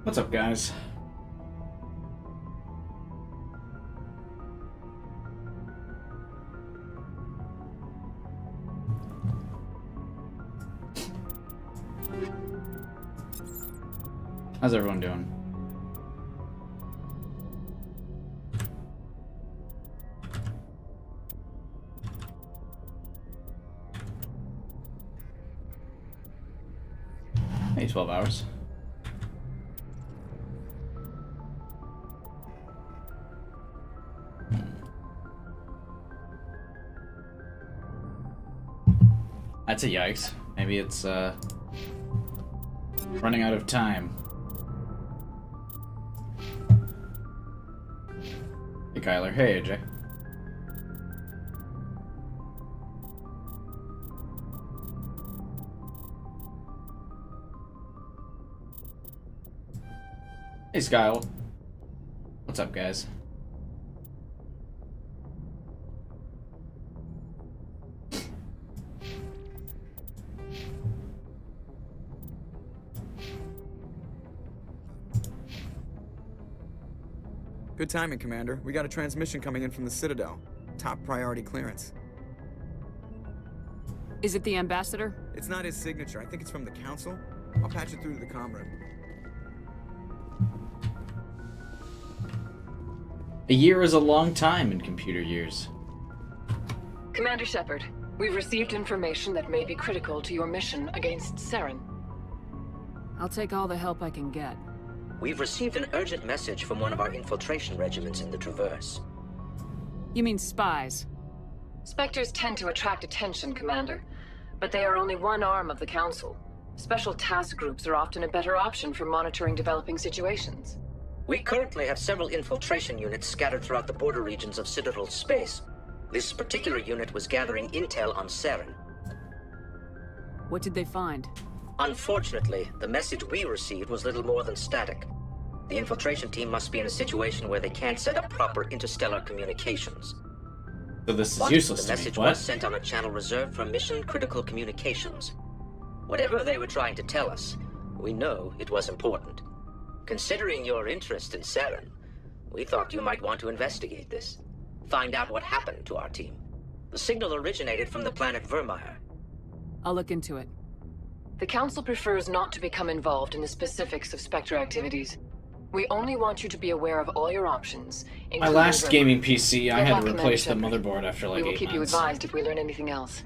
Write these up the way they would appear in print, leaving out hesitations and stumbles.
What's up, guys? How's everyone doing? Hey, 12 hours. That's a yikes. Maybe it's running out of time. Hey, Kyler. Hey, AJ. Hey, Skyle. What's up, guys? Good timing, Commander. We got a transmission coming in from the Citadel. Top priority clearance. Is it the Ambassador? It's not his signature. I think it's from the Council. I'll patch it through to the comm room. A year is a long time in computer years. Commander Shepard, we've received information that may be critical to your mission against Saren. I'll take all the help I can get. We've received an urgent message from one of our infiltration regiments in the Traverse. You mean spies? Spectres tend to attract attention, Commander, but they are only one arm of the Council. Special task groups are often a better option for monitoring developing situations. We currently have several infiltration units scattered throughout the border regions of Citadel space. This particular unit was gathering intel on Saren. What did they find? Unfortunately, the message we received was little more than static. The infiltration team must be in a situation where they can't set up proper interstellar communications. So this is But useless the to me. message What? was sent on a channel reserved for mission-critical communications. Whatever they were trying to tell us, we know it was important. Considering your interest in Saren, we thought you might want to investigate this. Find out what happened to our team. The signal originated from the planet Vermeer. I'll look into it. The Council prefers not to become involved in the specifics of Spectre activities. We only want you to be aware of all your options. My last Vermeer. gaming PC, I Good had luck, to replace the Commander motherboard after like We will 8 keep you months. advised if we learn anything else.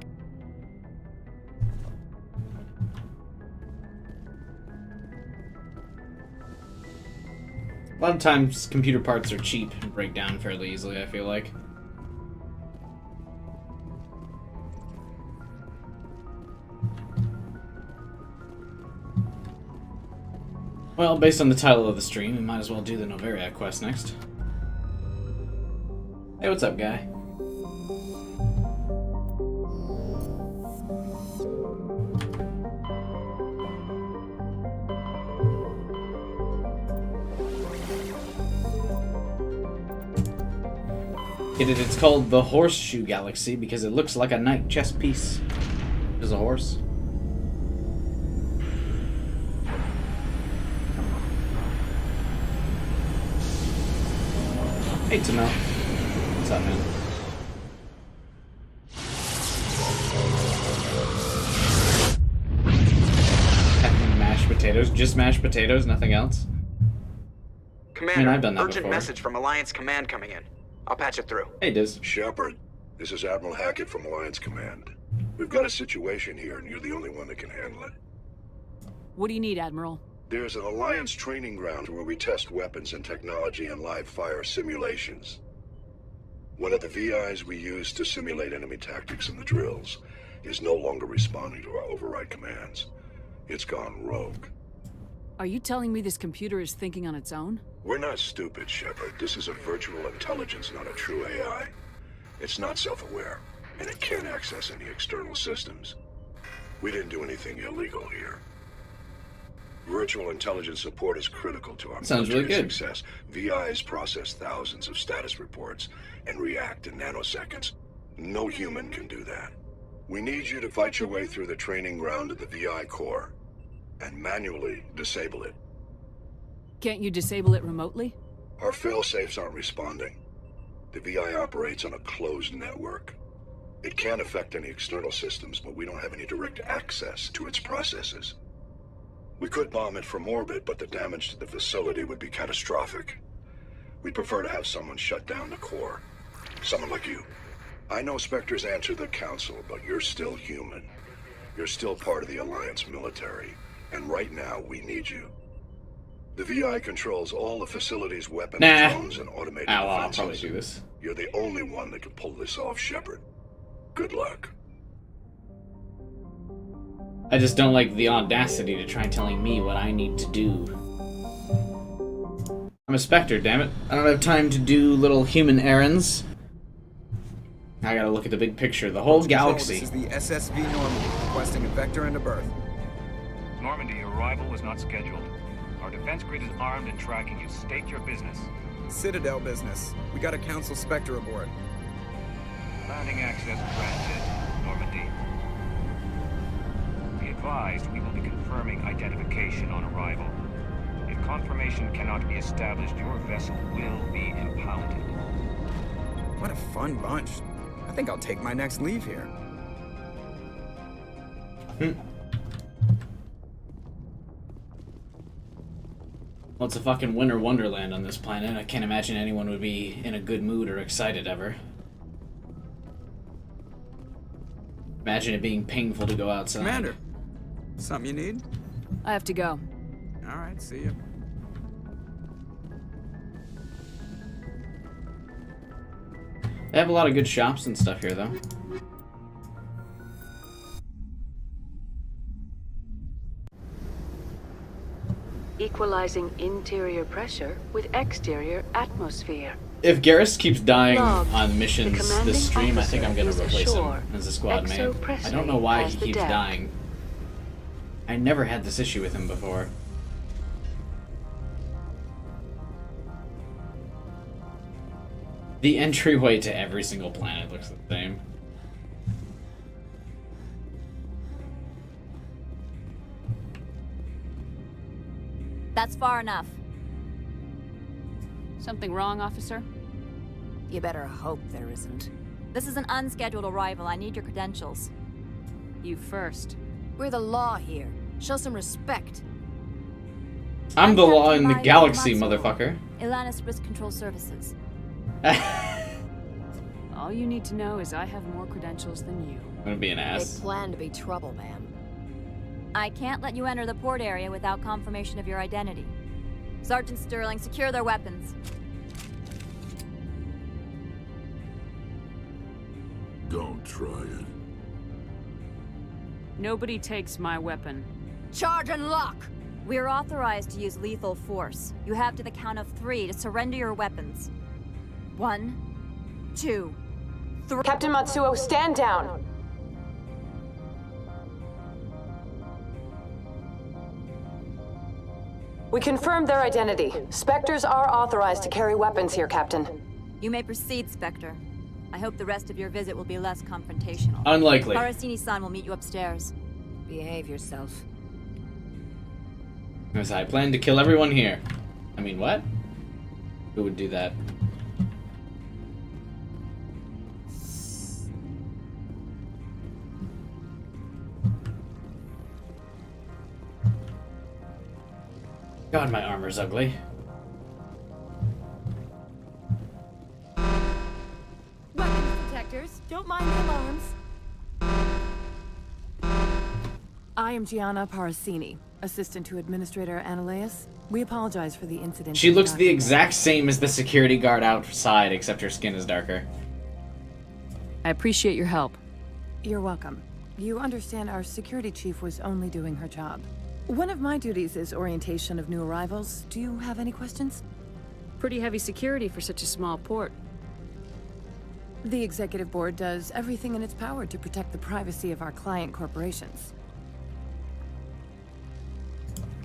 A lot of times, computer parts are cheap and break down fairly easily, I feel like. Well, based on the title of the stream, we might as well do the Noveria quest next. Hey, what's up, guy? Get it? It's called the Horseshoe Galaxy because it looks like a knight chess piece. There's a horse. Hey, Tamel. What's up, man? Having mashed potatoes? Just mashed potatoes, nothing else? Commander, I've done that urgent before. message from Alliance Command coming in. I'll patch it through. Hey, Diz. Shepard, this is Admiral Hackett from Alliance Command. We've got a situation here, and you're the only one that can handle it. What do you need, Admiral? There's an Alliance training ground where we test weapons and technology in live fire simulations. One of the VIs we use to simulate enemy tactics in the drills is no longer responding to our override commands. It's gone rogue. Are you telling me this computer is thinking on its own? We're not stupid, Shepard. This is a virtual intelligence, not a true AI. It's not self-aware, and it can't access any external systems. We didn't do anything illegal here. Virtual intelligence support is critical to our Sounds really military good. success. VIs process thousands of status reports and react in nanoseconds. No human can do that. We need you to fight your way through the training ground of the VI core and manually disable it. Can't you disable it remotely? Our failsafes aren't responding. The VI operates on a closed network. It can affect any external systems, but we don't have any direct access to its processes. We could bomb it from orbit, but the damage to the facility would be catastrophic. We'd prefer to have someone shut down the core. Someone like you. I know Spectres answer the Council, but you're still human. You're still part of the Alliance military, and right now we need you. The VI controls all the facility's weapons, drones, and automated I'll defenses. probably do this. You're the only one that can pull this off, Shepard. Good luck. I just don't like the audacity to try telling me what I need to do. I'm a Spectre, damn it. I don't have time to do little human errands. I gotta look at the big picture, the whole galaxy. This is the SSV Normandy, requesting a vector and a berth. Normandy, your arrival is not scheduled. Our defense grid is armed and tracking you. State your business. Citadel business. We got a Council Spectre aboard. Landing access granted, Normandy. Be advised, we will be confirming identification on arrival. If confirmation cannot be established, your vessel will be impounded. What a fun bunch. I think I'll take my next leave here. Well, it's a fucking winter wonderland on this planet. I can't imagine anyone would be in a good mood or excited ever. Imagine it being painful to go outside. Commander, something you need? I have to go. All right, see you. They have a lot of good shops and stuff here, though. Equalizing interior pressure with exterior atmosphere. If Garrus keeps dying Log. on missions The commanding this stream, I think I'm gonna officer is replace him ashore. as a squad mate. Exo I Presley don't know why has he the keeps deck. dying. I never had this issue with him before. The entryway to every single planet looks the same. That's far enough. Something wrong, officer? You better hope there isn't. This is an unscheduled arrival. I need your credentials. You first. We're the law here. Show some respect. I'm the law in the Captain galaxy, Matsuo, motherfucker. Ilanis Risk Control Services. All you need to know is I have more credentials than you. I'm gonna be an They ass. plan to be trouble, ma'am. I can't let you enter the port area without confirmation of your identity. Sergeant Sterling, secure their weapons. Don't try it. Nobody takes my weapon. Charge and lock! We're authorized to use lethal force. You have to the count of 3 to surrender your weapons. 1, 2, 3. Captain Matsuo, stand down! We confirmed their identity. Spectres are authorized to carry weapons here, Captain. You may proceed, Spectre. I hope the rest of your visit will be less confrontational. Unlikely. Parasini-san will meet you upstairs. Behave yourself. Because I plan to kill everyone here. I mean, what? Who would do that? God, my armor's ugly. Weapons detectors, don't mind the alarms. I am Gianna Parasini, assistant to Administrator Ananias. We apologize for the incident. She looks the exact same as the security guard outside, except her skin is darker. I appreciate your help. You're welcome. You understand our security chief was only doing her job. One of my duties is orientation of new arrivals. Do you have any questions? Pretty heavy security for such a small port. The executive board does everything in its power to protect the privacy of our client corporations.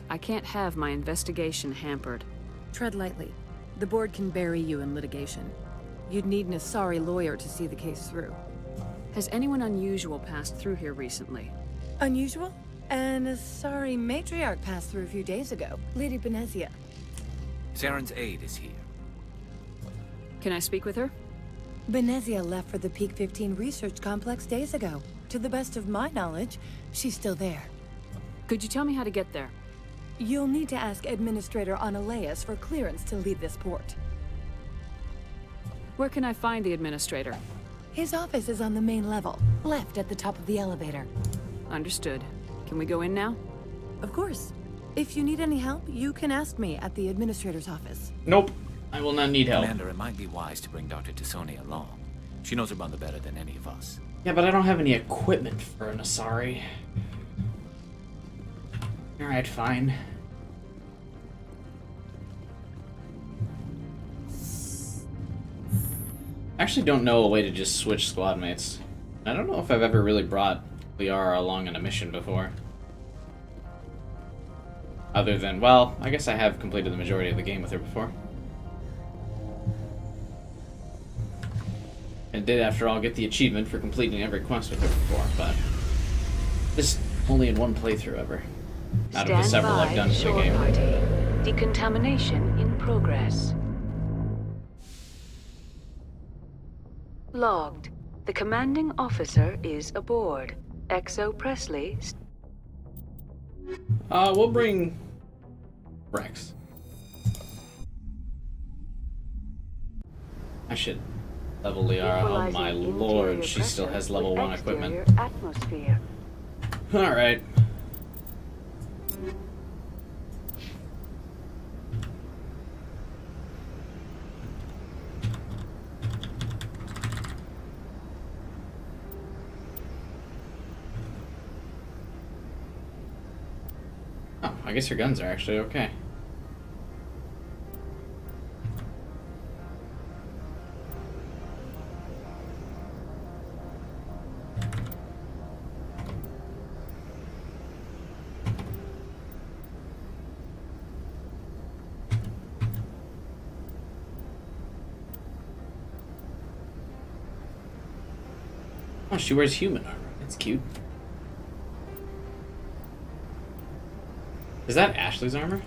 I can't have my investigation hampered. Tread lightly. The board can bury you in litigation. You'd need an Asari lawyer to see the case through. Has anyone unusual passed through here recently? Unusual? An Asari matriarch passed through a few days ago, Lady Benezia. Saren's aide is here. Can I speak with her? Benezia left for the Peak 15 research complex days ago. To the best of my knowledge, she's still there. Could you tell me how to get there? You'll need to ask Administrator Analeas for clearance to leave this port. Where can I find the administrator? His office is on the main level, left at the top of the elevator. Understood. Can we go in now? Of course. If you need any help, you can ask me at the Administrator's office. Nope. I will not need help. Commander, it might be wise to bring Dr. T'Soni along. She knows her mother better than any of us. Yeah, but I don't have any equipment for an Asari. Alright, fine. I actually don't know a way to just switch squad mates. I don't know if I've ever really brought Liara along on a mission before. Other than, well, I guess I have completed the majority of the game with her before. I did, after all, get the achievement for completing every quest with her before, but this only in one playthrough ever. Out of the several I've done in the game. Party. Decontamination in progress. Logged. The commanding officer is aboard. Exo Presley. We'll bring Rex. I should level Liara. Oh my lord, she still has level 1 equipment. Atmosphere. Alright. Oh, I guess your guns are actually okay. Oh, she wears human armor. That's cute. Is that Ashley's armor?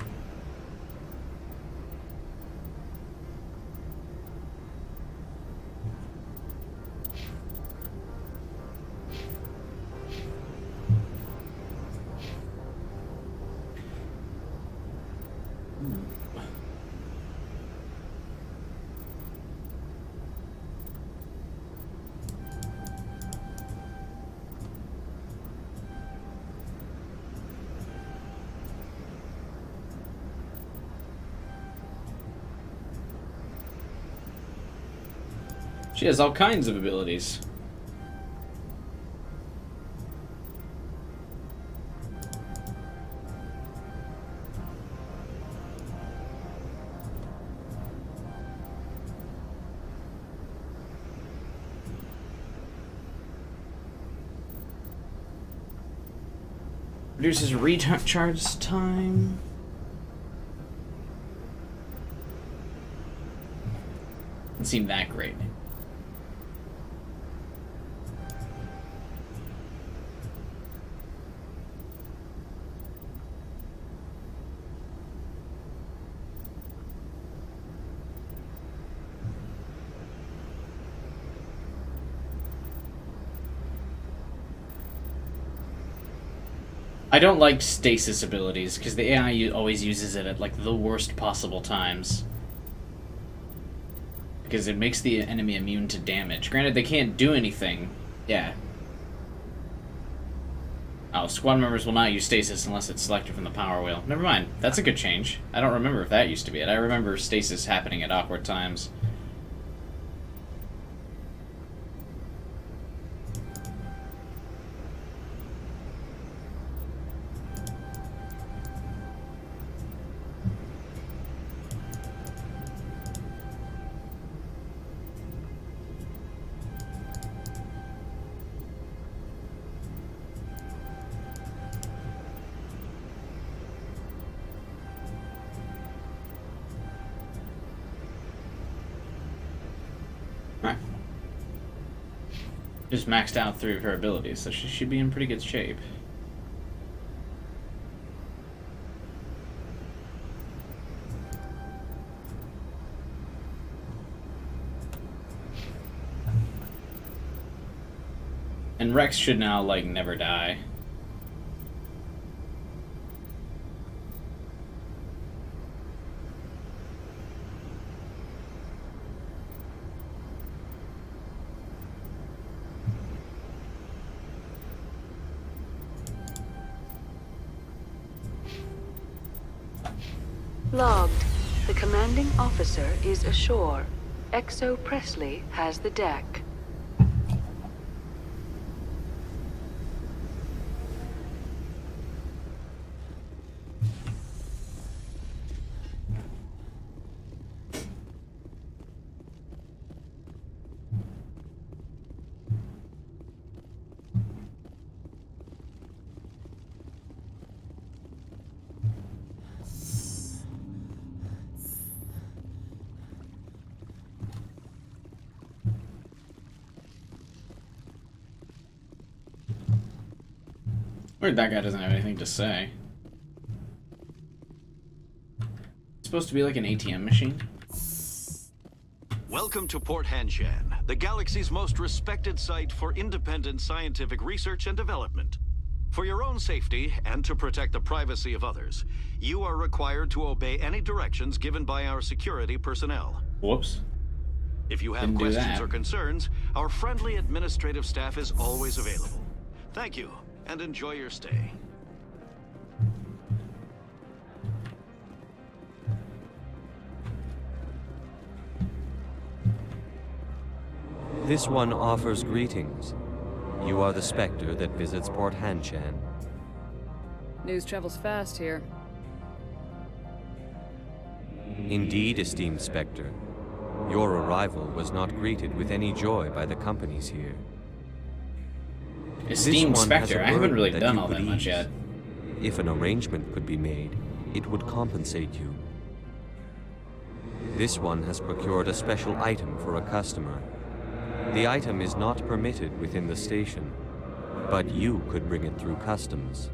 She has all kinds of abilities. Reduces recharge time. Doesn't seem that great. I don't like stasis abilities, because the AI always uses it at, like, the worst possible times. Because it makes the enemy immune to damage. Granted, they can't do anything. Yeah. Oh, squad members will not use stasis unless it's selected from the power wheel. Never mind. That's a good change. I don't remember if that used to be it. I remember stasis happening at awkward times. Just maxed out 3 of her abilities, so she should be in pretty good shape. And Rex should now, like, never die. Logged. The commanding officer is ashore. Exo Presley has the deck. Weird that guy doesn't have anything to say. It's supposed to be like an ATM machine. Welcome to Port Hanshan, the galaxy's most respected site for independent scientific research and development. For your own safety and to protect the privacy of others, you are required to obey any directions given by our security personnel. Whoops. If you have Didn't do questions that. or concerns, our friendly administrative staff is always available. Thank you, and enjoy your stay. This one offers greetings. You are the Spectre that visits Port Hanshan. News travels fast here. Indeed, esteemed Spectre. Your arrival was not greeted with any joy by the companies here. Esteemed This one has Spectre, a I haven't burden really that done you all could that much ease. yet. If an arrangement could be made, it would compensate you. This one has procured a special item for a customer. The item is not permitted within the station, but you could bring it through customs.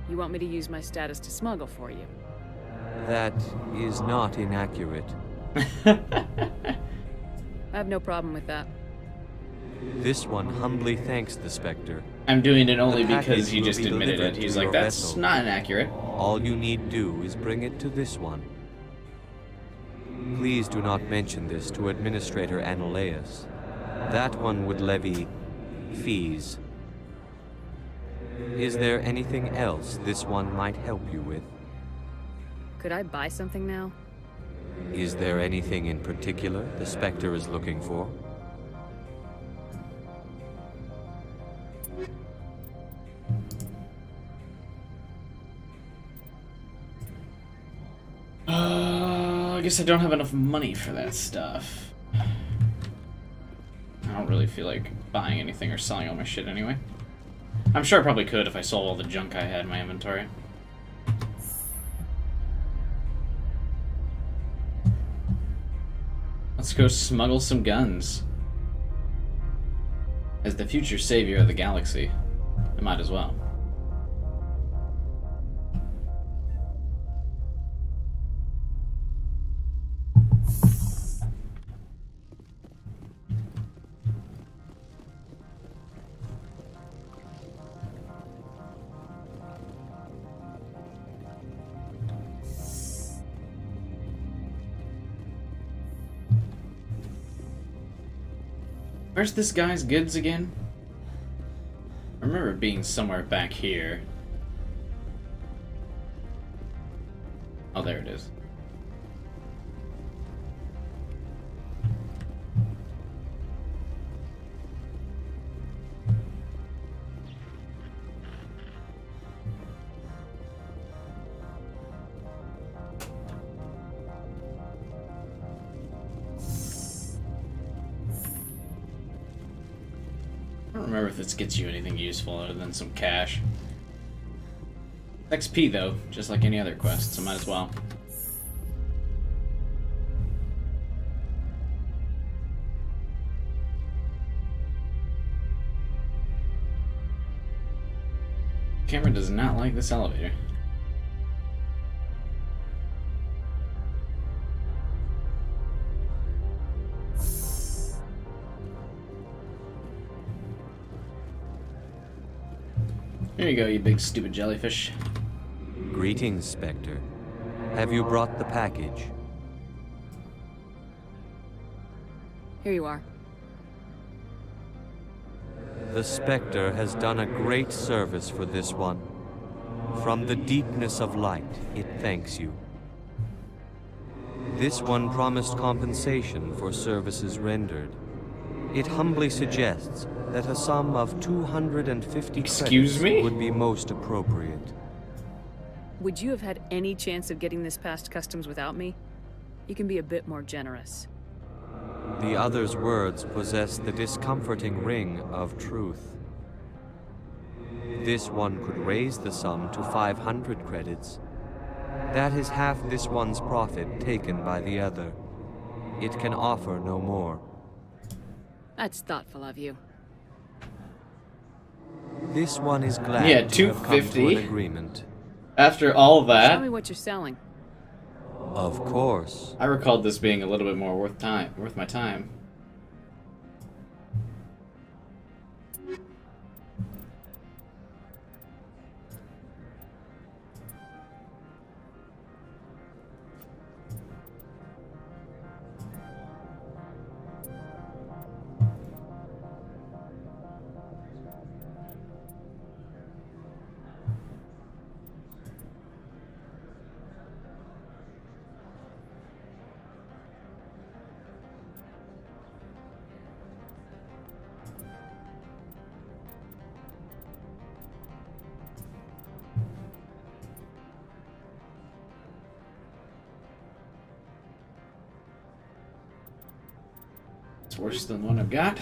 You want me to use my status to smuggle for you? That is not inaccurate. I have no problem with that. This one humbly thanks the Spectre. I'm doing it only The because package he will just be admitted delivered it. He's to like, your that's vessel. not inaccurate. All you need do is bring it to this one. Please do not mention this to Administrator Anolaus. That one would levy fees. Is there anything else this one might help you with? Could I buy something now? Is there anything in particular the Spectre is looking for? I guess I don't have enough money for that stuff. I don't really feel like buying anything or selling all my shit anyway. I'm sure I probably could if I sold all the junk I had in my inventory. Let's go smuggle some guns. As the future savior of the galaxy, I might as well. Where's this guy's goods again? I remember it being somewhere back here. Oh, there it is. I don't remember if this gets you anything useful other than some cash. XP though, just like any other quest, so might as well. Camera does not like this elevator. There you go, you big stupid jellyfish. Greetings, Spectre. Have you brought the package? Here you are. The Spectre has done a great service for this one. From the deepness of light, it thanks you. This one promised compensation for services rendered. It humbly suggests that a sum of 250 Excuse credits me? would be most appropriate. Would you have had any chance of getting this past customs without me? You can be a bit more generous. The other's words possess the discomforting ring of truth. This one could raise the sum to 500 credits. That is half this one's profit taken by the other. It can offer no more. That's thoughtful of you. This one is glad Yeah, to have come to 250. an agreement. After all that, Tell me what you're selling. Of course. I recalled this being a little bit more worth my time. It's worse than the one I've got.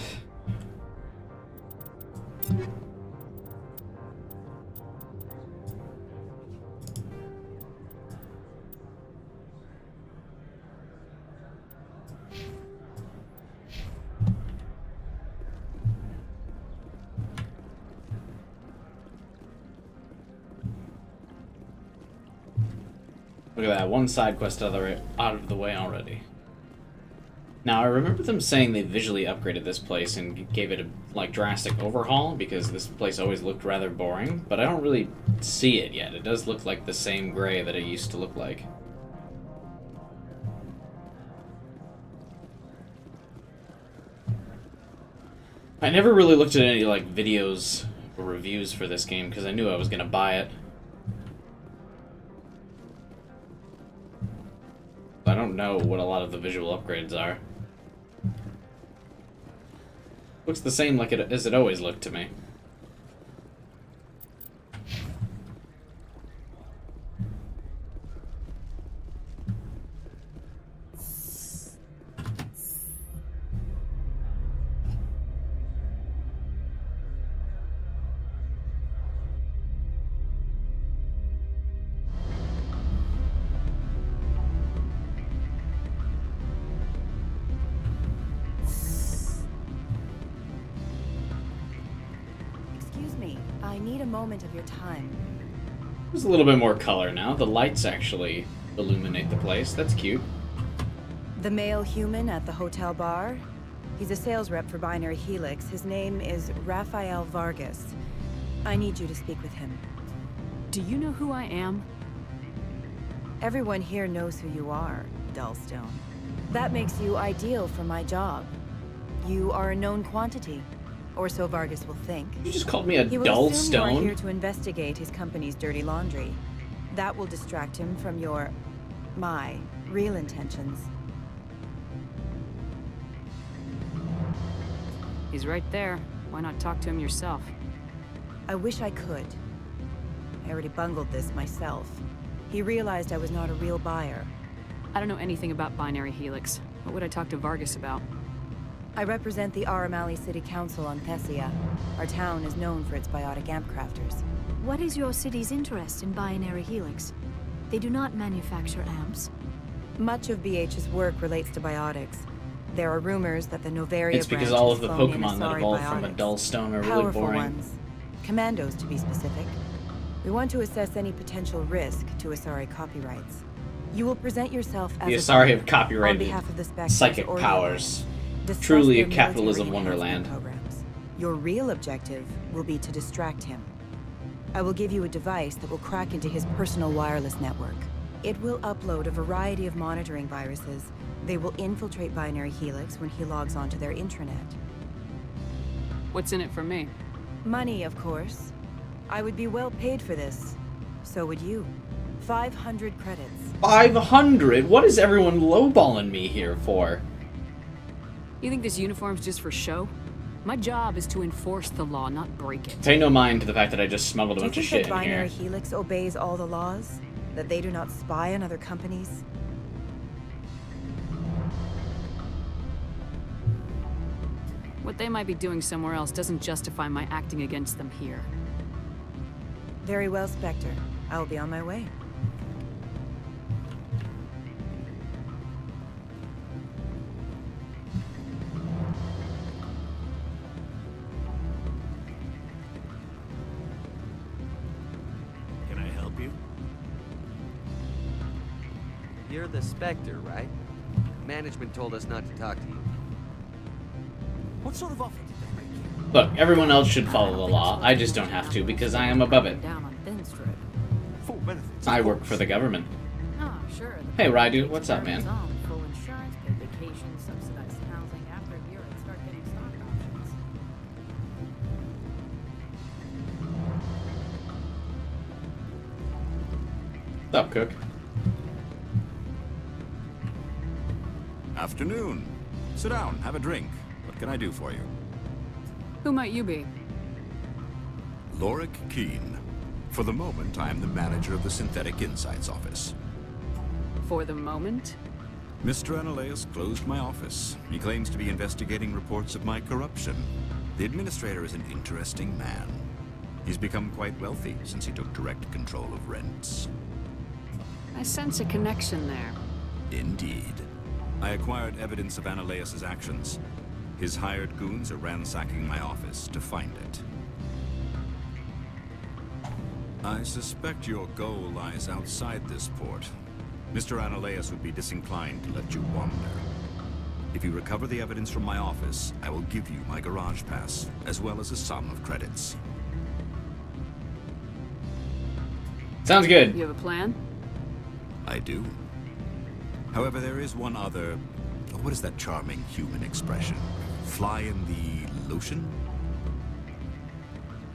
Look at that, one side quest out of the way already. Now, I remember them saying they visually upgraded this place and gave it a, like, drastic overhaul, because this place always looked rather boring, but I don't really see it yet. It does look like the same gray that it used to look like. I never really looked at any, like, videos or reviews for this game, because I knew I was gonna buy it. I don't know what a lot of the visual upgrades are. Looks the same like as it always looked to me. I need a moment of your time. There's a little bit more color now. The lights actually illuminate the place. That's cute. The male human at the hotel bar? He's a sales rep for Binary Helix. His name is Rafael Vargas. I need you to speak with him. Do you know who I am? Everyone here knows who you are, Dullstone. That makes you ideal for my job. You are a known quantity. Or so Vargas will think. You just called me a He will dull assume you are stone? here to investigate his company's dirty laundry. That will distract him from my real intentions. He's right there. Why not talk to him yourself? I wish I could. I already bungled this myself. He realized I was not a real buyer. I don't know anything about Binary Helix. What would I talk to Vargas about? I represent the Aramali City Council on Thessia. Our town is known for its biotic amp crafters. What is your city's interest in Binary Helix? They do not manufacture amps. Much of BH's work relates to biotics. There are rumors that the Noveria It's because branch all has of the flown in Pokemon that Asari evolve from a biotics. dull stone are really Powerful boring. ones. Commandos, to be specific. We want to assess any potential risk to Asari copyrights. You will present yourself as The a Asari buyer have copyrighted on behalf of the Spectres psychic or powers. discuss Truly a their capitalism military wonderland. enhancement programs. Your real objective will be to distract him. I will give you a device that will crack into his personal wireless network. It will upload a variety of monitoring viruses. They will infiltrate Binary Helix when he logs onto their intranet. What's in it for me? Money, of course. I would be well paid for this. So would you. 500 credits. 500? What is everyone lowballing me here for? You think this uniform's just for show? My job is to enforce the law, not break it. Pay no mind to the fact that I just smuggled a bunch of Do you shit think that in here. Binary Helix obeys all the laws? That they do not spy on other companies? What they might be doing somewhere else doesn't justify my acting against them here. Very well, Spectre. I will be on my way. Can I help you? You're the Spectre, right? Management told us not to talk to you. What sort of offer did they make you? Look, everyone else should follow the law. I just don't have to because I am above it. Down on Thin Strip. Full benefits. I work for the government. Oh, sure. Hey, Raidu, what's up, man? Full insurance, paid vacation, subsidized housing. After a year, I'd start getting stock options. What's up, Cook? Afternoon. Sit down, have a drink. What can I do for you? Who might you be? Lorik Keene. For the moment, I am the manager of the Synthetic Insights office. For the moment? Mr. Analeus closed my office. He claims to be investigating reports of my corruption. The administrator is an interesting man. He's become quite wealthy since he took direct control of rents. I sense a connection there. Indeed. I acquired evidence of Analeus's actions. His hired goons are ransacking my office to find it. I suspect your goal lies outside this port. Mr. Analeus would be disinclined to let you wander. If you recover the evidence from my office, I will give you my garage pass, as well as a sum of credits. Sounds good. You have a plan? I do. However, there is one other... What is that charming human expression? Fly in the lotion?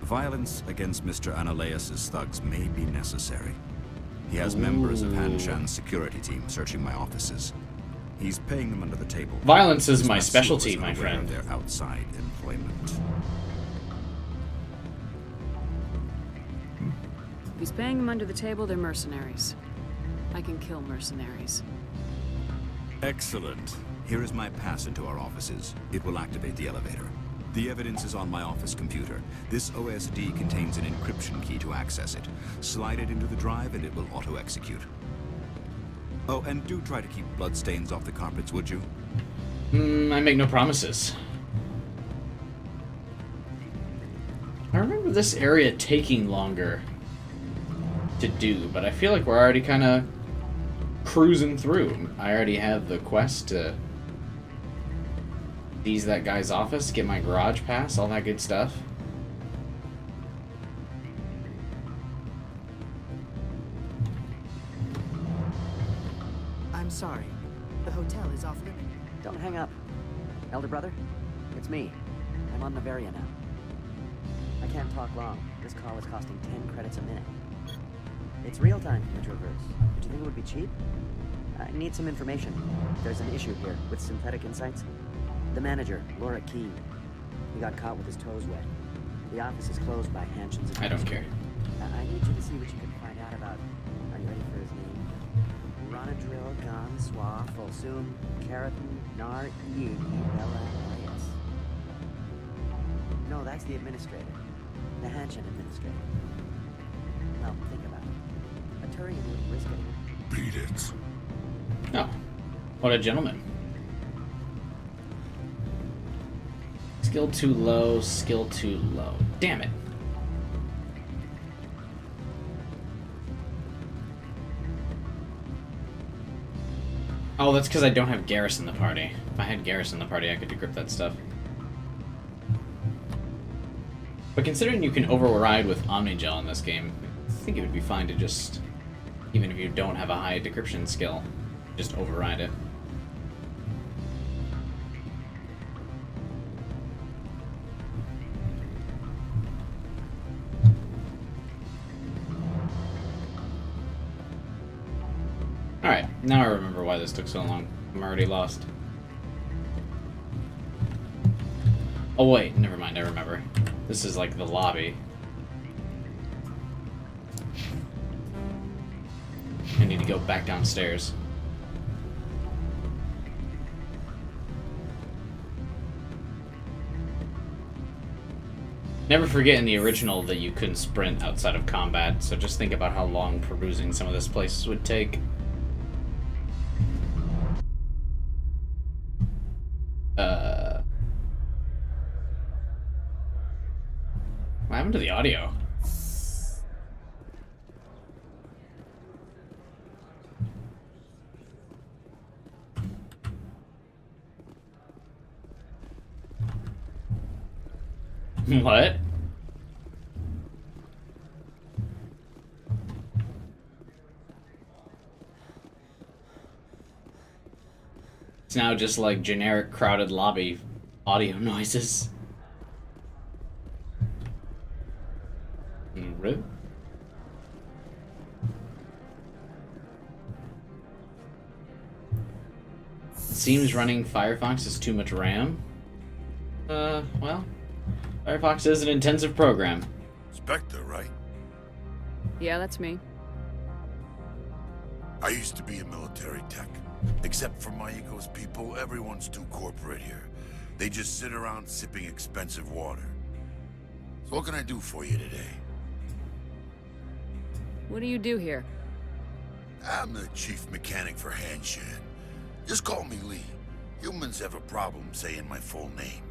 Violence against Mr. Analeus's thugs may be necessary. He has members of Han Shan's security team searching my offices. He's paying them under the table. Violence is my Matsu specialty, was my unaware friend. of their outside employment. If he's paying them under the table, they're mercenaries. I can kill mercenaries. Excellent. Here is my pass into our offices. It will activate the elevator. The evidence is on my office computer. This OSD contains an encryption key to access it. Slide it into the drive and it will auto-execute. Oh, and do try to keep bloodstains off the carpets, would you? I make no promises. I remember this area taking longer to do, but I feel like we're already kind of cruising through. I already have the quest to seize that guy's office, get my garage pass, all that good stuff. I'm sorry. The hotel is off limits. Don't hang up. Elder brother, it's me. I'm on Noveria now. I can't talk long. This call is costing 10 credits a minute. It's real-time Metroverse. Did you think it would be cheap? I need some information. There's an issue here with Synthetic Insights. The manager, Lorik Keene. He got caught with his toes wet. The office is closed by Hanshin's. I don't care. I need you to see what you can find out about. Are you ready for his name? Ronadril Gon Swa Folsum Keratin Nar Yigi Bella Elias. No, that's the administrator. The Hanshin administrator. Well, think about it. A Turian wouldn't risk it. Beat it. Oh, what a gentleman. Skill too low, skill too low. Damn it. Oh, that's because I don't have Garrus in the party. If I had Garrus in the party, I could decrypt that stuff. But considering you can override with Omnigel in this game, I think it would be fine to just, even if you don't have a high decryption skill, just override it. Alright, now I remember why this took so long. I'm already lost. Oh wait, never mind, I remember. This is like the lobby. I need to go back downstairs. Never forget in the original that you couldn't sprint outside of combat, so just think about how long perusing some of this place would take. What happened to the audio? What? It's now just like generic crowded lobby audio noises. Really? Seems running Firefox is too much RAM. Well, Firefox is an intensive program. Spectre, right? Yeah, that's me. I used to be a military tech. Except for my ego's people, everyone's too corporate here. They just sit around sipping expensive water. So what can I do for you today? What do you do here? I'm the chief mechanic for Hanshan. Just call me Lee. Humans have a problem saying my full name.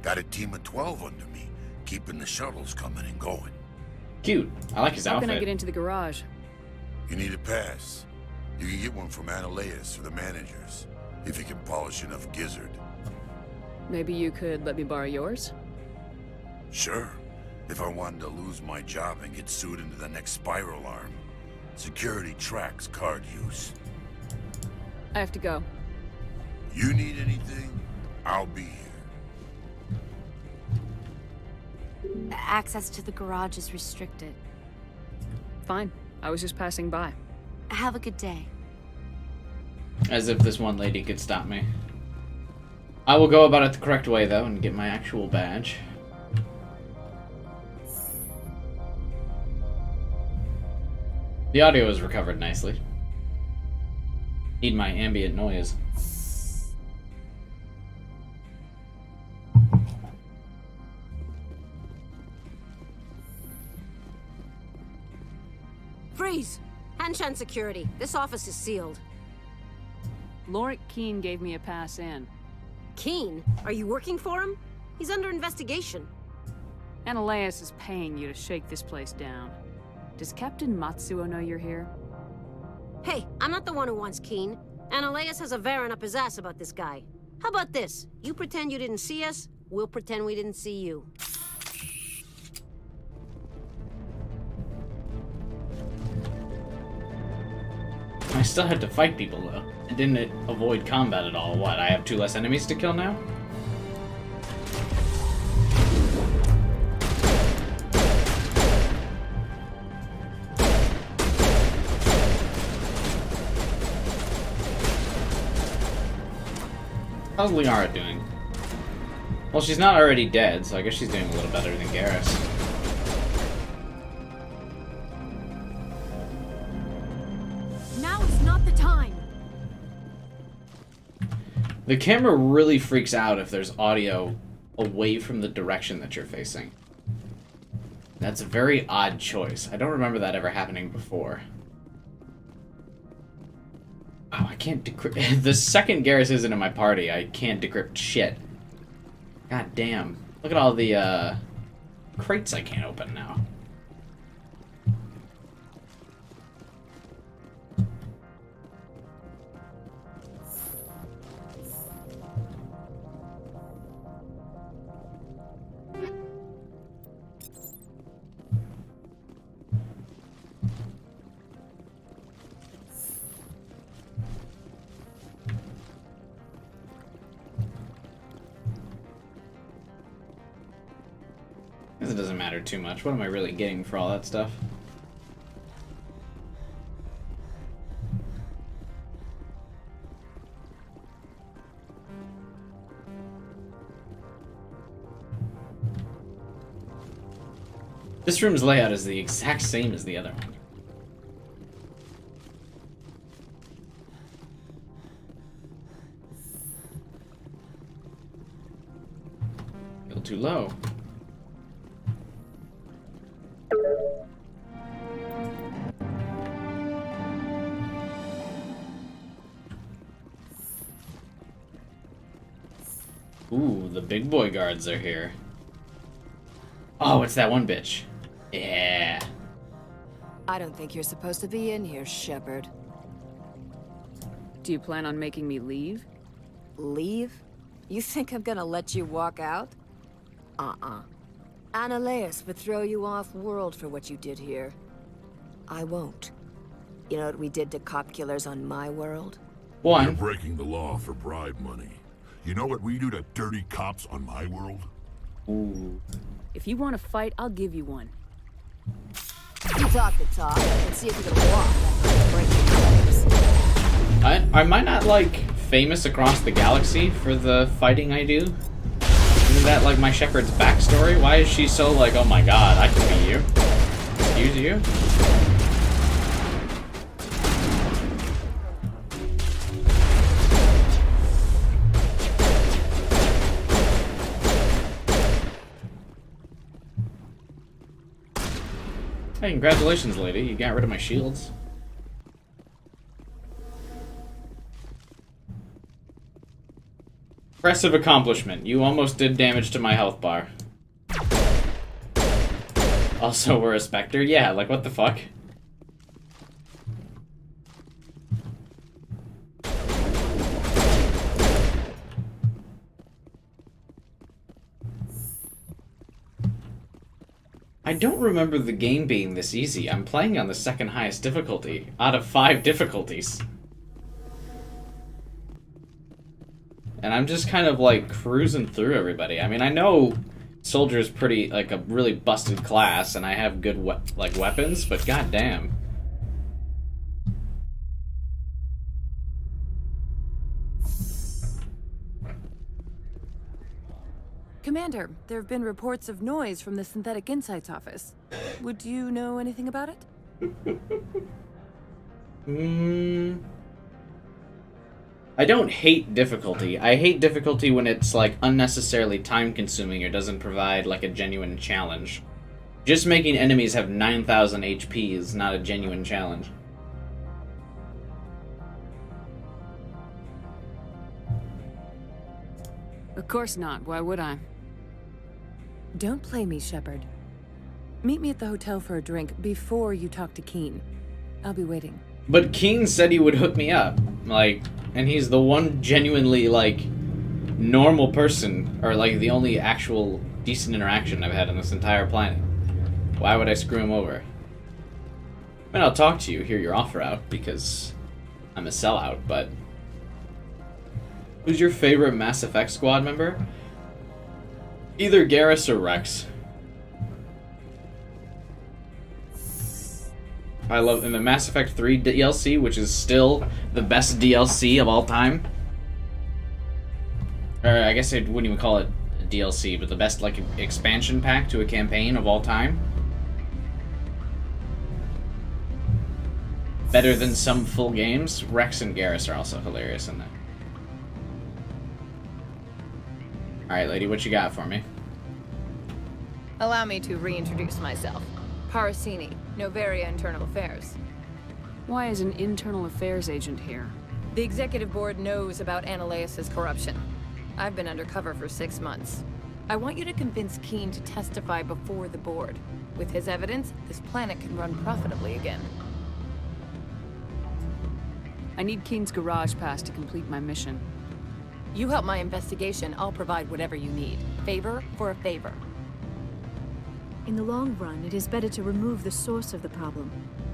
Got a team of 12 under me, keeping the shuttles coming and going. Cute. I like his outfit. How can I get into the garage? You need a pass. You can get one from Ananias or the managers, if you can polish enough gizzard. Maybe you could let me borrow yours? Sure. If I wanted to lose my job and get sued into the next spiral arm. Security tracks card use. I have to go. You need anything, I'll be here. Access to the garage is restricted. Fine. I was just passing by. Have a good day. As if this one lady could stop me. I will go about it the correct way, though, and get my actual badge. The audio is recovered nicely. Need my ambient noise. Freeze! Hanshan security. This office is sealed. Lorik Keene gave me a pass in. Keene? Are you working for him? He's under investigation. Ananias is paying you to shake this place down. Does Captain Matsuo know you're here? Hey, I'm not the one who wants Keene. Ananias has a Varen up his ass about this guy. How about this? You pretend you didn't see us, we'll pretend we didn't see you. I still had to fight people, though. I didn't avoid combat at all. What, I have 2 less enemies to kill now? How's Liara doing? Well, she's not already dead, so I guess she's doing a little better than Garrus. Now is not the time. The camera really freaks out if there's audio away from the direction that you're facing. That's a very odd choice. I don't remember that ever happening before. Oh, I can't decrypt. The second Garrus isn't in my party, I can't decrypt shit. God damn. Look at all the crates I can't open now. Because it doesn't matter too much. What am I really getting for all that stuff? This room's layout is the exact same as the other one. A little too low. Ooh, the big boy guards are here. Oh, it's that one bitch. Yeah. I don't think you're supposed to be in here, Shepard. Do you plan on making me leave? Leave? You think I'm gonna let you walk out? Ananias would throw you off-world for what you did here. I won't. You know what we did to cop killers on my world? You're breaking the law for bribe money. You know what we do to dirty cops on my world? Ooh. If you want to fight, I'll give you one. You talk the talk, and see if you can walk. Break your legs. Am I not, like, famous across the galaxy for the fighting I do? Isn't that, like, my Shepard's backstory? Why is she so, like, oh my god, I can be you? Excuse you? Hey, congratulations, lady. You got rid of my shields. Impressive accomplishment. You almost did damage to my health bar. Also, we're a Spectre? Yeah, like, what the fuck? I don't remember the game being this easy. I'm playing on the second highest difficulty out of 5 difficulties. And I'm just kind of like cruising through everybody. I mean, I know Soldier's pretty, like, a really busted class, and I have good weapons, but goddamn. Commander, there have been reports of noise from the Synthetic Insights office. Would you know anything about it? I don't hate difficulty. I hate difficulty when it's, like, unnecessarily time-consuming or doesn't provide, like, a genuine challenge. Just making enemies have 9,000 HP is not a genuine challenge. Of course not. Why would I? Don't play me, Shepard. Meet me at the hotel for a drink before you talk to Keen. I'll be waiting. But Keen said he would hook me up. Like, and he's the one genuinely, like, normal person, or, like, the only actual decent interaction I've had on this entire planet. Why would I screw him over? I mean, I'll talk to you, hear your offer out, because I'm a sellout, but... Who's your favorite Mass Effect squad member? Either Garrus or Rex. I love in the Mass Effect 3 DLC, which is still the best DLC of all time. Or I guess I wouldn't even call it a DLC, but the best, like, expansion pack to a campaign of all time. Better than some full games. Rex and Garrus are also hilarious in that. Alright, lady, what you got for me? Allow me to reintroduce myself. Parasini, Noveria Internal Affairs. Why is an internal affairs agent here? The executive board knows about Ananias' corruption. I've been undercover for 6 months. I want you to convince Keen to testify before the board. With his evidence, this planet can run profitably again. I need Keen's garage pass to complete my mission. You help my investigation, I'll provide whatever you need. Favor for a favor. In the long run, it is better to remove the source of the problem.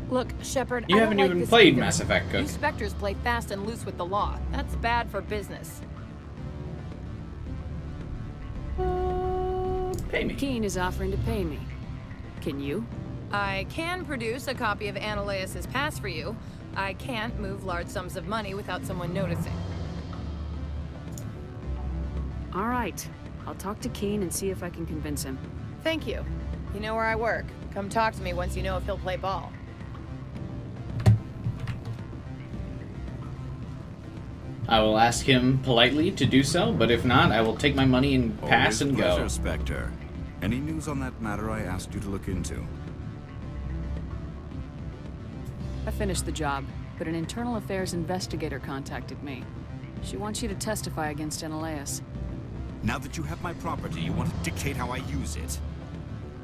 Look, Shepard, You I haven't don't like even this played either. Mass Effect, Cook. You Spectres play fast and loose with the law. That's bad for business. Pay me. Keen is offering to pay me. Can you? I can produce a copy of Analaeus' pass for you. I can't move large sums of money without someone noticing. All right. I'll talk to Keen and see if I can convince him. Thank you. You know where I work. Come talk to me once you know if he'll play ball. I will ask him politely to do so, but if not, I will take my money and pass and Always a go. pleasure, Spectre. Any news on that matter I asked you to look into? I finished the job, but an internal affairs investigator contacted me. She wants you to testify against Analaeus. Now that you have my property, you want to dictate how I use it.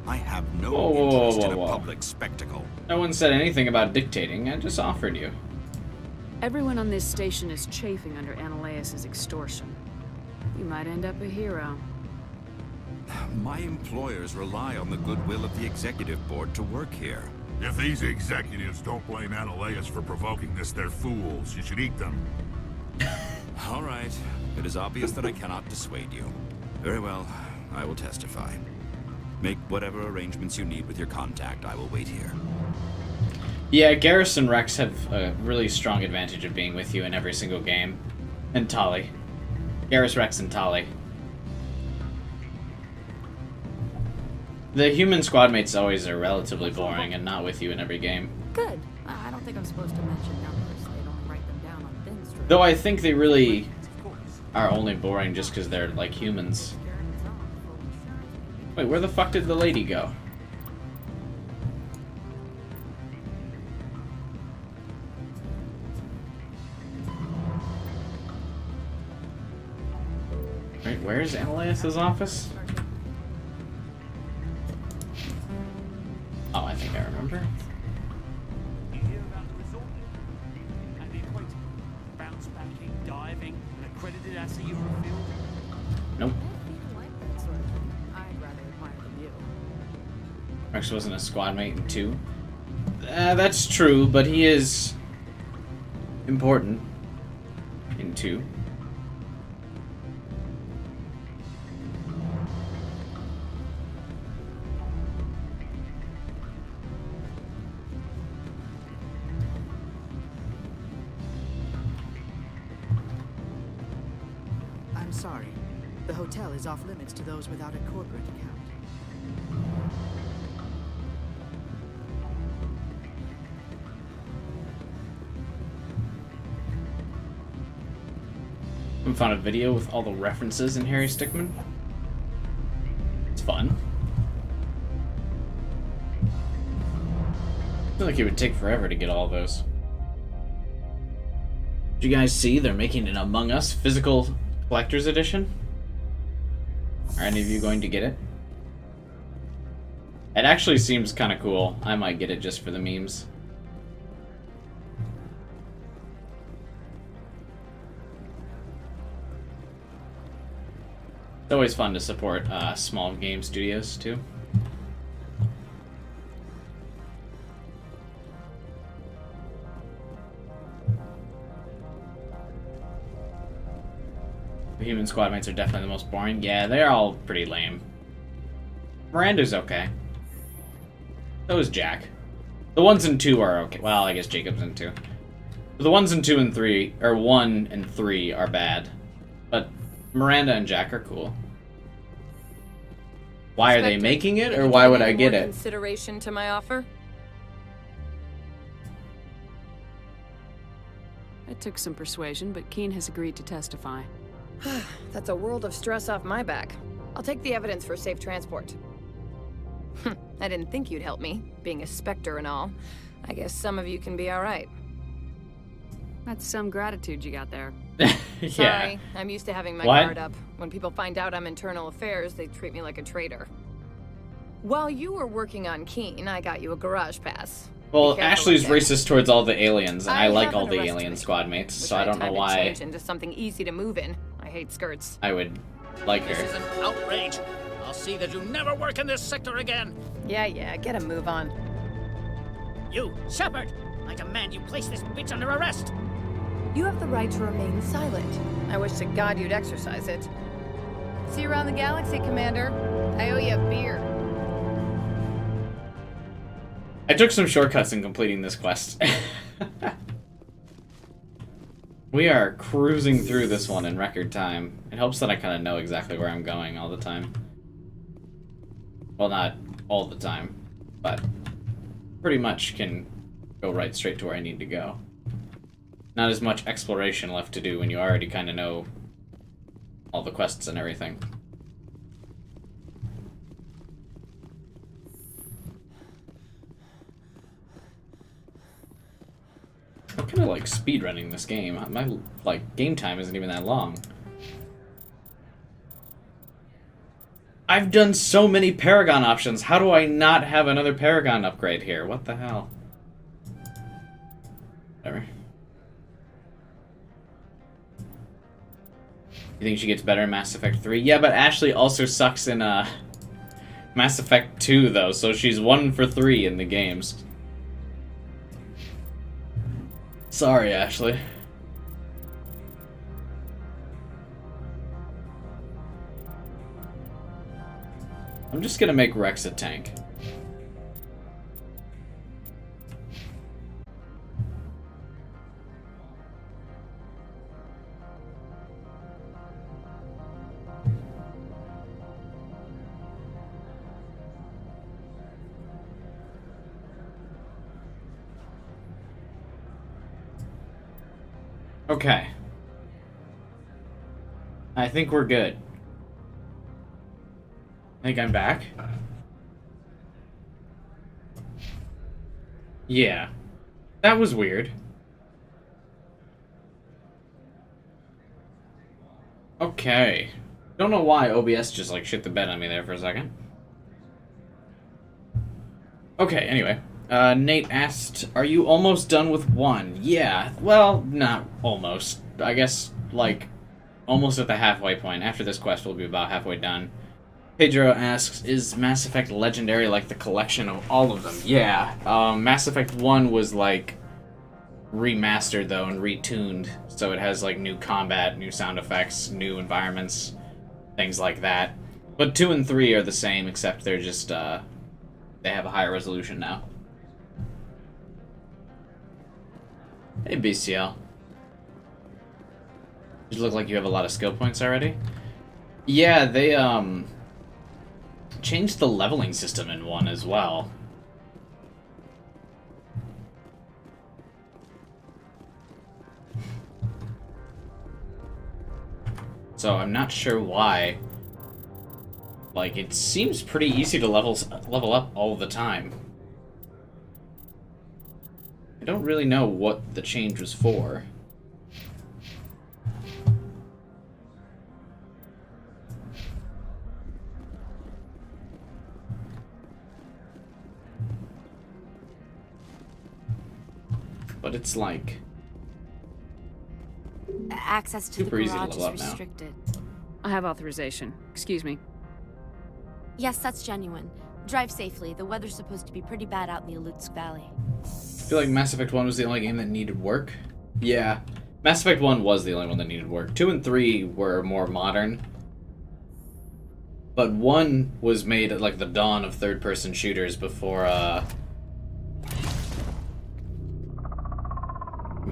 I have no Whoa, interest in a whoa. public spectacle. No one said anything about dictating. I just offered you. Everyone on this station is chafing under Analaeus' extortion. You might end up a hero. My employers rely on the goodwill of the executive board to work here. If these executives don't blame Analaeus for provoking this, they're fools. You should eat them. All right. It is obvious that I cannot dissuade you. Very well. I will testify. Make whatever arrangements you need with your contact. I will wait here. Yeah, Garrus and Rex have a really strong advantage of being with you in every single game. And Tali. Garrus, Rex, and Tali. The human squad mates always are relatively boring and not with you in every game. Good. I don't think I'm supposed to mention numbers. They don't write them down on thin strips. Though I think they really are only boring just because they're like humans. Wait, where the fuck did the lady go? Wait, where's Analaeus' office? Oh, I think I remember. You hear about the resort and the equator? Bounce backing, diving, an accredited asset Eurofield? Nope. I'd rather admire the view. Rex wasn't a squad mate in 2. That's true, but he is important in 2. I'm sorry. The hotel is off limits to those without a corporate account. I found a video with all the references in Harry Stickmin. It's fun. I feel like it would take forever to get all of those. Did you guys see they're making an Among Us physical collector's edition? Are any of you going to get it? It actually seems kind of cool. I might get it just for the memes. It's always fun to support small game studios, too. The human squad mates are definitely the most boring. Yeah, they're all pretty lame. Miranda's okay. So is Jack. The ones in 2 are okay. Well, I guess Jacob's in 2. But the ones in 2 and 3, or 1 and 3 are bad. But Miranda and Jack are cool. Why are they making it, or why would I get it? Consideration to my offer? It took some persuasion, but Keen has agreed to testify. That's a world of stress off my back. I'll take the evidence for safe transport. I didn't think you'd help me, being a Spectre and all. I guess some of you can be alright. That's some gratitude you got there. Yeah. Sorry, I'm used to having my What? guard up. When people find out I'm internal affairs, they treat me like a traitor. While you were working on Keen, I got you a garage pass. Well, Be careful Ashley's with it. racist towards all the aliens, and I like haven't all the arrested alien me, squad mates, which so I don't know type it why change into something easy to move in. I hate skirts. I would like This her. is an outrage. I'll see that you never work in this sector again. Yeah, get a move on. You, Shepard! I demand you place this bitch under arrest! You have the right to remain silent. I wish to God you'd exercise it. See you around the galaxy, Commander. I owe you a beer. I took some shortcuts in completing this quest. We are cruising through this one in record time. It helps that I kind of know exactly where I'm going all the time. Well, not all the time, but pretty much can go right straight to where I need to go. Not as much exploration left to do when you already kind of know all the quests and everything. I'm kind of like speedrunning this game. My like game time isn't even that long. I've done so many Paragon options. How do I not have another Paragon upgrade here? What the hell? Whatever. You think she gets better in Mass Effect 3? Yeah, but Ashley also sucks in Mass Effect 2 though, so she's 1 for 3 in the games. Sorry, Ashley. I'm just gonna make Rex a tank. Okay. I think we're good. I think I'm back. Yeah. That was weird. Okay. Don't know why OBS just like shit the bed on me there for a second. Okay, anyway. Nate asked, are you almost done with 1? Yeah, well, not almost. I guess, like, almost at the halfway point. After this quest, we'll be about halfway done. Pedro asks, is Mass Effect Legendary like the collection of all of them? Yeah, Mass Effect 1 was, like, remastered, though, and retuned. So it has, like, new combat, new sound effects, new environments, things like that. But 2 and 3 are the same, except they're just, they have a higher resolution now. Hey, BCL. You look like you have a lot of skill points already. Yeah, they, changed the leveling system in 1 as well. So I'm not sure why. Like, it seems pretty easy to level up all the time. I don't really know what the change was for. But it's like access to super the easy to garage level is up now. restricted. I have authorization. Excuse me. Yes, that's genuine. Drive safely. The weather's supposed to be pretty bad out in the Alutsk Valley. I feel like Mass Effect 1 was the only game that needed work. Yeah, Mass Effect 1 was the only one that needed work. 2 and 3 were more modern. But 1 was made at like the dawn of third-person shooters before,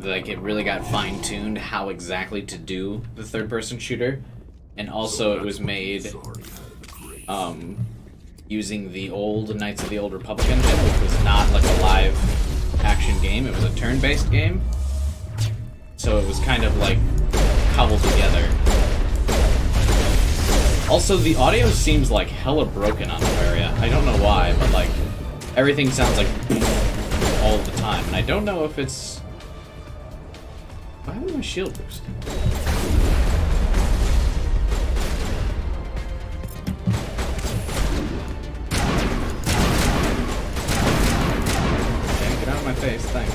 like it really got fine-tuned how exactly to do the third-person shooter. And also it was made, using the old Knights of the Old Republic engine, which was not like a live action game, it was a turn-based game. So it was kind of like cobbled together. Also, the audio seems like hella broken on Noveria. I don't know why, but like everything sounds like all the time. And I don't know if it's... Why would my shield boost? Okay, get out of my face, thanks.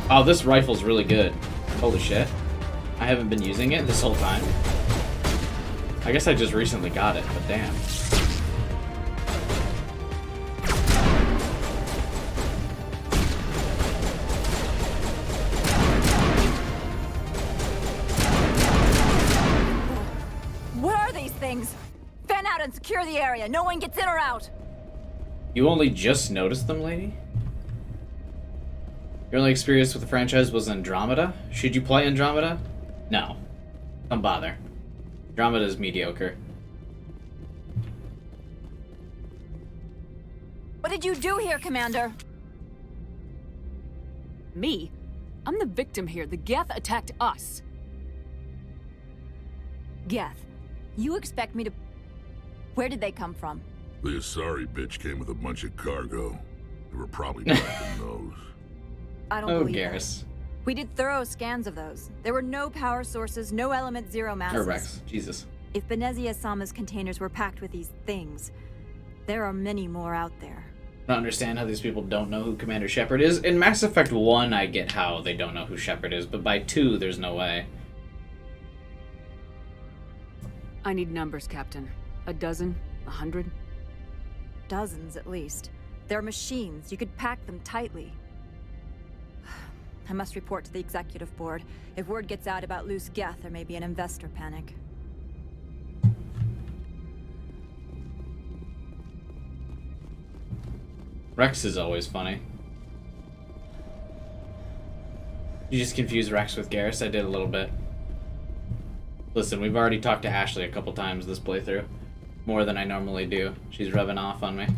Oh, this rifle's really good. Holy shit. I haven't been using it this whole time. I guess I just recently got it, but damn. the area. No one gets in or out. You only just noticed them, lady? Your only experience with the franchise was Andromeda? Should you play Andromeda? No. Don't bother. Andromeda is mediocre. What did you do here, Commander? Me? I'm the victim here. The Geth attacked us. Geth, you expect me to... Where did they come from? The Asari bitch came with a bunch of cargo. They were probably packing those. I don't Oh, believe Garrus. that. We did thorough scans of those. There were no power sources, no element zero masses. Or Rex. Jesus. If Benezia Sama's containers were packed with these things, there are many more out there. I don't understand how these people don't know who Commander Shepard is. In Mass Effect 1, I get how they don't know who Shepard is, but by 2, there's no way. I need numbers, Captain. A dozen? 100? Dozens, at least. They're machines. You could pack them tightly. I must report to the executive board. If word gets out about loose Geth, there may be an investor panic. Rex is always funny. You just confused Rex with Garrus? I did a little bit. Listen, we've already talked to Ashley a couple times this playthrough. More than I normally do. She's rubbing off on me.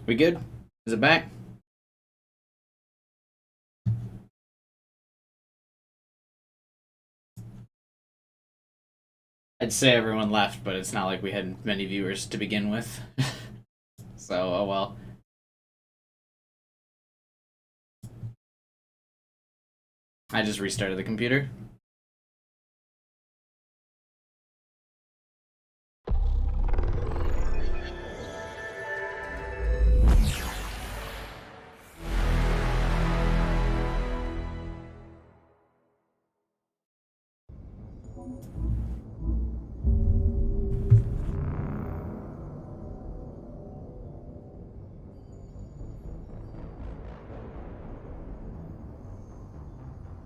We good? Is it back? I'd say everyone left, but it's not like we had many viewers to begin with. So, oh well. I just restarted the computer.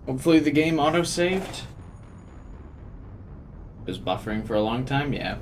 Hopefully the game auto-saved. It was buffering for a long time, yeah.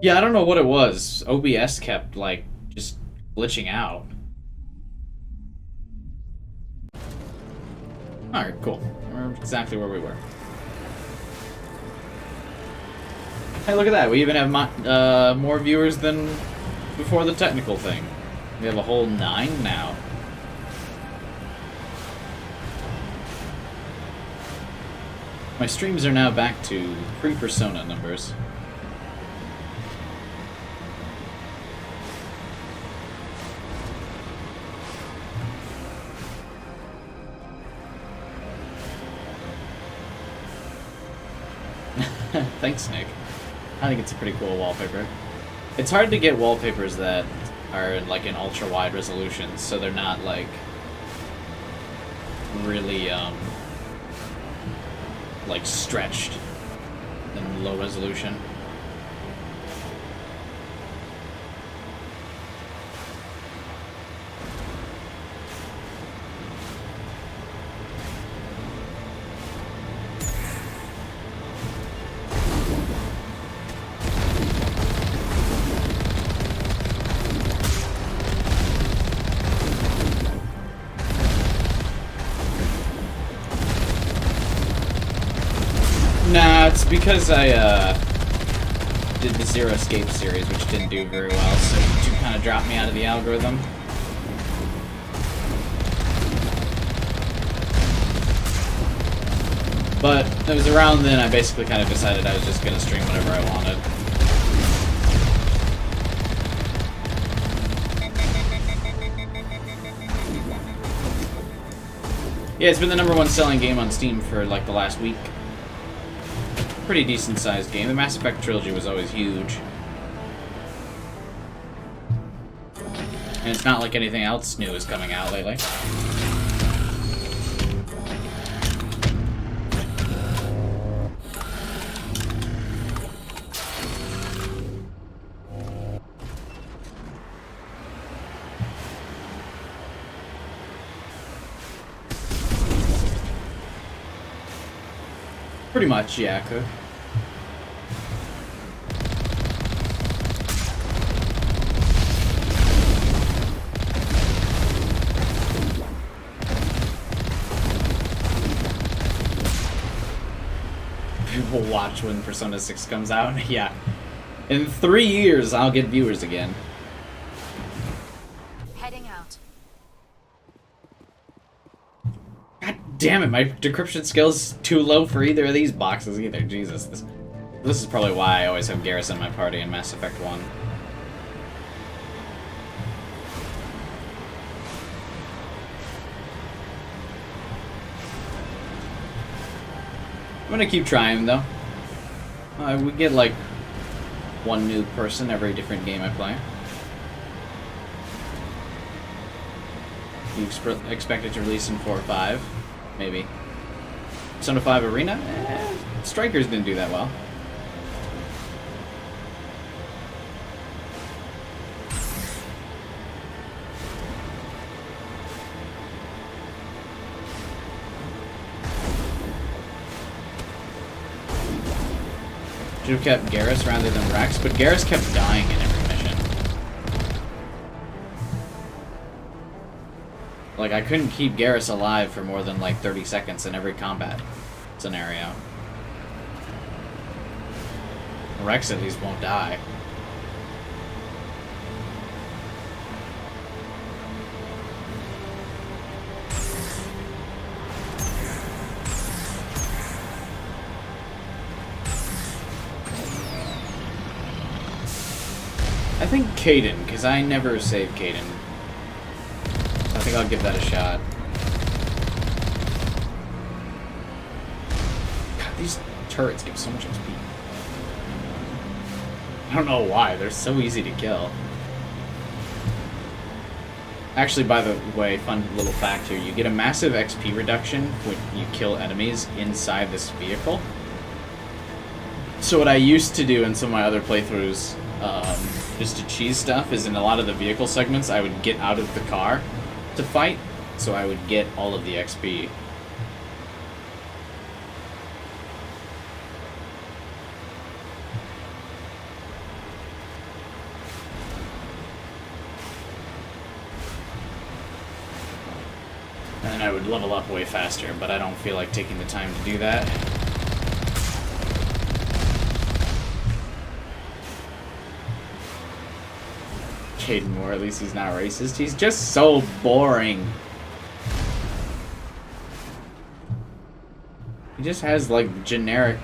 Yeah, I don't know what it was. OBS kept, like, just glitching out. Alright, cool. We're exactly where we were. Hey, look at that. We even have more viewers than before the technical thing. We have a whole 9 now. My streams are now back to pre-Persona numbers. Thanks, Nick. I think it's a pretty cool wallpaper. It's hard to get wallpapers that are like in ultra wide resolutions, so they're not like really like stretched in low resolution. Nah, it's because I did the Zero Escape series, which didn't do very well, so YouTube kind of dropped me out of the algorithm. But it was around then I basically kind of decided I was just going to stream whenever I wanted. Yeah, it's been the #1 selling game on Steam for like the last week. Pretty decent sized game. The Mass Effect trilogy was always huge. And it's not like anything else new is coming out lately. Pretty much, yeah, could. People watch when Persona 6 comes out. Yeah. In 3 years, I'll get viewers again. Heading out. God damn it, my decryption skill's too low for either of these boxes either. Jesus. This is probably why I always have Garrus in my party in Mass Effect 1. I'm gonna keep trying though. We get like one new person every different game I play. You expect it to release in 4 or 5, maybe. Persona 5 Arena? Strikers didn't do that well. Should have kept Garrus rather than Rex, but Garrus kept dying in every mission. Like, I couldn't keep Garrus alive for more than like 30 seconds in every combat scenario. Rex at least won't die. I think Caden, because I never saved Caden. I think I'll give that a shot. God, these turrets give so much XP. I don't know why, they're so easy to kill. Actually, by the way, fun little fact here, you get a massive XP reduction when you kill enemies inside this vehicle. So what I used to do in some of my other playthroughs, just to cheese stuff, is in a lot of the vehicle segments I would get out of the car to fight, so I would get all of the XP. And then I would level up way faster, but I don't feel like taking the time to do that. Caden Moore, at least he's not racist. He's just so boring. He just has like generic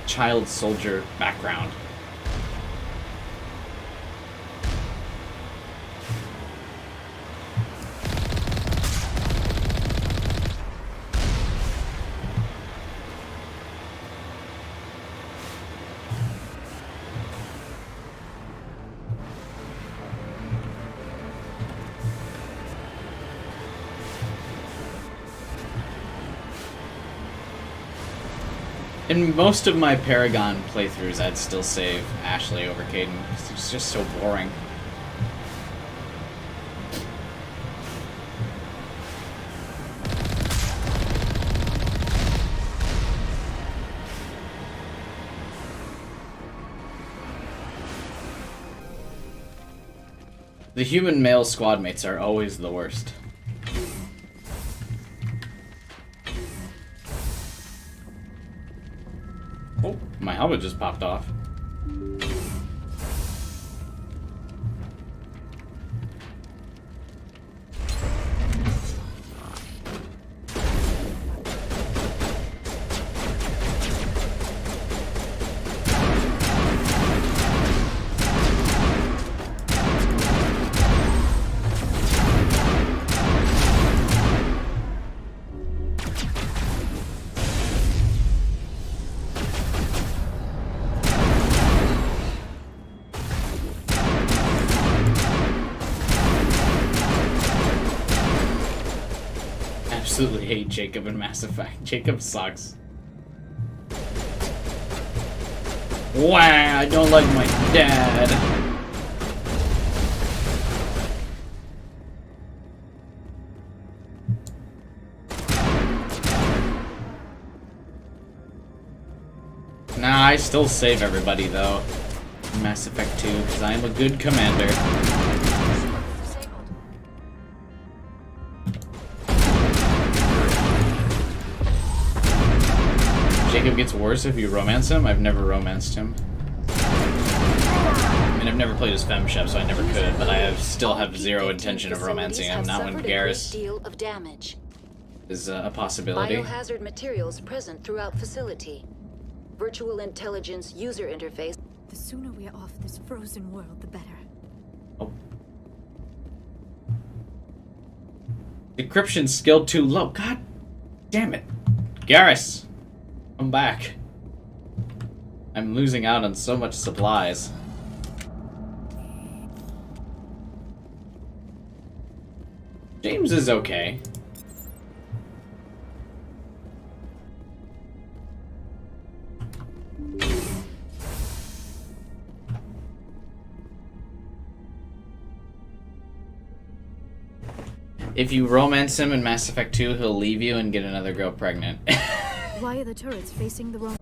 child soldier background. In most of my Paragon playthroughs, I'd still save Ashley over Caden. It's just so boring. The human male squad mates are always the worst. Oh, my helmet just popped off. absolutely hate Jacob in Mass Effect. Jacob sucks. Wow, I don't like my dad. Nah, I still save everybody though. In Mass Effect 2, because I am a good commander. Jacob gets worse if you romance him? I've never romanced him. I mean, I've never played as FemShep, so I never could, but I still have zero intention of romancing him, not when Garrus Deal of damage. is a possibility. Biohazard materials present throughout facility. Virtual intelligence user interface. The sooner we are off this frozen world, the better. Oh. Decryption skill too low. God damn it. Garrus! Come back. I'm losing out on so much supplies. James is okay. If you romance him in Mass Effect 2, he'll leave you and get another girl pregnant. Why are the turrets facing the wrong?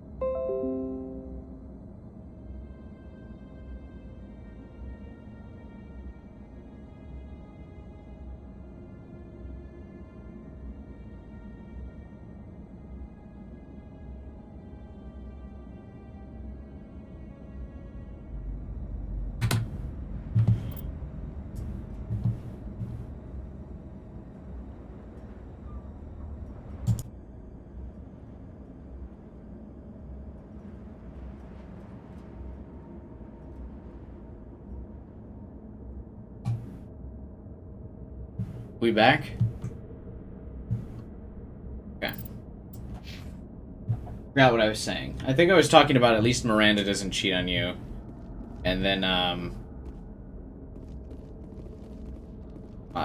We back? Okay. Forgot what I was saying. I think I was talking about at least Miranda doesn't cheat on you. And then,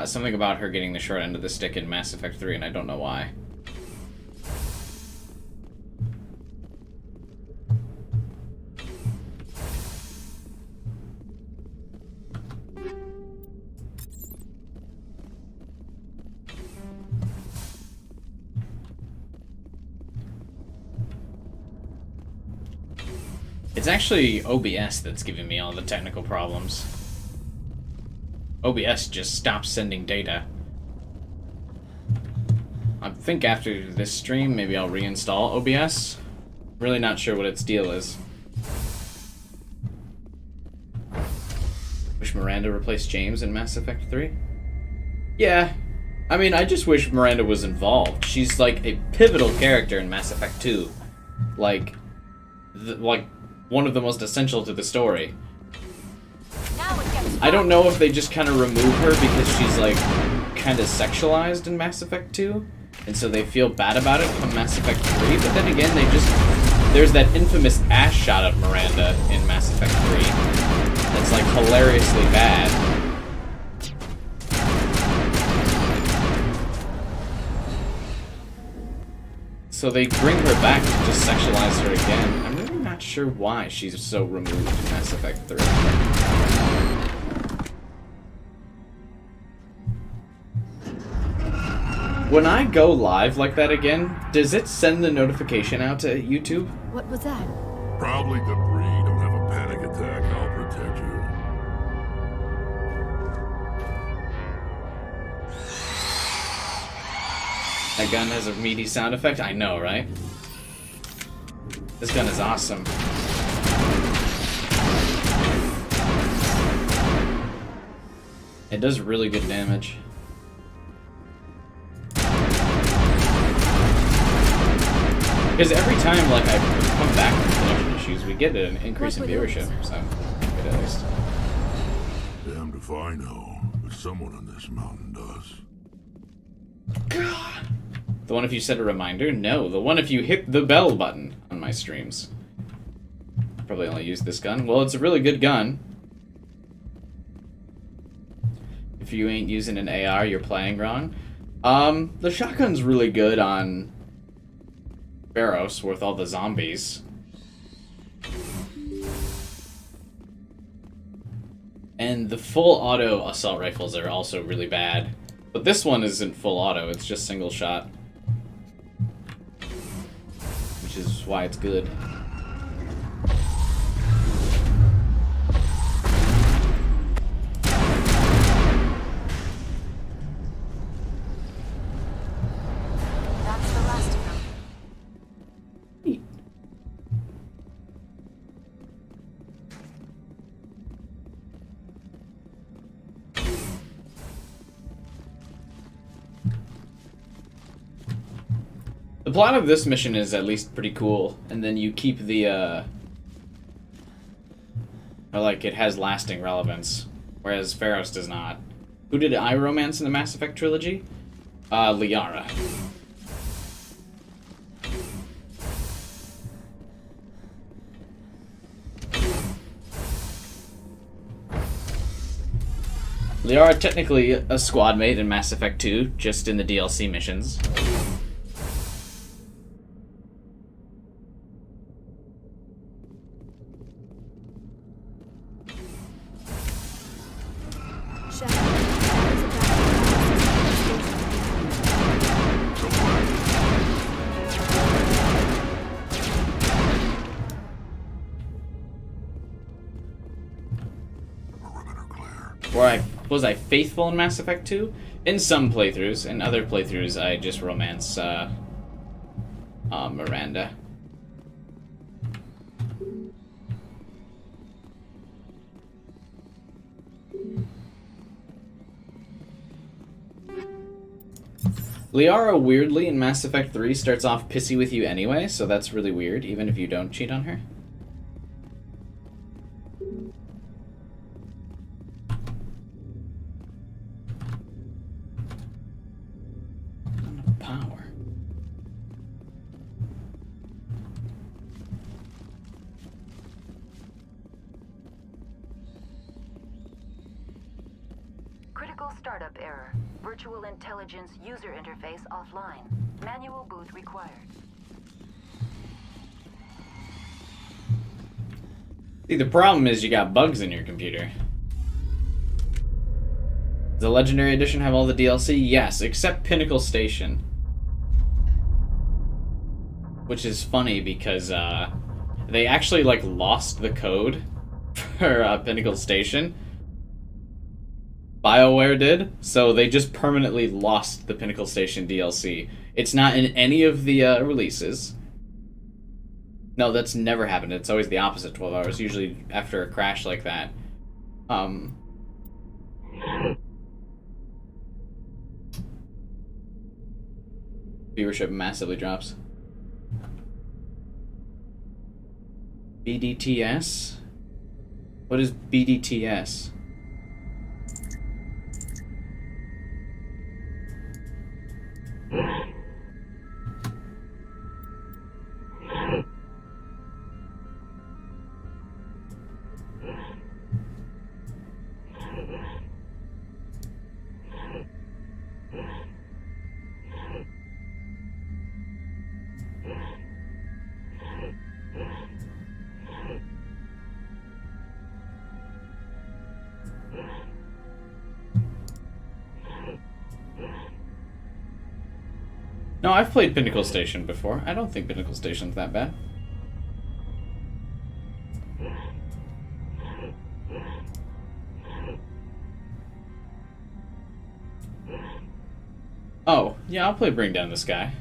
something about her getting the short end of the stick in Mass Effect 3, and I don't know why. It's actually OBS that's giving me all the technical problems. OBS just stops sending data. I think after this stream, maybe I'll reinstall OBS. Really not sure what its deal is. Wish Miranda replaced James in Mass Effect 3? Yeah. I mean, I just wish Miranda was involved. She's like a pivotal character in Mass Effect 2. Like one of the most essential to the story. I don't know if they just kind of remove her because she's like kind of sexualized in Mass Effect 2, and so they feel bad about it from Mass Effect 3, but then again there's that infamous ass shot of Miranda in Mass Effect 3 that's like hilariously bad. So they bring her back to just sexualize her again. I'm really not sure why she's so removed in Mass Effect 3. When I go live like that again, does it send the notification out to YouTube? What was that? Probably debris. Don't have a panic attack. I'll protect you. That gun has a meaty sound effect? I know, right? This gun is awesome. It does really good damage. Because every time, like, I come back from connection issues, we get an increase in viewership, so good at least. Damned if I know, but someone on this mountain does. The one if you set a reminder? No, the one if you hit the bell button on my streams. Probably only use this gun. Well, it's a really good gun. If you ain't using an AR, you're playing wrong. The shotgun's really good on Barrows with all the zombies. And the full auto assault rifles are also really bad. But this one isn't full auto, it's just single shot. Which is why it's good. That's the last of them. The plot of this mission is at least pretty cool, and then you keep the, or like, it has lasting relevance, whereas Pharos does not. Who did I romance in the Mass Effect trilogy? Liara. Liara technically a squad mate in Mass Effect 2, just in the DLC missions. Was I faithful in Mass Effect 2? In some playthroughs. In other playthroughs, I just romance Miranda. Liara, weirdly, in Mass Effect 3 starts off pissy with you anyway, so that's really weird, even if you don't cheat on her. Power. Critical startup error. Virtual intelligence user interface offline. Manual boot required. See, the problem is you got bugs in your computer. Does the Legendary Edition have all the DLC? Yes, except Pinnacle Station. Which is funny because they actually like lost the code for Pinnacle Station. BioWare did, so they just permanently lost the Pinnacle Station DLC. It's not in any of the releases. No, that's never happened. It's always the opposite 12 hours, usually after a crash like that. Viewership massively drops. BDTS? What is BDTS? No, I've played Pinnacle Station before. I don't think Pinnacle Station's that bad. Oh, yeah, I'll play Bring Down the Sky.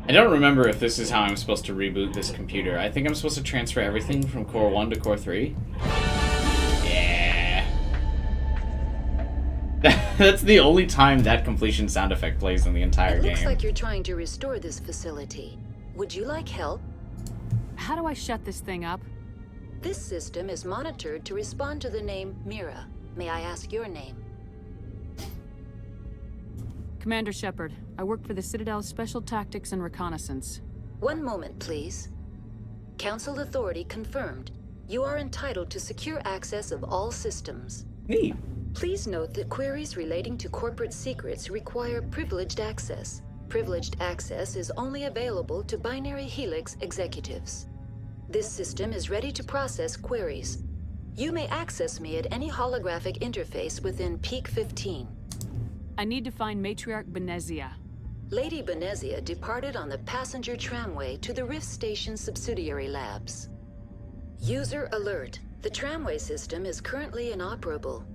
I don't remember if this is how I'm supposed to reboot this computer. I think I'm supposed to transfer everything from Core 1 to Core 3. Yeah. That's the only time that completion sound effect plays in the entire game. Looks like you're trying to restore this facility. Would you like help? How do I shut this thing up? This system is monitored to respond to the name Mira. May I ask your name? Commander Shepard, I work for the Citadel's Special Tactics and Reconnaissance. One moment, please. Council authority confirmed. You are entitled to secure access of all systems. Neat. Please note that queries relating to corporate secrets require privileged access. Privileged access is only available to Binary Helix executives. This system is ready to process queries. You may access me at any holographic interface within Peak 15. I need to find Matriarch Benezia. Lady Benezia departed on the passenger tramway to the Rift Station subsidiary labs. User alert. The tramway system is currently inoperable.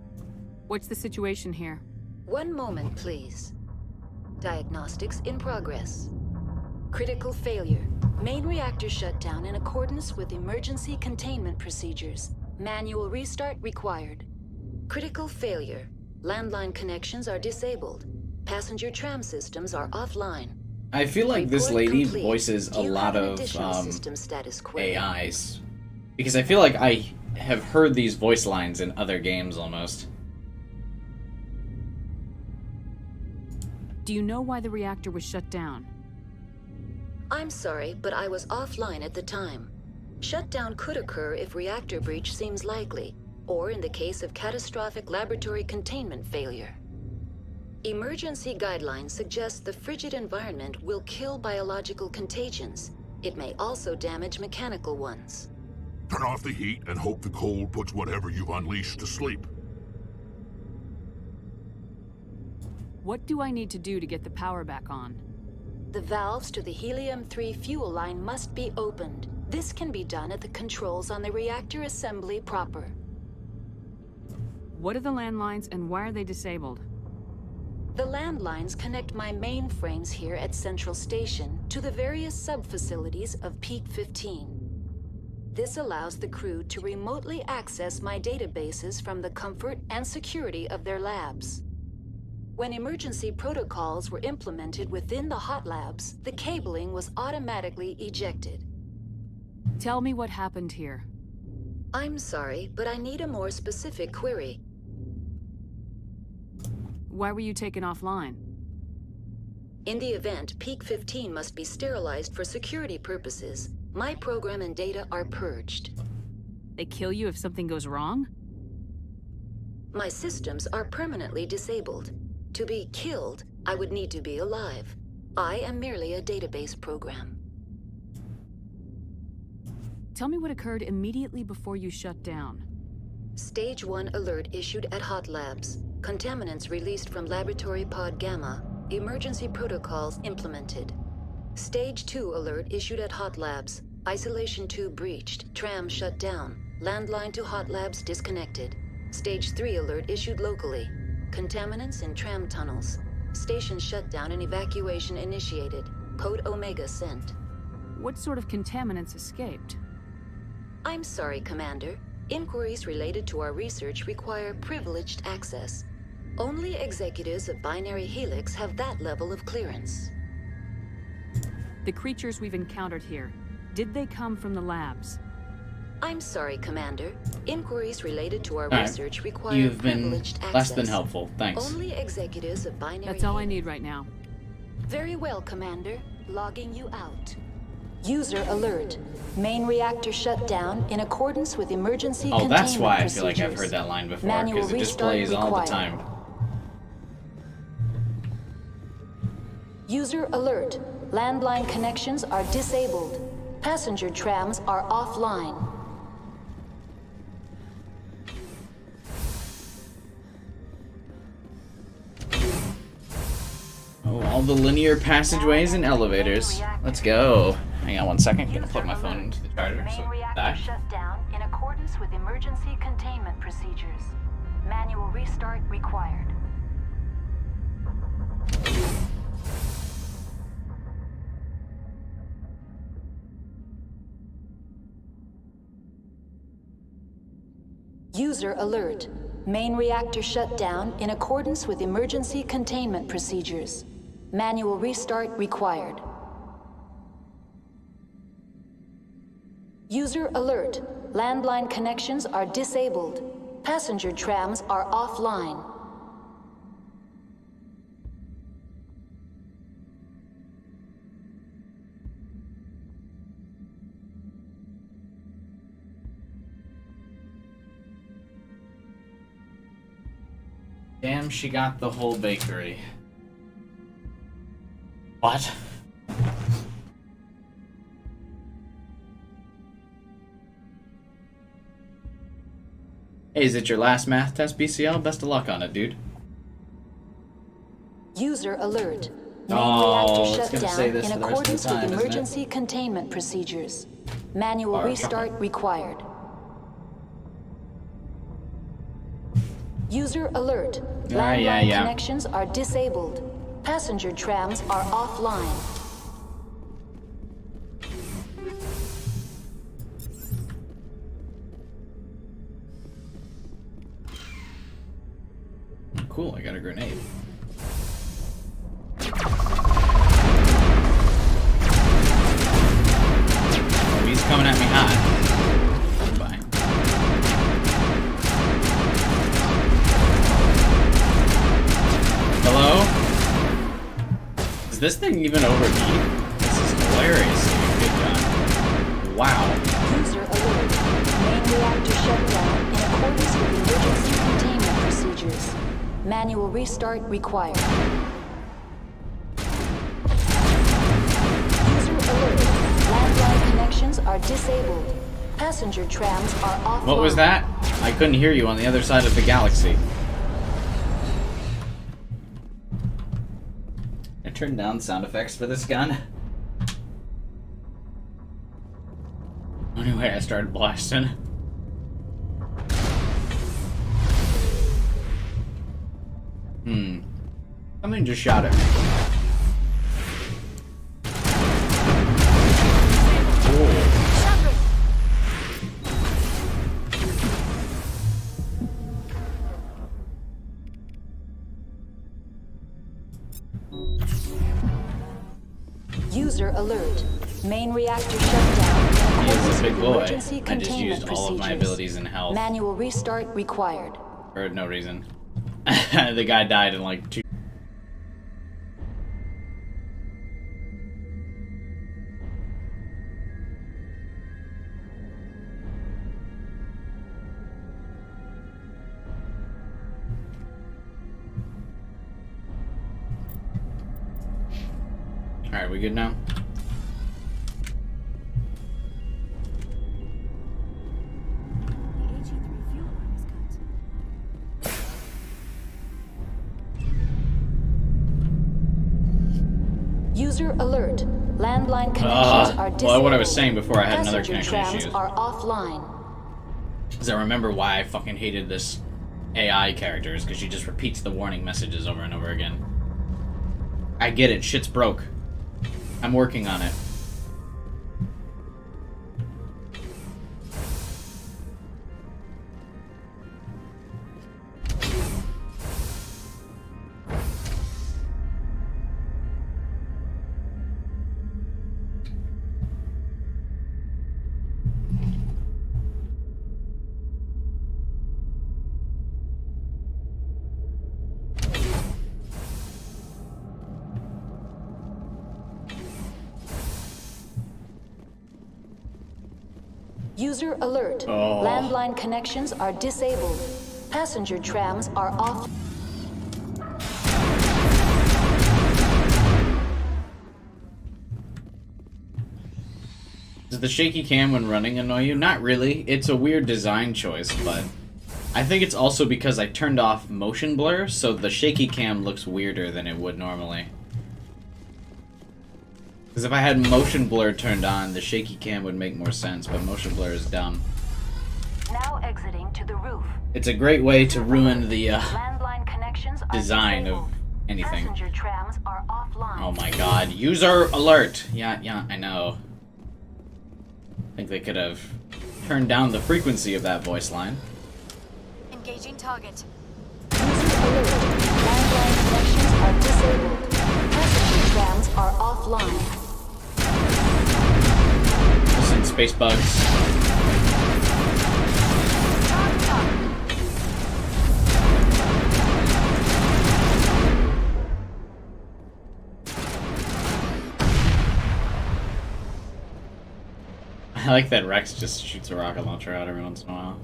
What's the situation here? One moment, please. Diagnostics in progress. Critical failure. Main reactor shut down in accordance with emergency containment procedures. Manual restart required. Critical failure. Landline connections are disabled. Passenger tram systems are offline. I feel like this Report lady complete. voices a Do you lot have an of additional system status query? AIs. Because I feel like I have heard these voice lines in other games almost. Do you know why the reactor was shut down? I'm sorry, but I was offline at the time. Shutdown could occur if reactor breach seems likely, or in the case of catastrophic laboratory containment failure. Emergency guidelines suggest the frigid environment will kill biological contagions. It may also damage mechanical ones. Turn off the heat and hope the cold puts whatever you've unleashed to sleep. What do I need to do to get the power back on? The valves to the helium-3 fuel line must be opened. This can be done at the controls on the reactor assembly proper. What are the landlines and why are they disabled? The landlines connect my mainframes here at Central Station to the various sub-facilities of Peak 15. This allows the crew to remotely access my databases from the comfort and security of their labs. When emergency protocols were implemented within the hot labs, the cabling was automatically ejected. Tell me what happened here. I'm sorry, but I need a more specific query. Why were you taken offline? In the event, Peak 15 must be sterilized for security purposes. My program and data are purged. They kill you if something goes wrong? My systems are permanently disabled. To be killed, I would need to be alive. I am merely a database program. Tell me what occurred immediately before you shut down. Stage 1 alert issued at Hot Labs. Contaminants released from Laboratory Pod Gamma. Emergency protocols implemented. Stage 2 alert issued at Hot Labs. Isolation tube breached. Tram shut down. Landline to Hot Labs disconnected. Stage 3 alert issued locally. Contaminants in tram tunnels. Station shutdown and evacuation initiated. Code Omega sent. What sort of contaminants escaped? I'm sorry, Commander. Inquiries related to our research require privileged access. Only executives of Binary Helix have that level of clearance. The creatures we've encountered here, did they come from the labs? I'm sorry, Commander. Inquiries related to our All right. research require You've been privileged access. less than helpful. Thanks. Only executives of Binary That's all I need right now. Very well, Commander. Logging you out. User alert. Main reactor shut down in accordance with emergency Oh, containment that's why I feel like I've procedures. heard that line before, Manual because it just restart plays all the required. time. User alert. Landline connections are disabled. Passenger trams are offline. Oh, all the linear passageways and elevators. Let's go. Hang on one second. I'm gonna plug my phone into the charger. So die. Shut down in accordance with emergency containment procedures. Manual restart required. User alert. Main reactor shut down in accordance with emergency containment procedures. Manual restart required. User alert. Landline connections are disabled. Passenger trams are offline. Damn, she got the whole bakery. What? Hey, is it your last math test, BCL? Best of luck on it, dude. User alert. Main Oh, reactor it's shut gonna say down this in for the rest of accordance the time, with isn't it? emergency containment procedures. Manual Alright, restart required. User alert. Landline connections are disabled. Passenger trams are offline. Cool, I got a grenade. Oh, he's coming at me hot. Bye. Hello? Is this thing even overheat? This is hilarious. Good God. Wow. User alert. Main reactor shut down in accordance with emergency containment procedures. Manual restart required. User alert. Landline connections are disabled. Passenger trams are offline. What was that? I couldn't hear you on the other side of the galaxy. I turned down sound effects for this gun. Anyway, I started blasting. Something just shot at me. User alert. Main reactor shut down. He is a big boy. Emergency I just containment used all of my procedures. abilities in health. Manual restart required. For no reason. The guy died in like 2. Alright, we good now? User alert. Landline connections are disabled. Well, what I was saying before I had another Passenger connection trams issue. are offline. Because I remember why I fucking hated this AI character, is because she just repeats the warning messages over and over again. I get it, shit's broke. I'm working on it. User alert. Oh. Landline connections are disabled. Passenger trams are off. Does the shaky cam when running annoy you? Not really. It's a weird design choice, but I think it's also because I turned off motion blur, so the shaky cam looks weirder than it would normally. Because if I had motion blur turned on, the shaky cam would make more sense, but motion blur is dumb. Now exiting to the roof. It's a great way to ruin the Landline connections are design disabled. of anything. Passenger trams are offline. Oh my god, user alert! Yeah, I know. I think they could have turned down the frequency of that voice line. Engaging target. Landline connections are disabled. Passenger trams are offline. Listen, space bugs. I like that Rex just shoots a rocket launcher out every once in a while.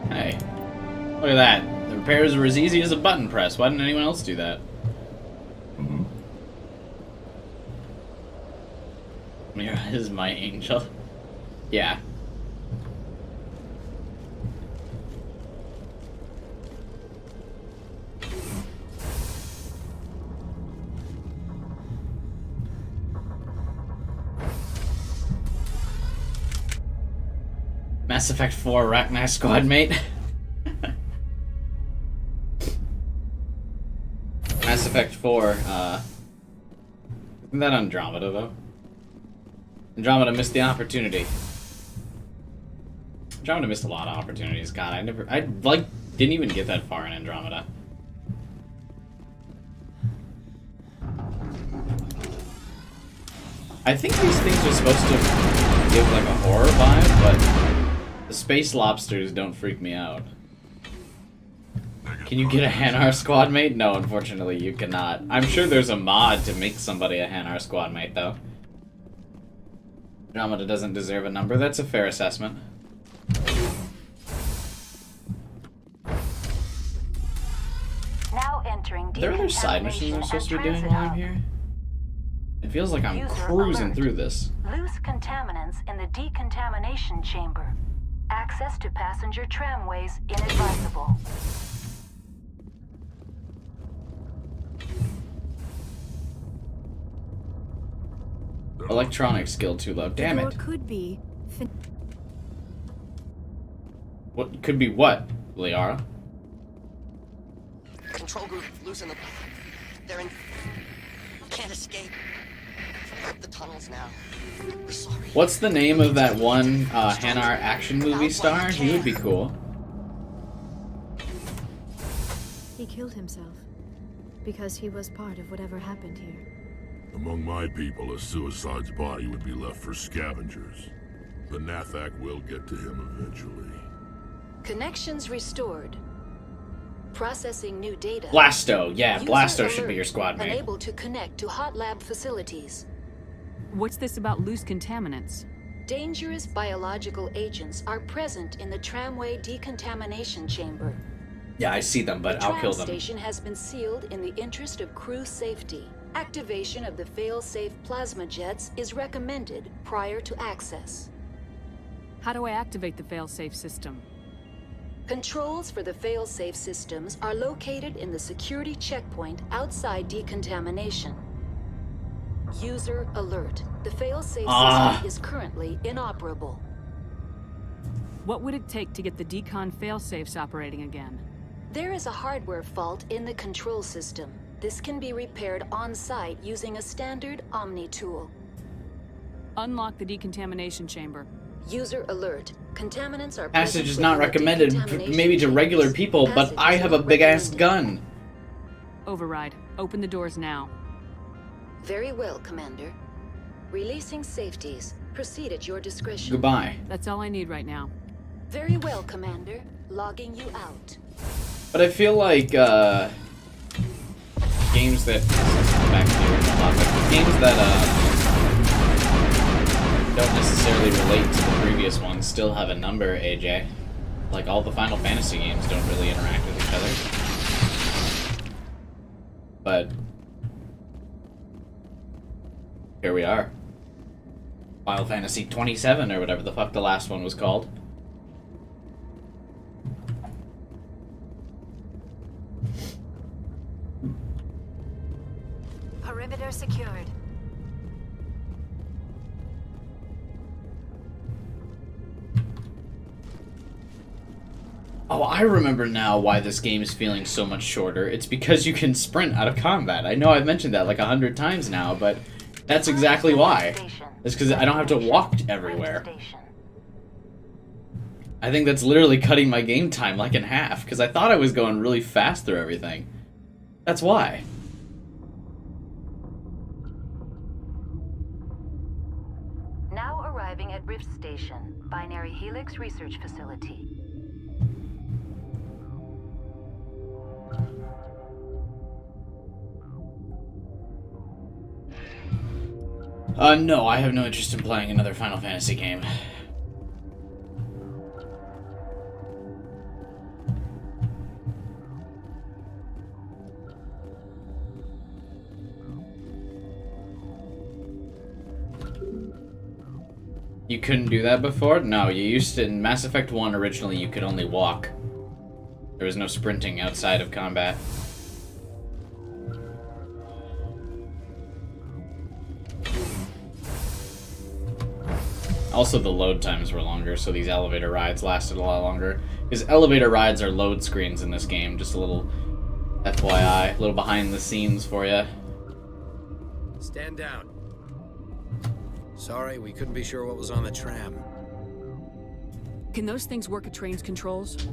Hey, look at that. The repairs were as easy as a button press. Why didn't anyone else do that? Mira is my angel. Yeah. Mass Effect 4 Rachni squad mate. Mass Effect 4, isn't that Andromeda though? Andromeda missed the opportunity. Andromeda missed a lot of opportunities. God, I didn't even get that far in Andromeda. I think these things are supposed to give like a horror vibe, but the space lobsters don't freak me out. Can you get a Hanar squad mate? No, unfortunately you cannot. I'm sure there's a mod to make somebody a Hanar squad mate though. Andromeda doesn't deserve a number. That's a fair assessment. Now entering. Are there other side missions I'm supposed to be doing while I'm here? It feels like I'm cruising through this. Loose contaminants in the decontamination chamber. Access to passenger tramways inadvisable. Electronics skill too low. Damn the it. door could be. What could be what, Liara? Control group loose in the... They're in... Can't escape. The tunnels now. We're sorry. What's the name of that one Hanar action movie star? He would be cool. He killed himself because he was part of whatever happened here. Among my people, a suicide's body would be left for scavengers. The Nathak will get to him eventually. Connections restored. Processing new data. Blasto, yeah, User Blasto should alert. be your squad mate. Unable to connect to hot lab facilities. What's this about loose contaminants? Dangerous biological agents are present in the tramway decontamination chamber. Yeah, I see them, but The I'll tram kill them. station has been sealed in the interest of crew safety. Activation of the fail-safe plasma jets is recommended prior to access. How do I activate the fail-safe system? Controls for the fail-safe systems are located in the security checkpoint outside decontamination. User alert. The fail-safe system is currently inoperable. What would it take to get the decon fail-safes operating again? There is a hardware fault in the control system. This can be repaired on-site using a standard Omni tool. Unlock the decontamination chamber. User alert. Contaminants are Passage present is not within the recommended, decontamination maybe to regular chambers. people, but Passage I is have a not big-ass recommended. gun. Override. Open the doors now. Very well, Commander. Releasing safeties. Proceed at your discretion. Goodbye. That's all I need right now. Very well, Commander. Logging you out. But I feel like, games that... back to the original topic. Games that, don't necessarily relate to the previous ones still have a number, AJ. Like, all the Final Fantasy games don't really interact with each other. But... here we are. Final Fantasy 27, or whatever the fuck the last one was called. Perimeter secured. Oh, I remember now why this game is feeling so much shorter. It's because you can sprint out of combat. I know I've mentioned that like 100 times now, but that's exactly why. It's because I don't have to walk everywhere. I think that's literally cutting my game time like in half, because I thought I was going really fast through everything. That's why. Now arriving at Rift Station, Binary Helix Research Facility. No, I have no interest in playing another Final Fantasy game. You couldn't do that before? No, you used to, in Mass Effect 1 originally, you could only walk. There was no sprinting outside of combat. Also, the load times were longer, so these elevator rides lasted a lot longer. Because elevator rides are load screens in this game. Just a little FYI, a little behind the scenes for you. Stand down. Sorry, we couldn't be sure what was on the tram. Can those things work at train's controls?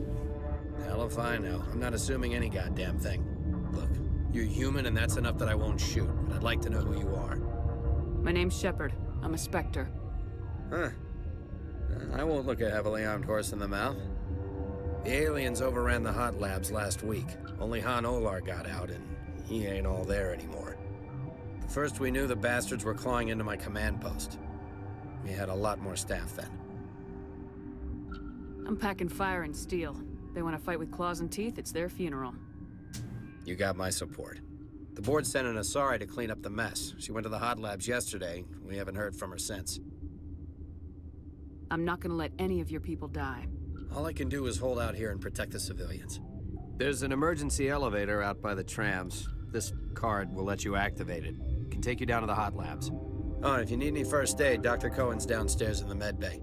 Hell if I know. I'm not assuming any goddamn thing. Look, you're human and that's enough that I won't shoot, but I'd like to know who you are. My name's Shepard. I'm a Spectre. Huh. I won't look a heavily armed horse in the mouth. The aliens overran the hot labs last week. Only Han Olar got out, and he ain't all there anymore. The first we knew, the bastards were clawing into my command post. We had a lot more staff then. I'm packing fire and steel. They want to fight with claws and teeth, it's their funeral. You got my support. The board sent an Asari to clean up the mess. She went to the hot labs yesterday. We haven't heard from her since. I'm not gonna let any of your people die. All I can do is hold out here and protect the civilians. There's an emergency elevator out by the trams. This card will let you activate it. It can take you down to the hot labs. Oh, and if you need any first aid, Dr. Cohen's downstairs in the med bay.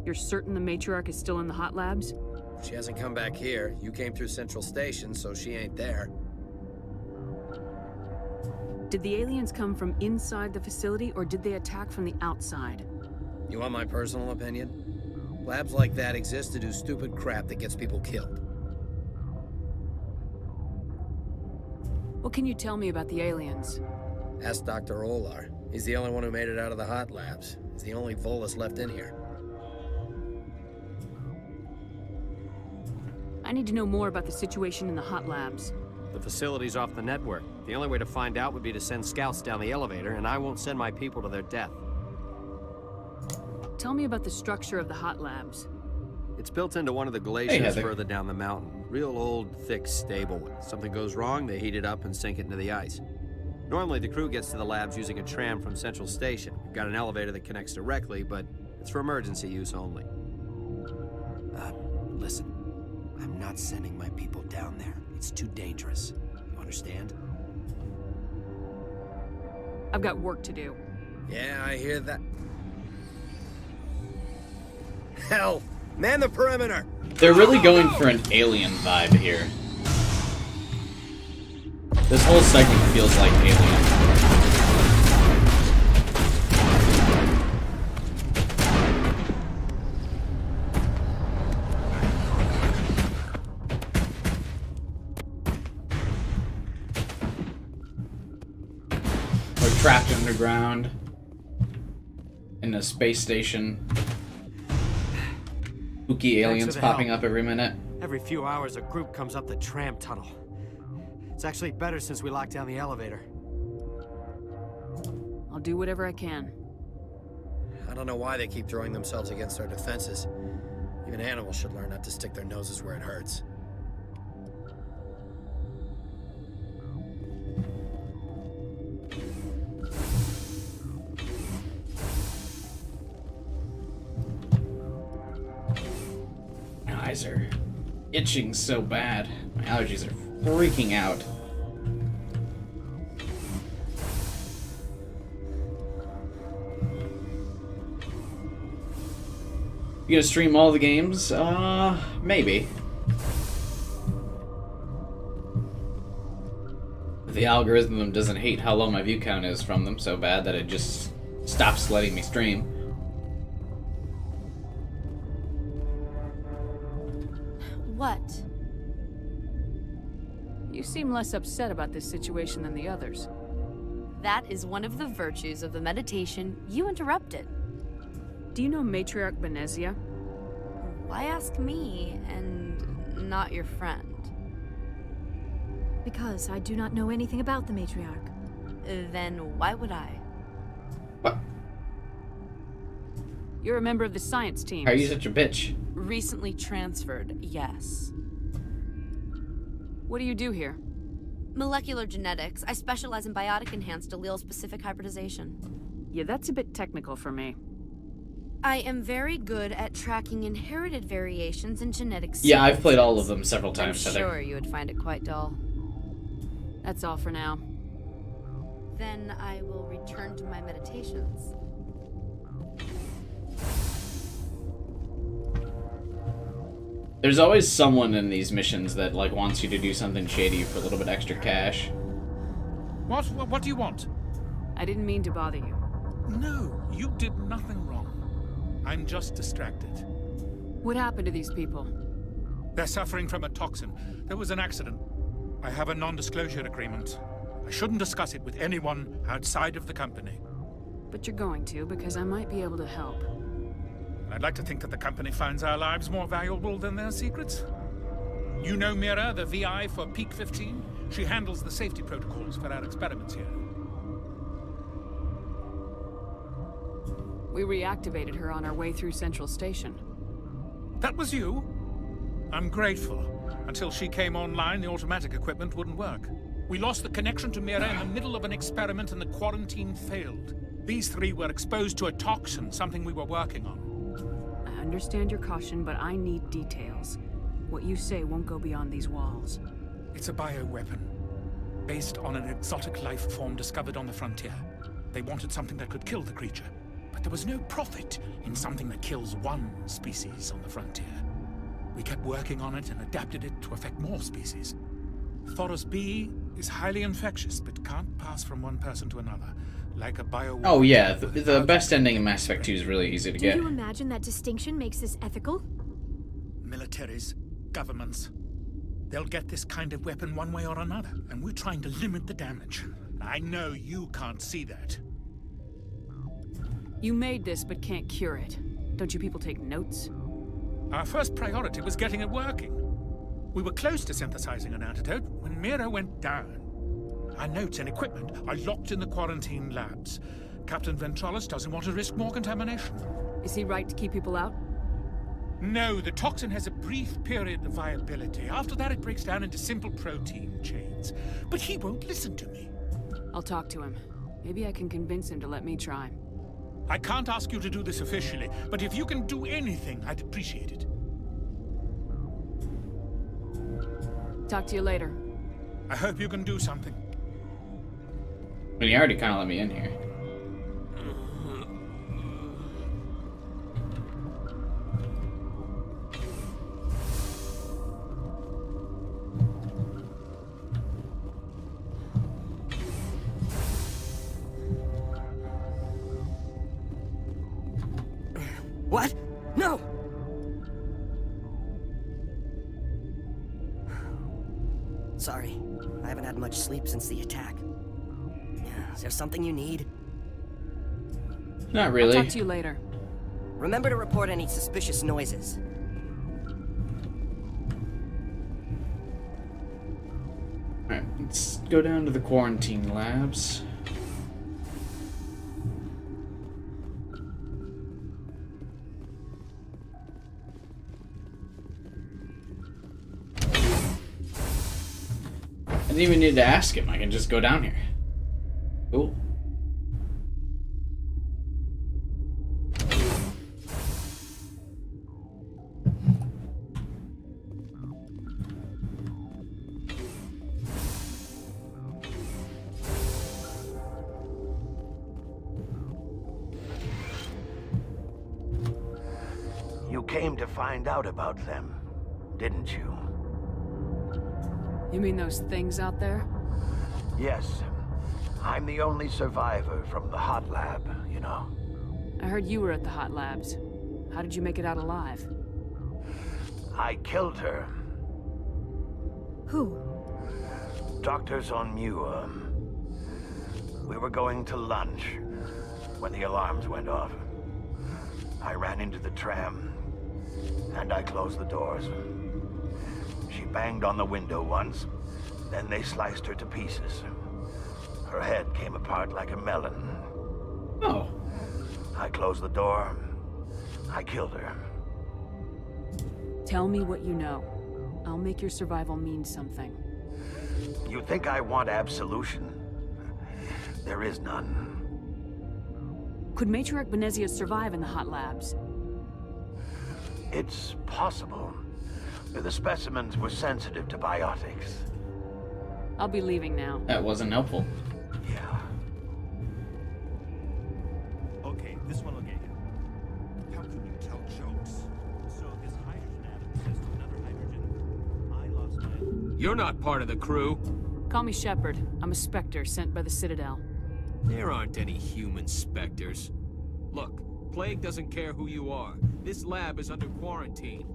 You're certain the matriarch is still in the hot labs? She hasn't come back here. You came through Central Station, so she ain't there. Did the aliens come from inside the facility, or did they attack from the outside? You want my personal opinion? Labs like that exist to do stupid crap that gets people killed. What can you tell me about the aliens? Ask Dr. Olar. He's the only one who made it out of the hot labs. He's the only Volus left in here. I need to know more about the situation in the hot labs. The facility's off the network. The only way to find out would be to send scouts down the elevator, and I won't send my people to their death. Tell me about the structure of the hot labs. It's built into one of the glaciers further down the mountain. Real old, thick, stable. When something goes wrong, they heat it up and sink it into the ice. Normally, the crew gets to the labs using a tram from Central Station. We've got an elevator that connects directly, but it's for emergency use only. Listen. I'm not sending my people down there. It's too dangerous. You understand? I've got work to do. Yeah, I hear that. Hell! Man the perimeter! They're really going for an alien vibe here. This whole segment feels like Alien. We're trapped underground in a space station. Spooky aliens popping up every minute. Every few hours, a group comes up the tram tunnel. It's actually better since we locked down the elevator. I'll do whatever I can. I don't know why they keep throwing themselves against our defenses. Even animals should learn not to stick their noses where it hurts. My eyes are itching so bad. My allergies are freaking out. You gonna stream all the games? Maybe. The algorithm doesn't hate how low my view count is from them so bad that it just stops letting me stream. What? You seem less upset about this situation than the others. That is one of the virtues of the meditation you interrupted. Do you know Matriarch Benezia? Why ask me and not your friend? Because I do not know anything about the Matriarch. Then why would I? What? You're a member of the science team. Are you such a bitch? Recently transferred, yes. What do you do here? Molecular genetics. I specialize in biotic-enhanced allele-specific hybridization. Yeah, that's a bit technical for me. I am very good at tracking inherited variations in genetic sequences. Yeah, I've played all of them several times. I'm sure you would find it quite dull. That's all for now. Then I will return to my meditations. There's always someone in these missions that like wants you to do something shady for a little bit extra cash. What do you want? I didn't mean to bother you. No, you did nothing wrong. I'm just distracted. What happened to these people? They're suffering from a toxin. There was an accident. I have a non-disclosure agreement. I shouldn't discuss it with anyone outside of the company. But you're going to, because I might be able to help. I'd like to think that the company finds our lives more valuable than their secrets. You know Mira, the VI for Peak 15? She handles the safety protocols for our experiments here. We reactivated her on our way through Central Station. That was you? I'm grateful. Until she came online, the automatic equipment wouldn't work. We lost the connection to Mira in the middle of an experiment and the quarantine failed. These three were exposed to a toxin, something we were working on. I understand your caution, but I need details. What you say won't go beyond these walls. It's a bioweapon, based on an exotic life form discovered on the frontier. They wanted something that could kill the creature, but there was no profit in something that kills one species on the frontier. We kept working on it and adapted it to affect more species. Thoros B is highly infectious, but can't pass from one person to another, like a bioweapon. Oh yeah, the best ending in Mass Effect 2 is really easy to get. Do you imagine that distinction makes this ethical? Militaries, governments, they'll get this kind of weapon one way or another, and we're trying to limit the damage. I know you can't see that. You made this, but can't cure it. Don't you people take notes? Our first priority was getting it working. We were close to synthesizing an antidote when Mira went down. Our notes and equipment are locked in the quarantine labs. Captain Ventralis doesn't want to risk more contamination. Is he right to keep people out? No, the toxin has a brief period of viability. After that, it breaks down into simple protein chains. But he won't listen to me. I'll talk to him. Maybe I can convince him to let me try. I can't ask you to do this officially, but if you can do anything, I'd appreciate it. Talk to you later. I hope you can do something. I mean, you already kind of let me in here. What? No! Sorry, I haven't had much sleep since the attack. Is there something you need? Not really. I'll talk to you later. Remember to report any suspicious noises. Alright, let's go down to the quarantine labs. I didn't even need to ask him, I can just go down here. Cool. You came to find out about them, didn't you? You mean those things out there? Yes. I'm the only survivor from the hot lab, you know. I heard you were at the hot labs. How did you make it out alive? I killed her. Who? Doctors on Muir. We were going to lunch when the alarms went off. I ran into the tram, and I closed the doors. She banged on the window once, then they sliced her to pieces. Her head came apart like a melon. Oh. I closed the door. I killed her. Tell me what you know. I'll make your survival mean something. You think I want absolution? There is none. Could Matriarch Benezia survive in the hot labs? It's possible. The specimens were sensitive to biotics. I'll be leaving now. That wasn't helpful. Yeah. Okay, this one will get you. How can you tell jokes? So this hydrogen atom says to another hydrogen, I lost my... You're not part of the crew. Call me Shepard. I'm a Spectre sent by the Citadel. There aren't any human specters. Look, Plague doesn't care who you are. This lab is under quarantine.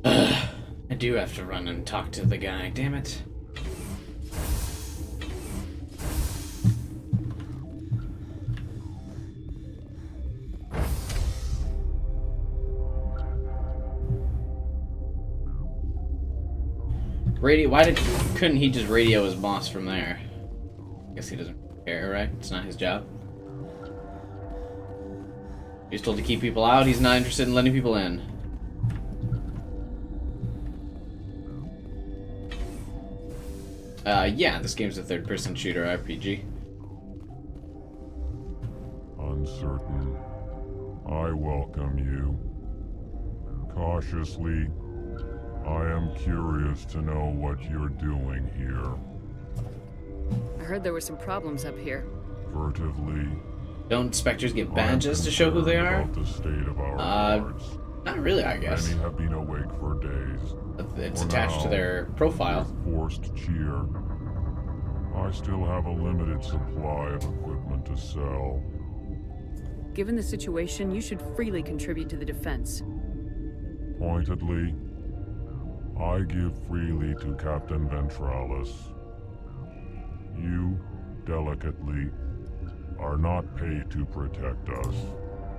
I do have to run and talk to the guy, damn it. Couldn't he just radio his boss from there? Guess he doesn't care, right? It's not his job. He's told to keep people out, he's not interested in letting people in. Yeah, this game's a third-person shooter RPG. Uncertain. I welcome you. Cautiously, I am curious to know what you're doing here. I heard there were some problems up here. Furtively. Don't Spectres get badges to show who they are? About the state of our guards. Not really, I guess. Many have been awake for days. It's attached to their profile. With forced cheer. I still have a limited supply of equipment to sell. Given the situation, you should freely contribute to the defense. Pointedly, I give freely to Captain Ventralis. You, delicately, are not paid to protect us.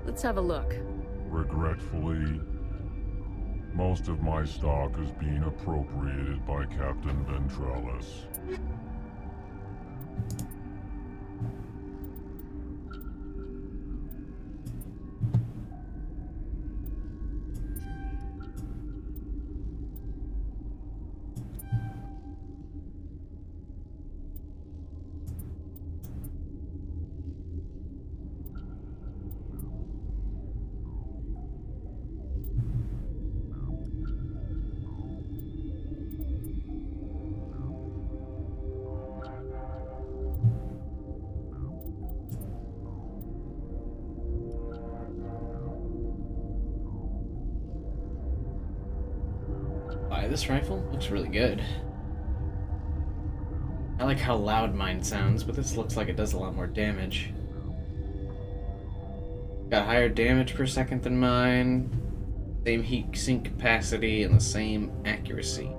Let's have a look. Regretfully, most of my stock is being appropriated by Captain Ventralis. This rifle looks really good. I like how loud mine sounds, but this looks like it does a lot more damage. Got higher damage per second than mine, same heat sink capacity, and the same accuracy.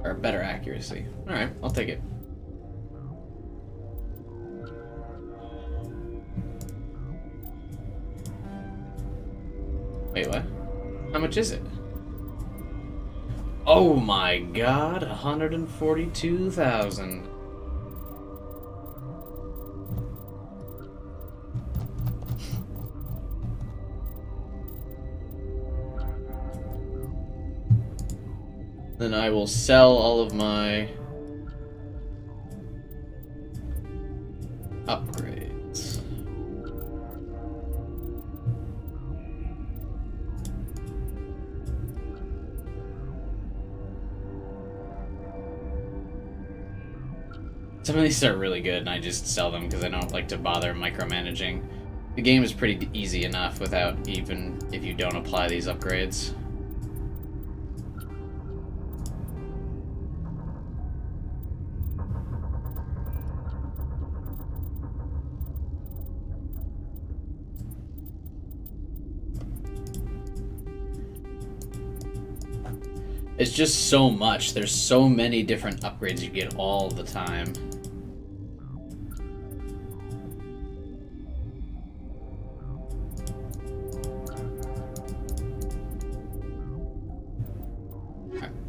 Or better accuracy. Alright, I'll take it. Wait, what? How much is it? Oh my god, 142,000. Then I will sell all of my upgrades. Some of these are really good and I just sell them because I don't like to bother micromanaging The game is pretty easy enough without even if you don't apply these upgrades. It's just so much. There's so many different upgrades you get all the time.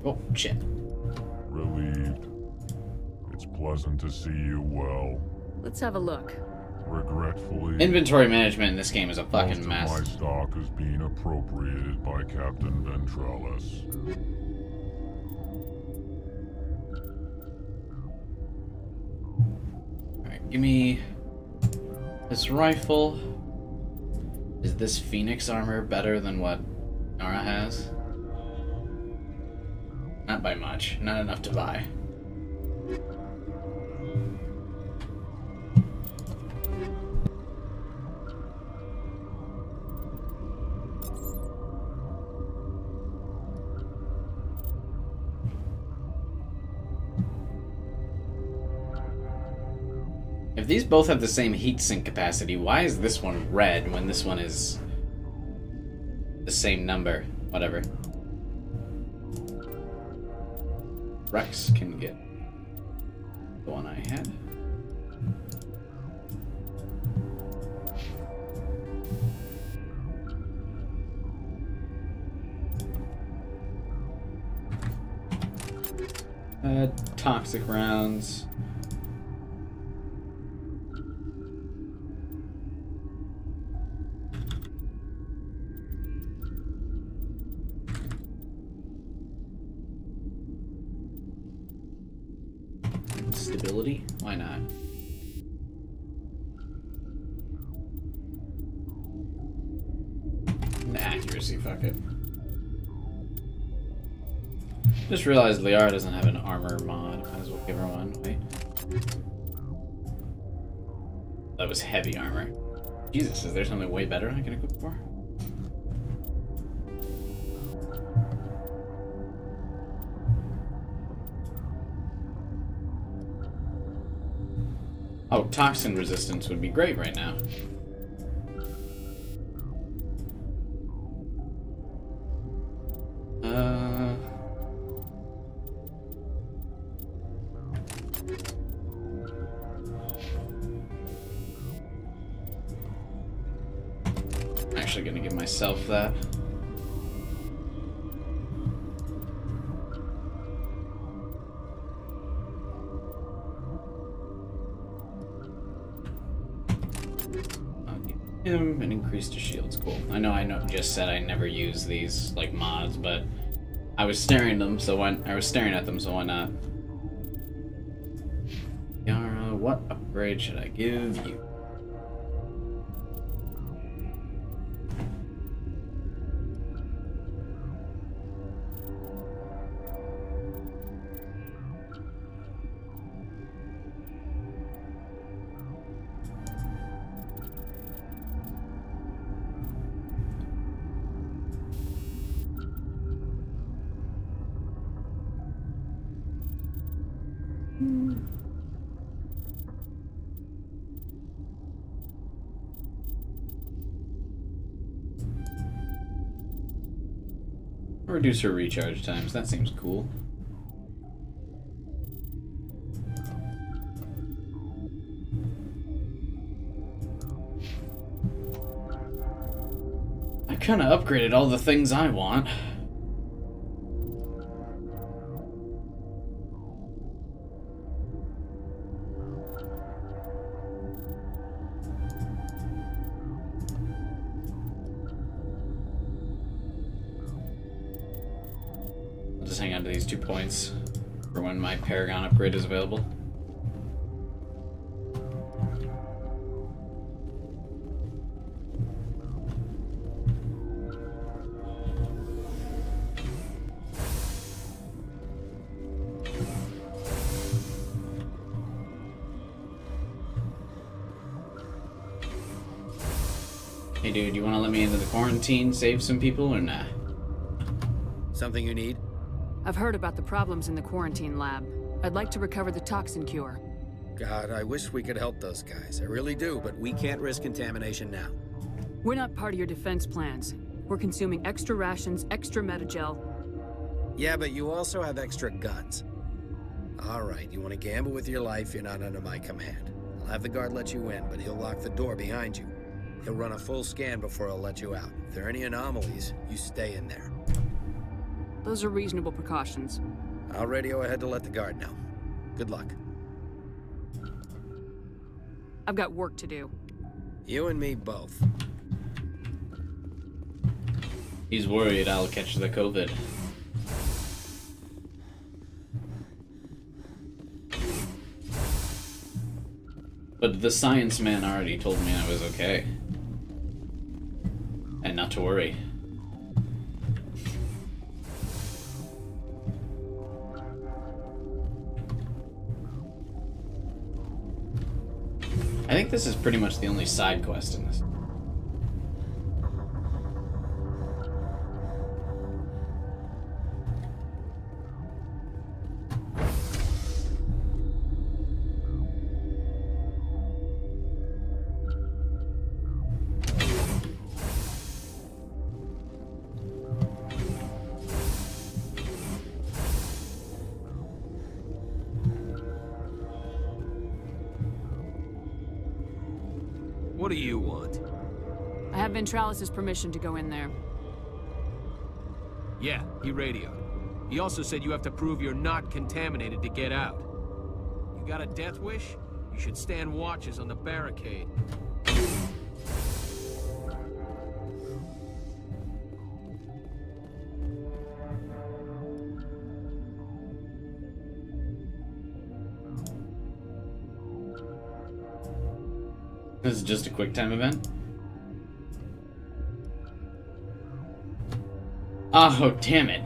Oh, shit. Relieved. It's pleasant to see you well. Let's have a look. Regretfully, Inventory management in this game is a fucking mess. most of my stock is being appropriated by Captain Ventrellis. Alright, give me this rifle. Is this Phoenix armor better than what Nara has? Not by much. Not enough to buy. If these both have the same heatsink capacity, why is this one red when this one is the same number? Whatever. Rex can get the one I had. Toxic rounds. Stability? Why not? Accuracy, fuck it. Just realized Liara doesn't have an armor mod. Might as well give her one. Wait. That was heavy armor. Jesus, is there something way better I can equip for? Oh, toxin resistance would be great right now. Actually gonna give myself that. Him and increase to shields. Cool. I know just said I never use these like mods, but I was staring at them, so why not? Yara, what upgrade should I give you? Reduce her recharge times. That seems cool. I kind of upgraded all the things I want. Just hang on to these 2 points for when my Paragon upgrade is available. Hey dude, you wanna let me into the quarantine, save some people, or nah? Something you need? I've heard about the problems in the quarantine lab. I'd like to recover the toxin cure. God, I wish we could help those guys. I really do, but We can't risk contamination now. We're not part of your defense plans. We're consuming extra rations, extra metagel. yeah, but you also have extra guns. All right, you want to gamble with your life, you're not under my command. I'll have the guard let you in, but he'll lock the door behind you. He'll run a full scan before he'll let you out. If there are any anomalies, you stay in there. Those are reasonable precautions. I'll radio ahead to let the guard know. Good luck. I've got work to do. You and me both. He's worried I'll catch the COVID. But the science man already told me I was okay. And not to worry. I think this is pretty much the only side quest in this. What do you want? I have Ventralis' permission to go in there. Yeah, he radioed. He also said you have to prove you're not contaminated to get out. You got a death wish? You should stand watches on the barricade. This is just a quick time event. Oh, damn it.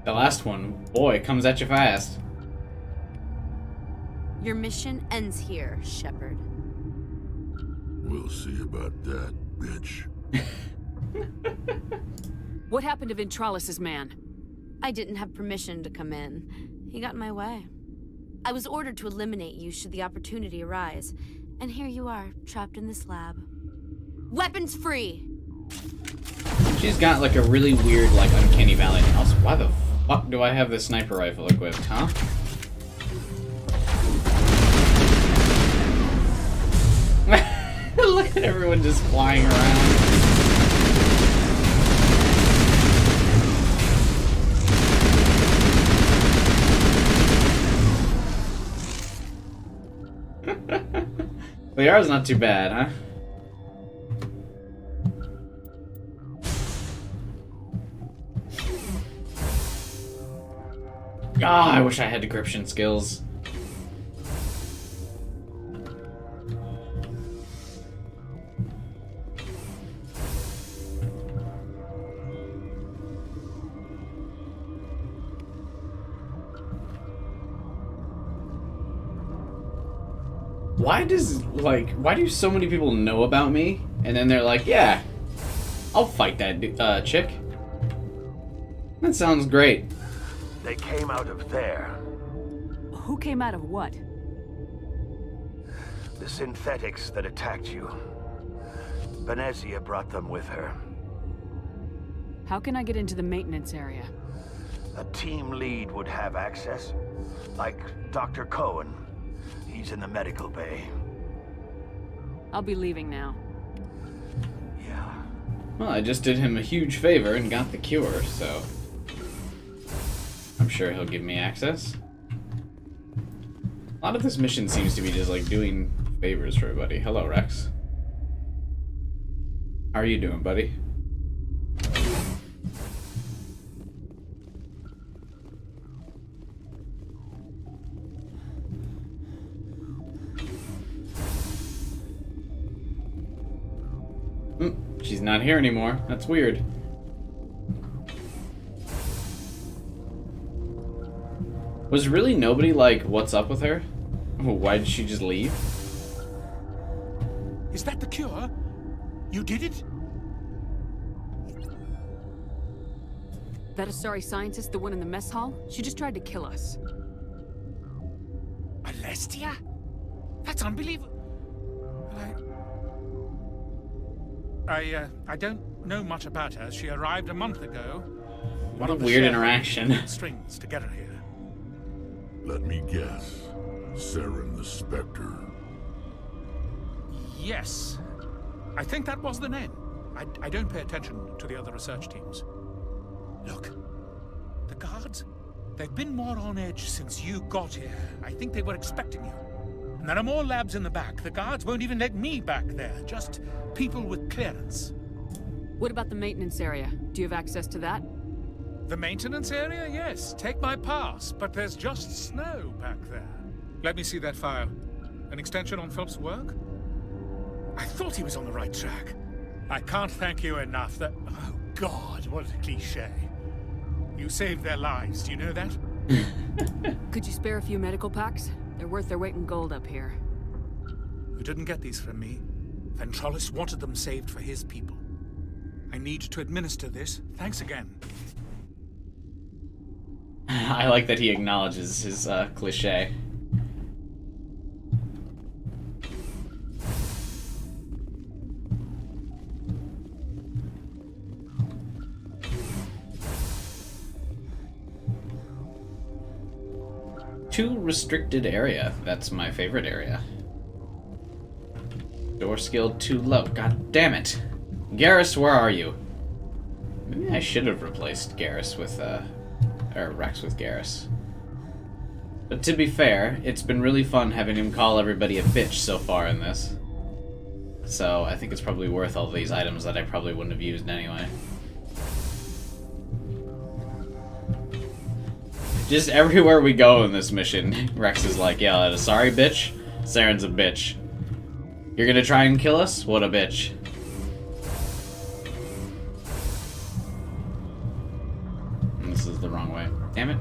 The last one, boy, comes at you fast. Your mission ends here, Shepard. We'll see about that, bitch. What happened to Ventralis' man? I didn't have permission to come in. He got in my way. I was ordered to eliminate you should the opportunity arise. And here you are, trapped in this lab. Weapons free! She's got like a really weird, like, uncanny valley. Also, why the fuck do I have this sniper rifle equipped, huh? Look at everyone just flying around. The arrow's not too bad, huh? Ah, I wish I had decryption skills. Why do so many people know about me? And then they're like, yeah, I'll fight that chick. That sounds great. They came out of there. Who came out of what? The synthetics that attacked you. Venezia brought them with her. How can I get into the maintenance area? A team lead would have access. Like Dr. Cohen. He's in the medical bay. I'll be leaving now. Yeah. Well, I just did him a huge favor and got the cure, so I'm sure he'll give me access. A lot of this mission seems to be just like doing favors for everybody. Hello, Rex. How are you doing, buddy? She's not here anymore. That's weird. Was really nobody like, what's up with her? Oh, why did she just leave? Is that the cure? You did it? That Asari scientist, the one in the mess hall? She just tried to kill us. Alestia? That's unbelievable. I don't know much about her. She arrived a month ago. What a weird interaction. Strings to get her here. Let me guess. Saren the Spectre. Yes. I think that was the name. I don't pay attention to the other research teams. Look, the guards, they've been more on edge since you got here. I think they were expecting you. And there are more labs in the back. The guards won't even let me back there. Just people with clearance. What about the maintenance area? Do you have access to that? The maintenance area? Yes. Take my pass. But there's just snow back there. Let me see that file. An extension on Phelps' work? I thought he was on the right track. I can't thank you enough that... Oh, God, what a cliche. You saved their lives, do you know that? Could you spare a few medical packs? They're worth their weight in gold up here. You didn't get these from me. Ventrolis wanted them saved for his people. I need to administer this. Thanks again. I like that he acknowledges his cliche. Too restricted area. That's my favorite area. Door skill too low. God damn it. Garrus, where are you? Maybe I should have replaced Garrus with, or Rex with Garrus. But to be fair, it's been really fun having him call everybody a bitch so far in this. So I think it's probably worth all these items that I probably wouldn't have used anyway. Just everywhere we go in this mission, Rex is like, yeah, sorry, bitch. Saren's a bitch. You're gonna try and kill us? What a bitch. And this is the wrong way. Damn it.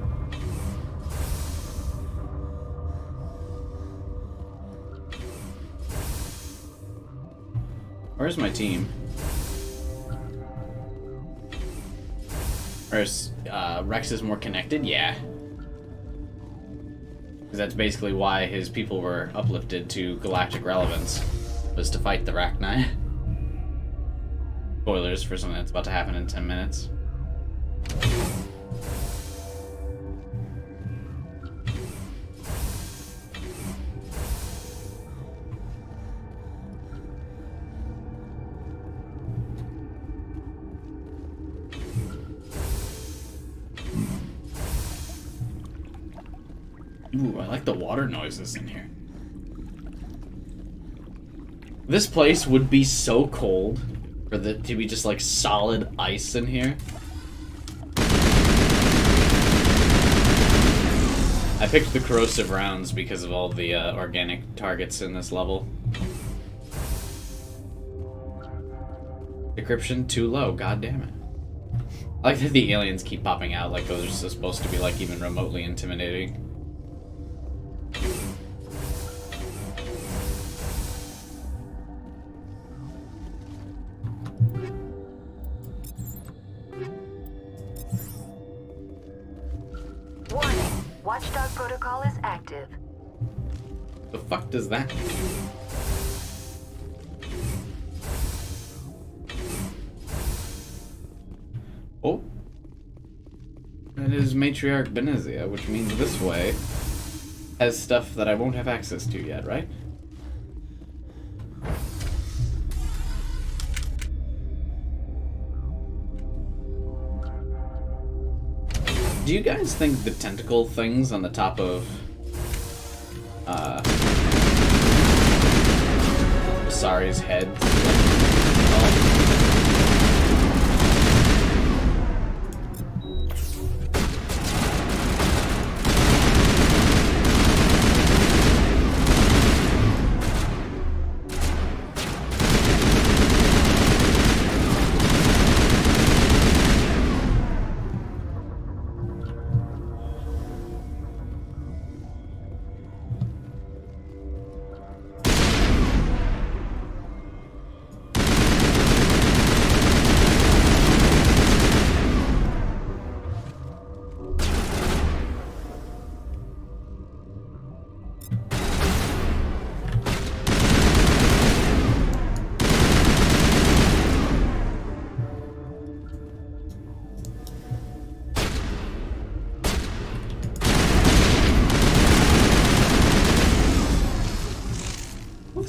Where's my team? Or is Rex is more connected? Yeah. Because that's basically why his people were uplifted to galactic relevance, was to fight the Rachni. Spoilers for something that's about to happen in 10 minutes. Ooh, I like the water noises in here. This place would be so cold for it to be just like solid ice in here. I picked the corrosive rounds because of all the organic targets in this level. Decryption too low, god damn it. I like that the aliens keep popping out like those are supposed to be like even remotely intimidating. Warning, Watchdog protocol is active. The fuck does that mean? Oh. That is Matriarch Benezia, which means this way has stuff that I won't have access to yet, right? Do you guys think the tentacle things on the top of Asari's head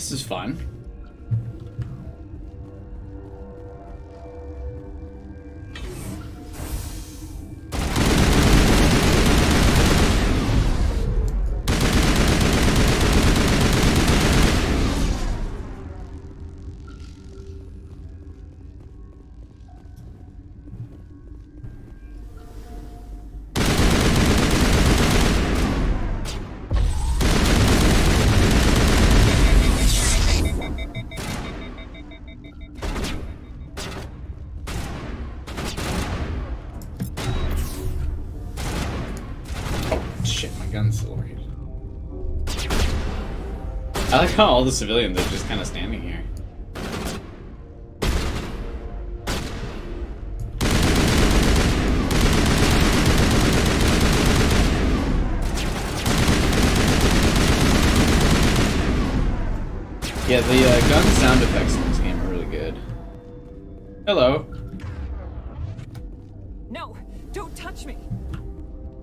this is fun. I like how all the civilians are just kind of standing here. Yeah, the gun sound effects in this game are really good. Hello. No, don't touch me.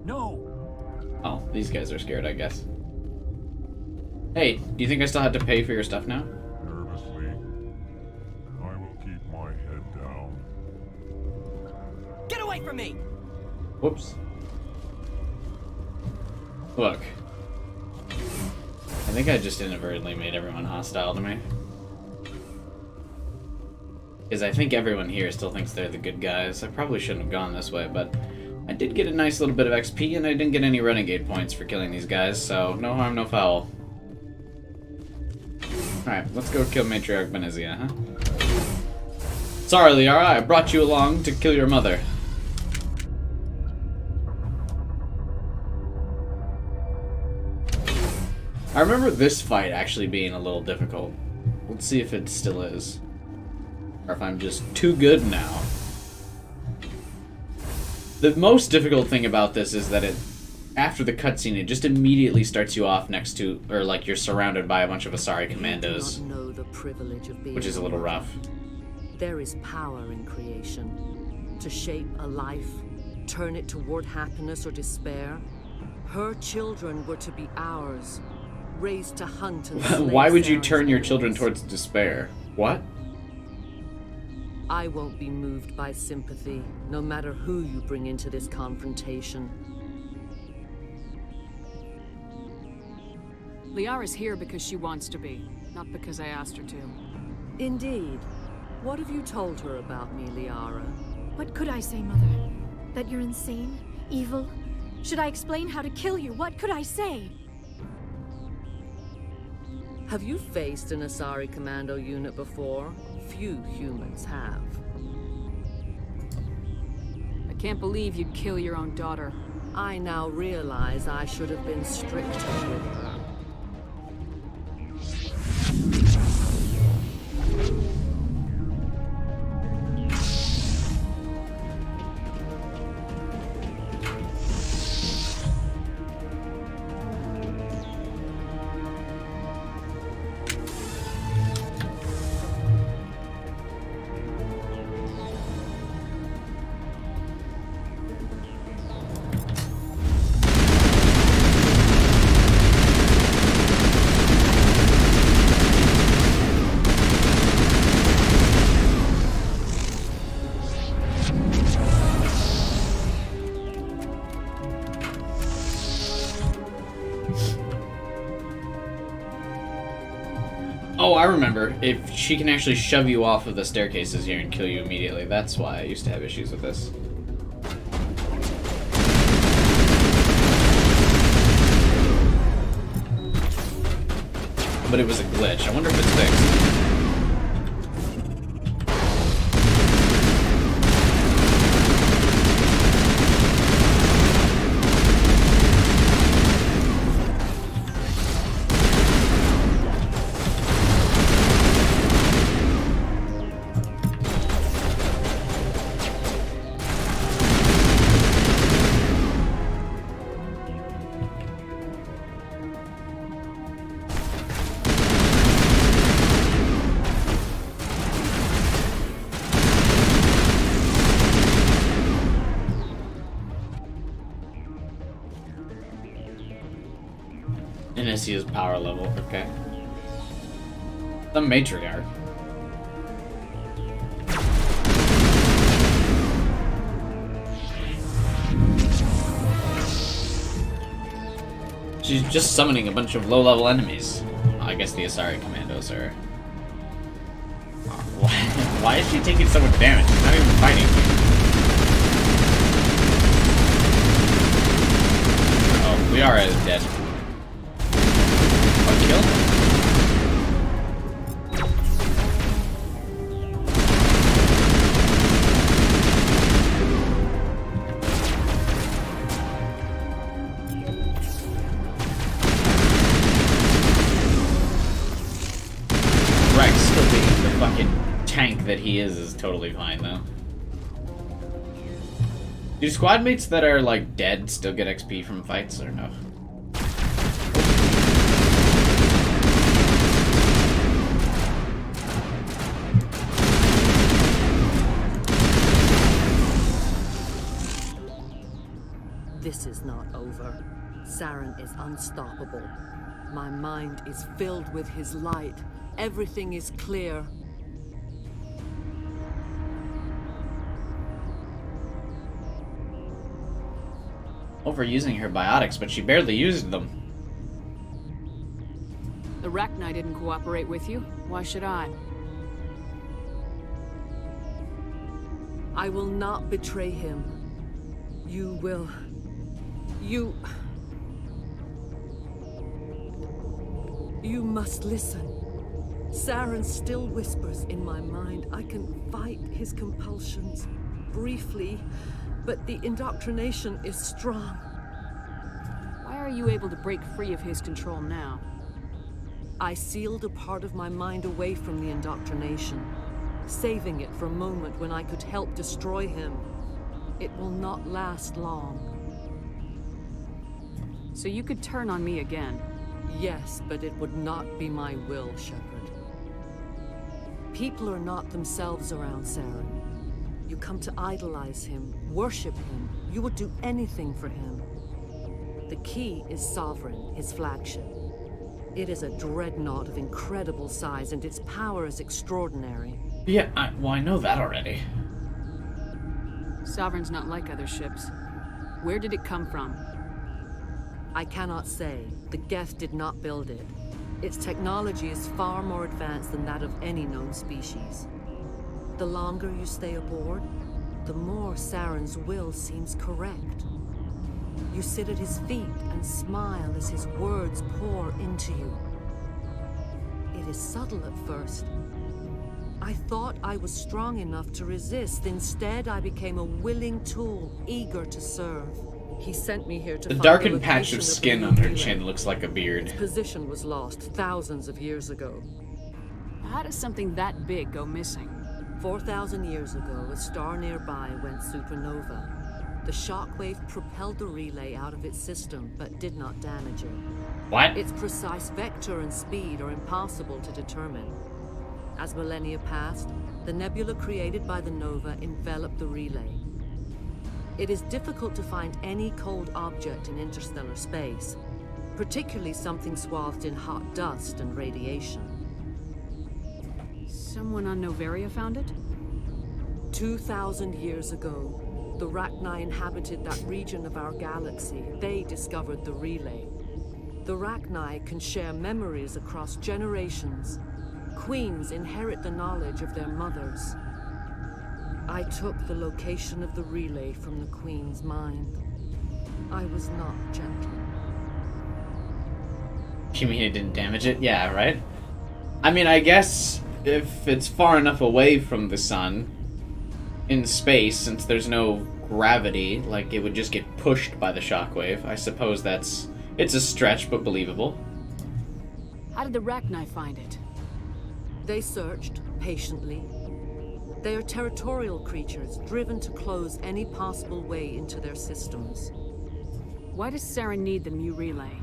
No. Oh, these guys are scared, I guess. Hey, do you think I still have to pay for your stuff now? Nervously, I will keep my head down. Get away from me! Whoops. Look. I think I just inadvertently made everyone hostile to me. Because I think everyone here still thinks they're the good guys. I probably shouldn't have gone this way, but I did get a nice little bit of XP, and I didn't get any renegade points for killing these guys, so no harm, no foul. Alright, let's go kill Matriarch Benizia, huh? Sorry, Liara, I brought you along to kill your mother. I remember this fight actually being a little difficult. Let's see if it still is. Or if I'm just too good now. The most difficult thing about this is that after the cutscene, it just immediately starts you off next to, or like you're surrounded by a bunch of Asari commandos, know the privilege of being which is a little rough. There is power in creation. To shape a life, turn it toward happiness or despair. Her children were to be ours, raised to hunt and slay. Why would you turn your children towards despair? What? I won't be moved by sympathy, no matter who you bring into this confrontation. Liara's here because she wants to be, not because I asked her to. Indeed. What have you told her about me, Liara? What could I say, Mother? That you're insane? Evil? Should I explain how to kill you? What could I say? Have you faced an Asari commando unit before? Few humans have. I can't believe you'd kill your own daughter. I now realize I should have been stricter with her. Oh, I remember. If she can actually shove you off of the staircases here and kill you immediately. That's why I used to have issues with this. But it was a glitch. I wonder if it's fixed. Inesia's power level, okay. The matriarch. She's just summoning a bunch of low-level enemies. I guess the Asari commandos are... Why is she taking so much damage? She's not even fighting. Oh, we are dead. What, kill? Tank that he is totally fine though. Do squad mates that are like dead still get XP from fights or no? This is not over. Saren is unstoppable. My mind is filled with his light. Everything is clear. Overusing her biotics, but she barely used them. The Rachni didn't cooperate with you. Why should I? I will not betray him. You will... You must listen. Saren still whispers in my mind. I can fight his compulsions. Briefly. But the indoctrination is strong. Why are you able to break free of his control now? I sealed a part of my mind away from the indoctrination, saving it for a moment when I could help destroy him. It will not last long. So you could turn on me again? Yes, but it would not be my will, Shepard. People are not themselves around Saren. You come to idolize him, worship him. You would do anything for him. The key is Sovereign, his flagship. It is a dreadnought of incredible size, and its power is extraordinary. Yeah, I know that already. Sovereign's not like other ships. Where did it come from? I cannot say. The Geth did not build it. Its technology is far more advanced than that of any known species. The longer you stay aboard, the more Saren's will seems correct. You sit at his feet and smile as his words pour into you. It is subtle at first. I thought I was strong enough to resist. Instead, I became a willing tool, eager to serve. He sent me here to the find darkened the patch of location skin the on her relay. chin looks like a beard. Its position was lost thousands of years ago. How does something that big go missing? 4,000 years ago, a star nearby went supernova. The shockwave propelled the relay out of its system, but did not damage it. What? Its precise vector and speed are impossible to determine. As millennia passed, the nebula created by the nova enveloped the relay. It is difficult to find any cold object in interstellar space, particularly something swathed in hot dust and radiation. Someone on Noveria found it? 2,000 years ago, the Rachni inhabited that region of our galaxy. They discovered the relay. The Rachni can share memories across generations. Queens inherit the knowledge of their mothers. I took the location of the relay from the Queen's mind. I was not gentle. You mean it didn't damage it? Yeah, right? I mean, I guess if it's far enough away from the sun, in space, since there's no gravity, like it would just get pushed by the shockwave, I suppose it's a stretch, but believable. How did the Rachni find it? They searched, patiently. They are territorial creatures, driven to close any possible way into their systems. Why does Saren need the Mu relay?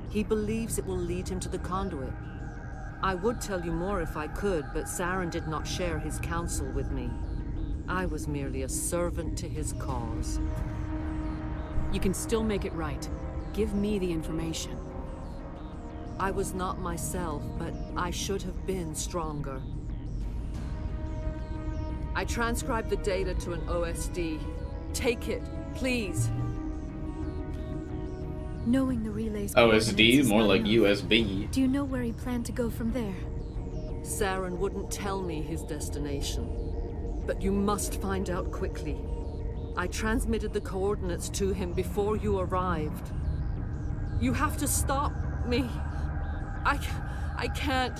He believes it will lead him to the conduit. I would tell you more if I could, but Saren did not share his counsel with me. I was merely a servant to his cause. You can still make it right. Give me the information. I was not myself, but I should have been stronger. I transcribed the data to an OSD. Take it, please. Knowing the relay's OSD, more like USB. Do you know where he planned to go from there? Saren wouldn't tell me his destination. But you must find out quickly. I transmitted the coordinates to him before you arrived. You have to stop me. I can't.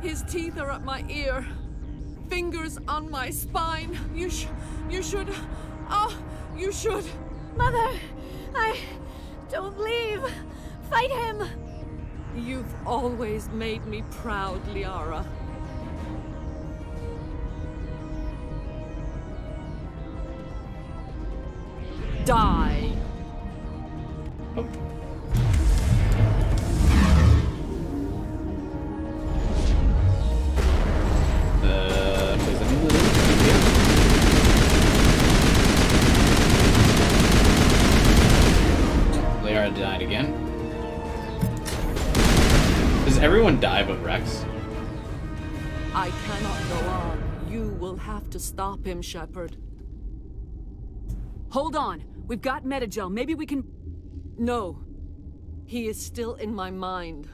His teeth are at my ear. Fingers on my spine. You should. Oh, you should. Mother, don't leave. Fight him. You've always made me proud, Liara. Die. Liara died again. Does everyone die but Rex? I cannot go on. You will have to stop him, Shepard. Hold on. We've got Metagel. Maybe we can... No. He is still in my mind.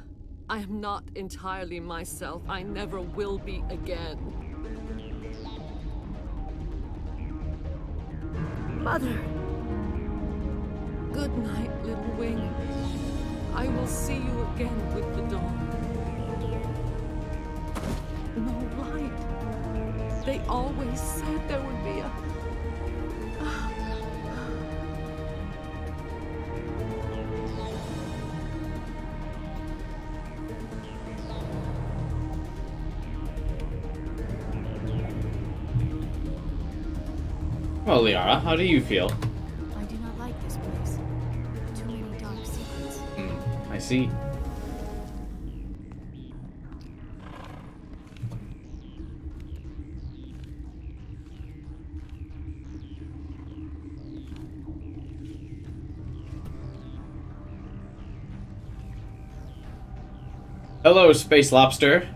I am not entirely myself. I never will be again. Mother. Good night, little wing. I will see you again with the dawn. No light. They always said there would be a... Well, Liara, how do you feel? I do not like this place. Too many dark secrets. I see. Hello, Space Lobster.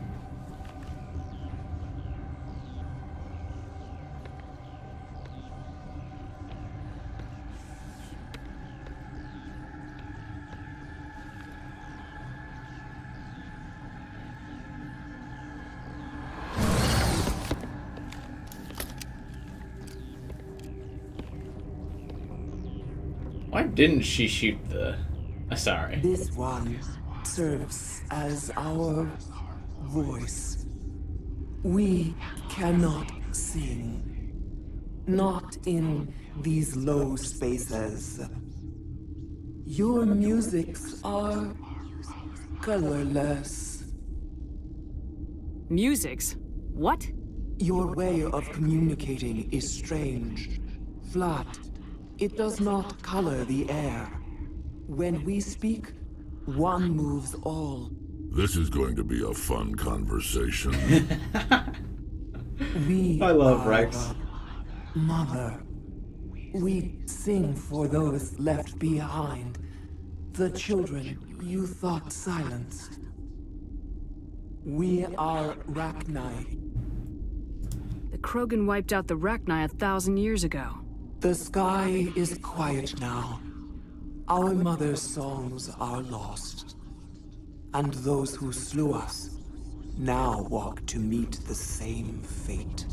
Why didn't she shoot the Asari? This one serves as our voice. We cannot sing. Not in these low spaces. Your musics are colorless. Musics? What? Your way of communicating is strange. Flat. It does not color the air. When we speak, one moves all. This is going to be a fun conversation. I love Rex. Mother. We sing for those left behind. The children you thought silenced. We are Rachni. The Krogan wiped out the Rachni 1,000 years ago. The sky is quiet now. Our mother's songs are lost. And those who slew us now walk to meet the same fate.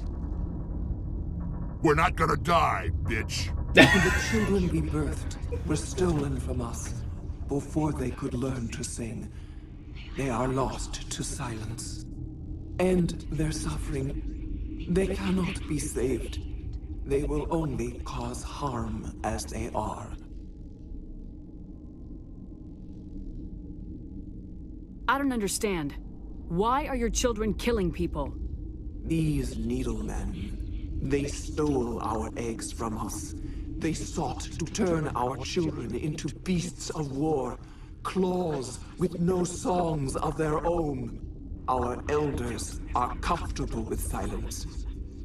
We're not gonna die, bitch. The children we birthed were stolen from us before they could learn to sing. They are lost to silence. And their suffering, they cannot be saved. They will only cause harm as they are. I don't understand. Why are your children killing people? These needlemen, they stole our eggs from us. They sought to turn our children into beasts of war, claws with no songs of their own. Our elders are comfortable with silence.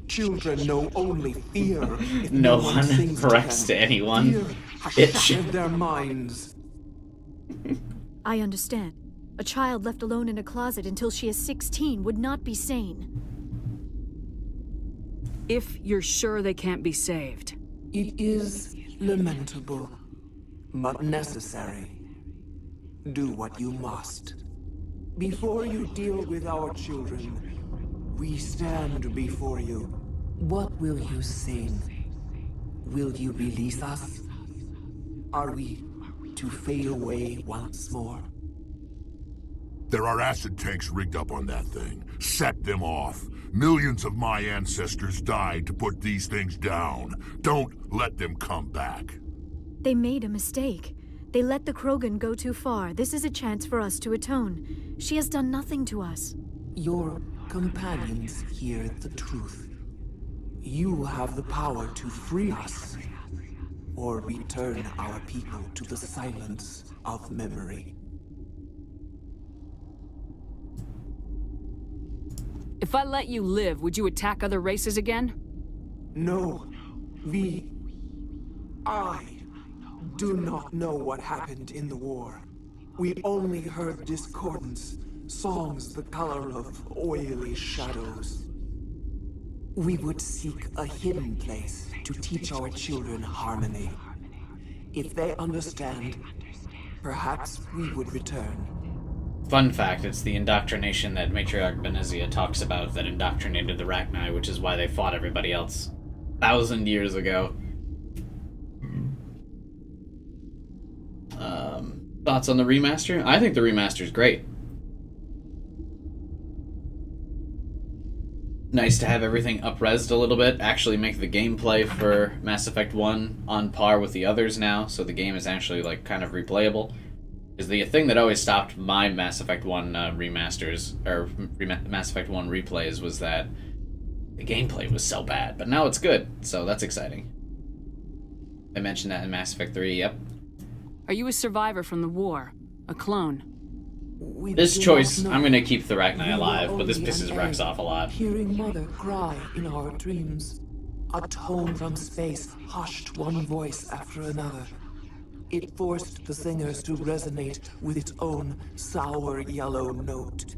Children know only fear if no one one sings corrects to anyone. Fear has shattered their minds. I understand. A child left alone in a closet until she is 16 would not be sane. If you're sure they can't be saved. It is lamentable, but necessary. Do what you must. Before you deal with our children, we stand before you. What will you sing? Will you release us? Are we to fade away once more? There are acid tanks rigged up on that thing. Set them off. Millions of my ancestors died to put these things down. Don't let them come back. They made a mistake. They let the Krogan go too far. This is a chance for us to atone. She has done nothing to us. Your companions hear the truth. You have the power to free us, or return our people to the silence of memory. If I let you live, would you attack other races again? No. I do not know what happened in the war. We only heard discordance, songs the color of oily shadows. We would seek a hidden place to teach our children harmony. If they understand, perhaps we would return. Fun fact, it's the indoctrination that Matriarch Benezia talks about that indoctrinated the Rachni, which is why they fought everybody else 1,000 years ago. Thoughts on the remaster? I think the remaster is great. Nice to have everything up-resed a little bit, actually make the gameplay for Mass Effect 1 on par with the others now, so the game is actually like kind of replayable. Is the thing that always stopped my Mass Effect 1 remasters, or Mass Effect 1 replays, was that the gameplay was so bad, but now it's good, so that's exciting. I mentioned that in Mass Effect 3, yep. Are you a survivor from the war? A clone? This choice, I'm gonna keep the Rachni alive, but this pisses Rex off a lot. Hearing Mother cry in our dreams. A tone from space hushed one voice after another. It forced the singers to resonate with its own sour yellow note.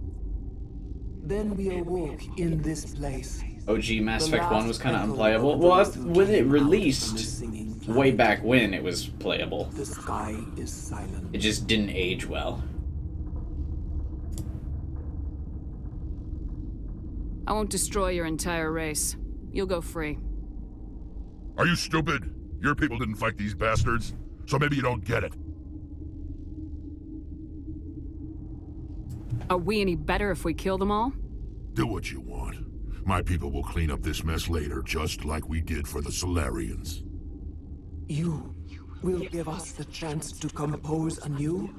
Then we awoke in this place. OG Mass Effect 1 was kind of unplayable. Well, when it released, way back when, it was playable. The sky is silent. It just didn't age well. I won't destroy your entire race. You'll go free. Are you stupid? Your people didn't fight these bastards, so maybe you don't get it. Are we any better if we kill them all? Do what you want. My people will clean up this mess later, just like we did for the Solarians. You will give us the chance to compose anew?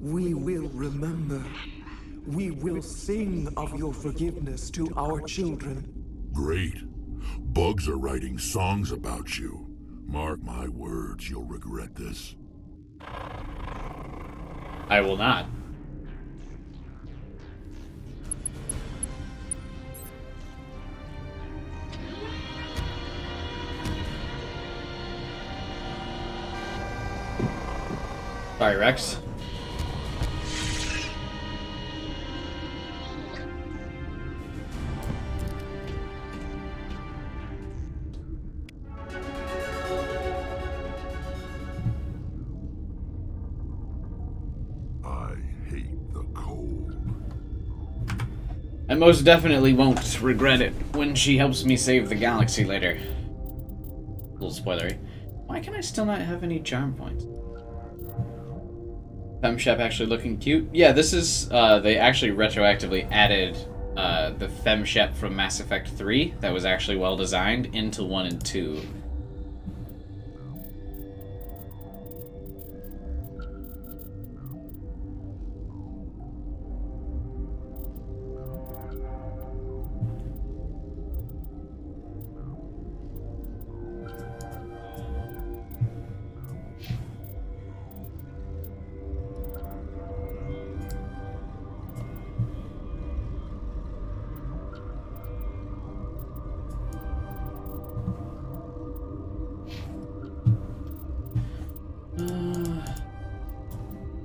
We will remember. We will sing of your forgiveness to our children. Great. Bugs are writing songs about you. Mark my words, you'll regret this. I will not. Sorry, Rex. I most definitely won't regret it when she helps me save the galaxy later. A little spoilery. Why can I still not have any charm points? FemShep actually looking cute. Yeah, this is, they actually retroactively added the FemShep from Mass Effect 3 that was actually well designed into 1 and 2.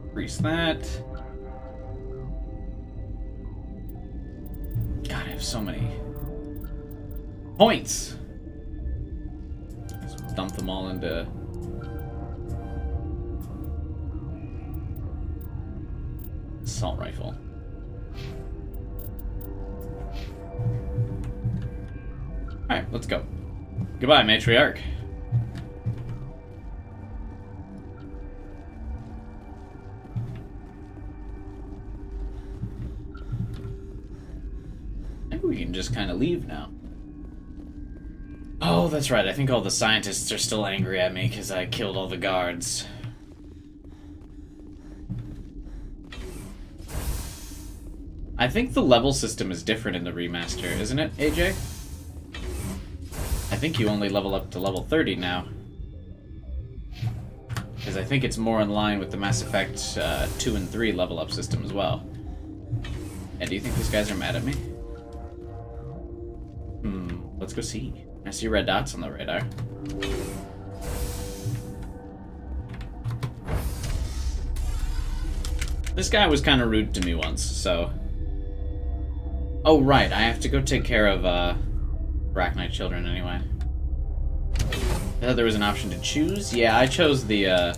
Increase that. have so many points. Let's dump them all into assault rifle. Alright, let's go. Goodbye, matriarch. Maybe we can just kind of leave now. Oh, that's right. I think all the scientists are still angry at me because I killed all the guards. I think the level system is different in the remaster, isn't it, AJ? I think you only level up to level 30 now. Because I think it's more in line with the Mass Effect 2 and 3 level up system as well. And do you think these guys are mad at me? Let's go see. I see red dots on the radar. This guy was kind of rude to me once, so... Oh, right, I have to go take care of, Arachnite children anyway. I thought there was an option to choose. Yeah, I chose the,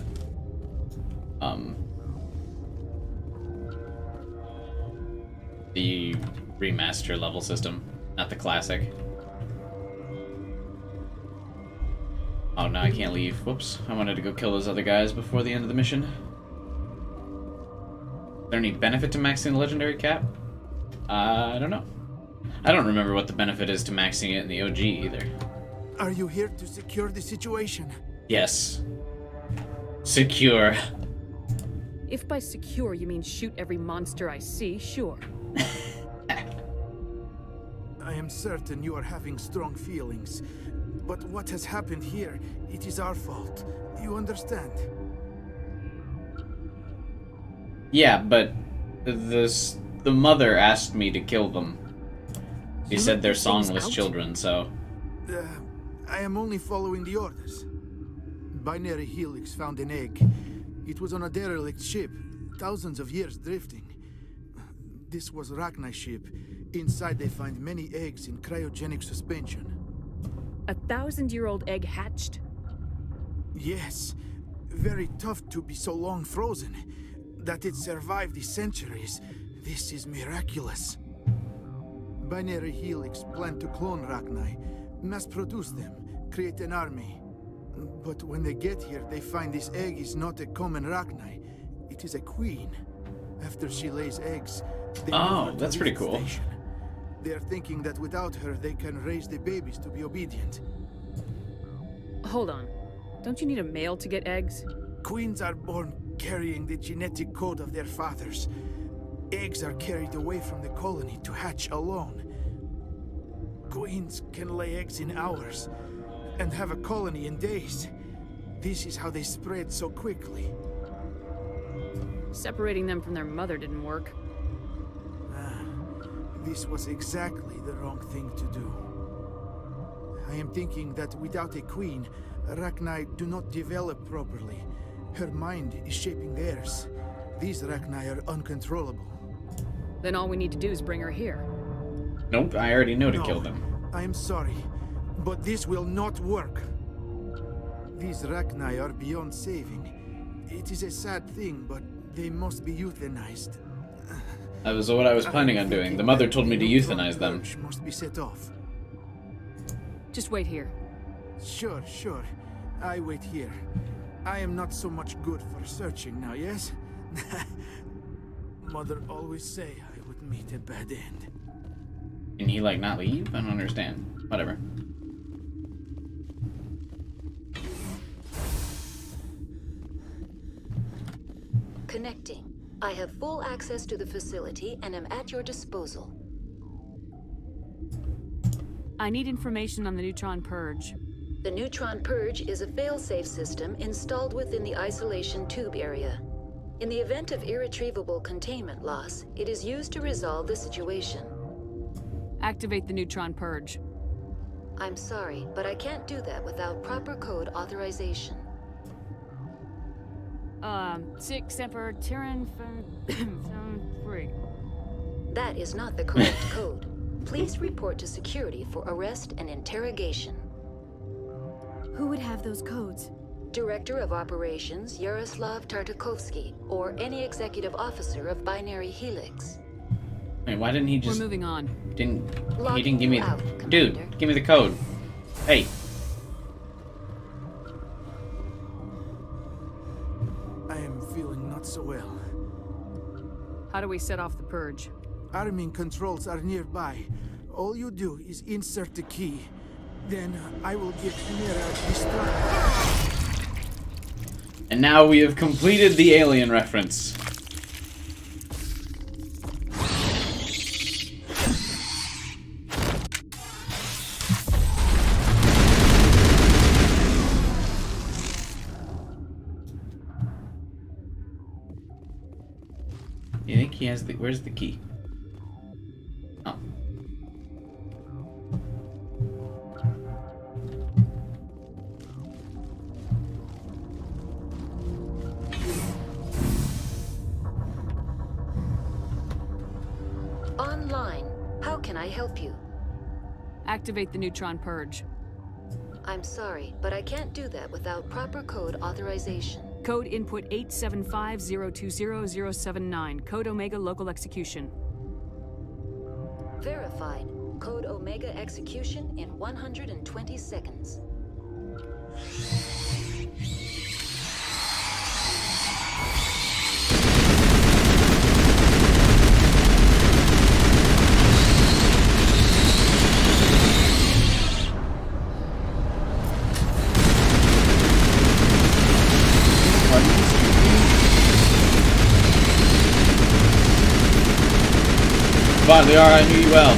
the remaster level system, not the classic. Oh, no, I can't leave. Whoops. I wanted to go kill those other guys before the end of the mission. Is there any benefit to maxing the legendary cap? I don't know. I don't remember what the benefit is to maxing it in the OG either. Are you here to secure the situation? Yes. Secure. If by secure you mean shoot every monster I see, sure. I am certain you are having strong feelings. But what has happened here, it is our fault. You understand? Yeah, but the mother asked me to kill them. She said they're songless children, so... I am only following the orders. Binary Helix found an egg. It was on a derelict ship, thousands of years drifting. This was Rachni's ship. Inside they find many eggs in cryogenic suspension. A 1,000-year-old egg hatched? Yes. Very tough to be so long frozen. That it survived the centuries. This is miraculous. Binary Helix planned to clone Rachni, mass-produce them, create an army. But when they get here, they find this egg is not a common Rachni. It is a queen. After she lays eggs, they move her to that's the pretty cool. station. They are thinking that without her, they can raise the babies to be obedient. Hold on. Don't you need a male to get eggs? Queens are born carrying the genetic code of their fathers. Eggs are carried away from the colony to hatch alone. Queens can lay eggs in hours and have a colony in days. This is how they spread so quickly. Separating them from their mother didn't work. This was exactly the wrong thing to do. I am thinking that without a queen, Rachni do not develop properly. Her mind is shaping theirs. These Rachni are uncontrollable. Then all we need to do is bring her here. Nope, I already know to kill them. I am sorry, but this will not work. These Rachni are beyond saving. It is a sad thing, but they must be euthanized. That was what I was planning on doing. The mother told me to euthanize them. Must be set off. Just wait here. Sure. I wait here. I am not so much good for searching now, yes? Mother always say I would meet a bad end. Can he, like, not leave? I don't understand. Whatever. Connecting. I have full access to the facility and am at your disposal. I need information on the neutron purge. The neutron purge is a fail-safe system installed within the isolation tube area. In the event of irretrievable containment loss, it is used to resolve the situation. Activate the neutron purge. I'm sorry, but I can't do that without proper code authorization. 6 Semper Tyrann 3. That is not the correct code. Please report to security for arrest and interrogation. Who would have those codes? Director of Operations Yaroslav Tartakovsky, or any executive officer of Binary Helix. Wait, why didn't he just... We're moving on. He didn't give me... Dude, give me the code. Hey. I am feeling not so well. How do we set off the purge? Arming controls are nearby. All you do is insert the key. Then I will get Chimera destroyed. And now we have completed the alien reference. You think he has the... Where's the key? Oh. Online. How can I help you? Activate the neutron purge. I'm sorry, but I can't do that without proper code authorization. Code input 875020079. Code Omega local execution. Verified. Code Omega execution in 120 seconds. But they are, I knew you well.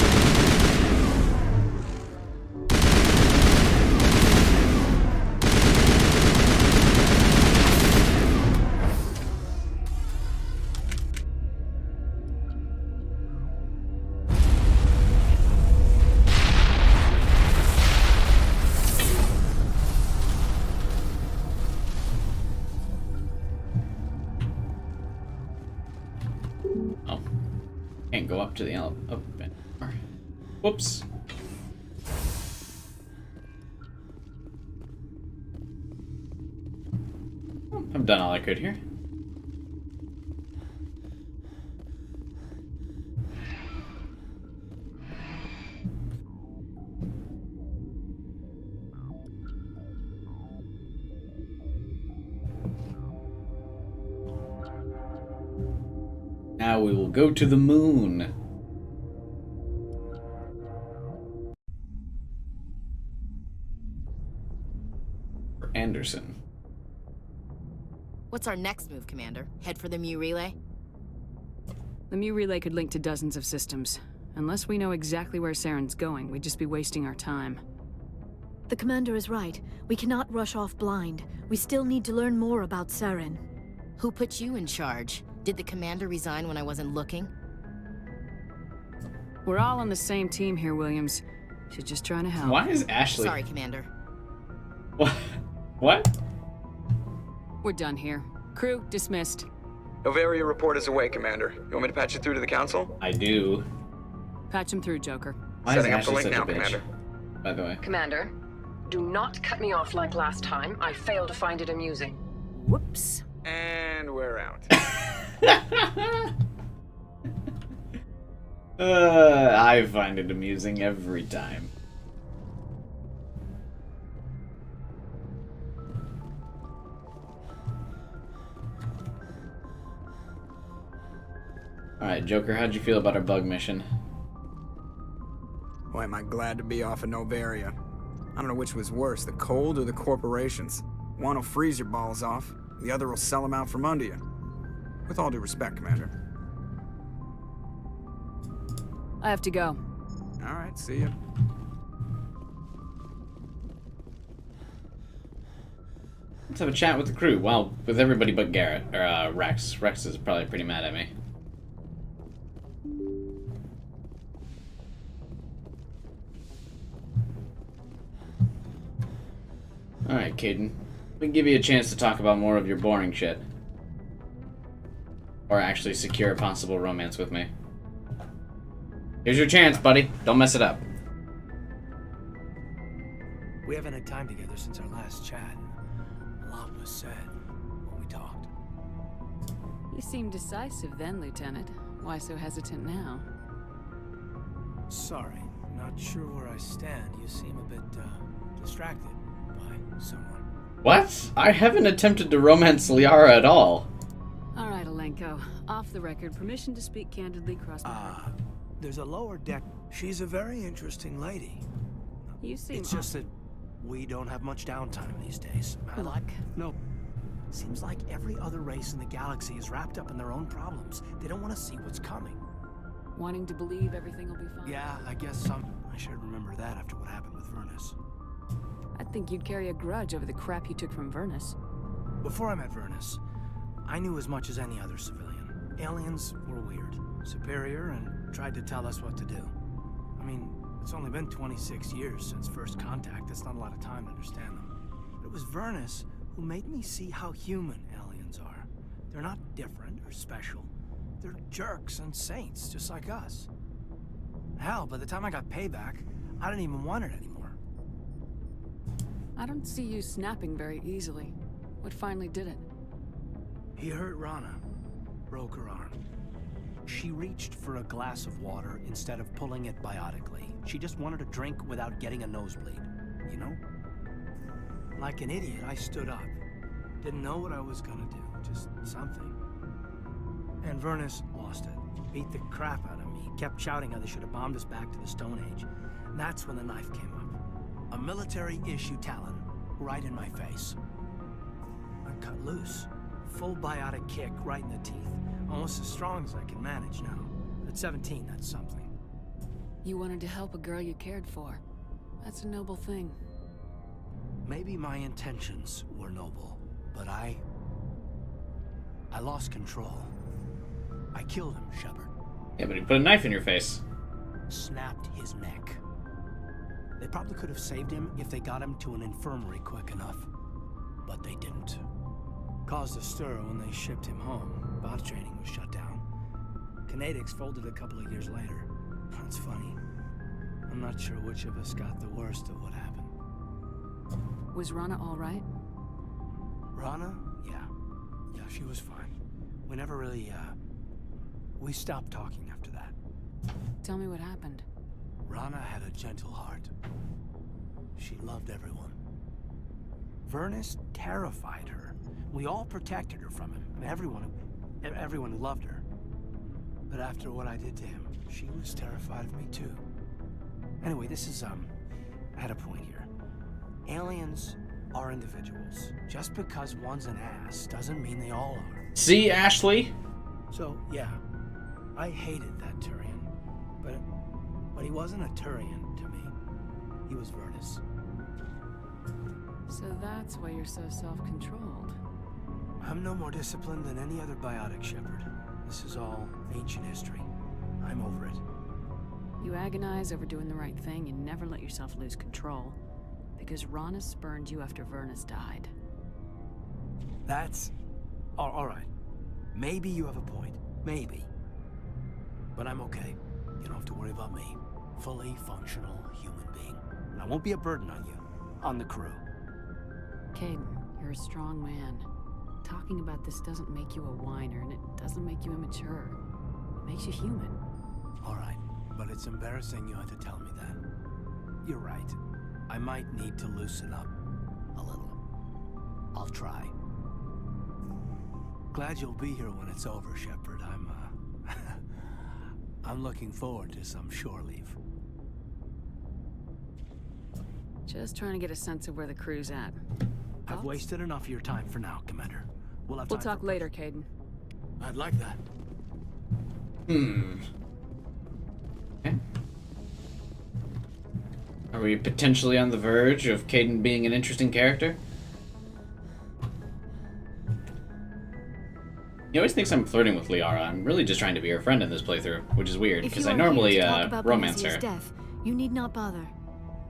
Oh. Can't go up to the elevator. Oh, whoops. I've done all I could here. Now we will go to the moon. For Anderson. What's our next move, Commander? Head for the Mu relay? The Mu relay could link to dozens of systems. Unless we know exactly where Saren's going, we'd just be wasting our time. The Commander is right. We cannot rush off blind. We still need to learn more about Saren. Who put you in charge? Did the Commander resign when I wasn't looking? We're all on the same team here, Williams. She's just trying to help. Why is Ashley... Sorry, Commander. What? What? We're done here. Crew, dismissed. Noveria report is away, Commander. You want me to patch you through to the Council? I do. Patch him through, Joker. Setting up the link now, Commander. By the way. Commander, do not cut me off like last time. I failed to find it amusing. Whoops. And we're out. I find it amusing every time. Alright, Joker, how'd you feel about our bug mission? Boy, am I glad to be off of Noveria. I don't know which was worse, the cold or the corporations. One will freeze your balls off, the other will sell them out from under you. With all due respect, Commander. I have to go. Alright, see ya. Let's have a chat with the crew. Well, with everybody but Garrett, or Rex. Rex is probably pretty mad at me. Alright, Caden. We can give you a chance to talk about more of your boring shit. Or actually secure a possible romance with me. Here's your chance, buddy. Don't mess it up. We haven't had time together since our last chat. A lot was said when we talked. You seemed decisive then, Lieutenant. Why so hesitant now? Sorry, not sure where I stand. You seem a bit, distracted by someone. What? I haven't attempted to romance Liara at all. All right, Alenko. Off the record, permission to speak candidly cross my heart. There's a lower deck. She's a very interesting lady. You seem... It's just that we don't have much downtime these days. No. Seems like every other race in the galaxy is wrapped up in their own problems. They don't want to see what's coming. Wanting to believe everything will be fine? Yeah, I guess some. I should remember that after what happened with Vernus. I think you'd carry a grudge over the crap you took from Vernus. Before I met Vernus, I knew as much as any other civilian. Aliens were weird, superior, and tried to tell us what to do. I mean, it's only been 26 years since first contact. That's not a lot of time to understand them. But it was Vernus who made me see how human aliens are. They're not different or special. They're jerks and saints, just like us. Hell, by the time I got payback, I didn't even want it anymore. I don't see you snapping very easily. What finally did it? He hurt Rana. Broke her arm. She reached for a glass of water instead of pulling it biotically. She just wanted a drink without getting a nosebleed, you know? Like an idiot, I stood up. Didn't know what I was gonna do, just something. And Vernus lost it. Beat the crap out of me. Kept shouting how they should have bombed us back to the Stone Age. And that's when the knife came up. A military-issue talon, right in my face. I cut loose. Full biotic kick right in the teeth. Almost as strong as I can manage now. At 17, that's something. You wanted to help a girl you cared for. That's a noble thing. Maybe my intentions were noble, but I lost control. I killed him, Shepard. Yeah, but he put a knife in your face. Snapped his neck. They probably could have saved him if they got him to an infirmary quick enough. But they didn't. Caused a stir when they shipped him home. Bot training was shut down. Kinetics folded a couple of years later. That's funny. I'm not sure which of us got the worst of what happened. Was Rana all right? Rana? Yeah. Yeah, she was fine. We never really, we stopped talking after that. Tell me what happened. Rana had a gentle heart. She loved everyone. Vernus terrified her. We all protected her from him. Everyone who loved her. But after what I did to him, she was terrified of me too. Anyway, this is, I had a point here. Aliens are individuals. Just because one's an ass doesn't mean they all are. See, Ashley? So, yeah, I hated that Turian. But he wasn't a Turian to me. He was Vernus. So that's why you're so self-controlled. I'm no more disciplined than any other biotic, Shepard. This is all ancient history. I'm over it. You agonize over doing the right thing and never let yourself lose control. Because Rana spurned you after Vernus died. That's... all right. Maybe you have a point. Maybe. But I'm okay. You don't have to worry about me. Fully functional human being. And I won't be a burden on you. On the crew. Caden, you're a strong man. Talking about this doesn't make you a whiner, and it doesn't make you immature. It makes you human. All right, but it's embarrassing you had to tell me that. You're right. I might need to loosen up a little. I'll try. Glad you'll be here when it's over, Shepard. I'm looking forward to some shore leave. Just trying to get a sense of where the crew's at. I've wasted enough of your time for now, Commander. We'll talk later, Caden. I'd like that. Okay. Are we potentially on the verge of Caden being an interesting character? He always thinks I'm flirting with Liara. I'm really just trying to be her friend in this playthrough, which is weird, because I normally romance her. Death, you need not bother.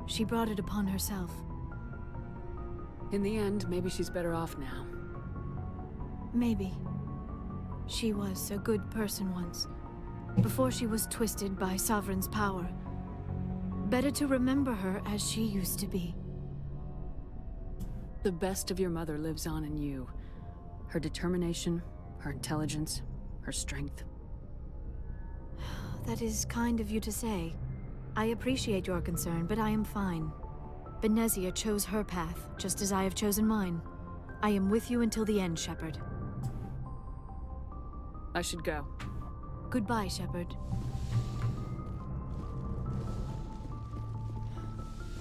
She brought it upon herself. In the end, maybe she's better off now. Maybe. She was a good person once. before she was twisted by Sovereign's power. Better to remember her as she used to be. The best of your mother lives on in you. Her determination, her intelligence, her strength. That is kind of you to say. I appreciate your concern, but I am fine. Benezia chose her path, just as I have chosen mine. I am with you until the end, Shepard. I should go. Goodbye, Shepard.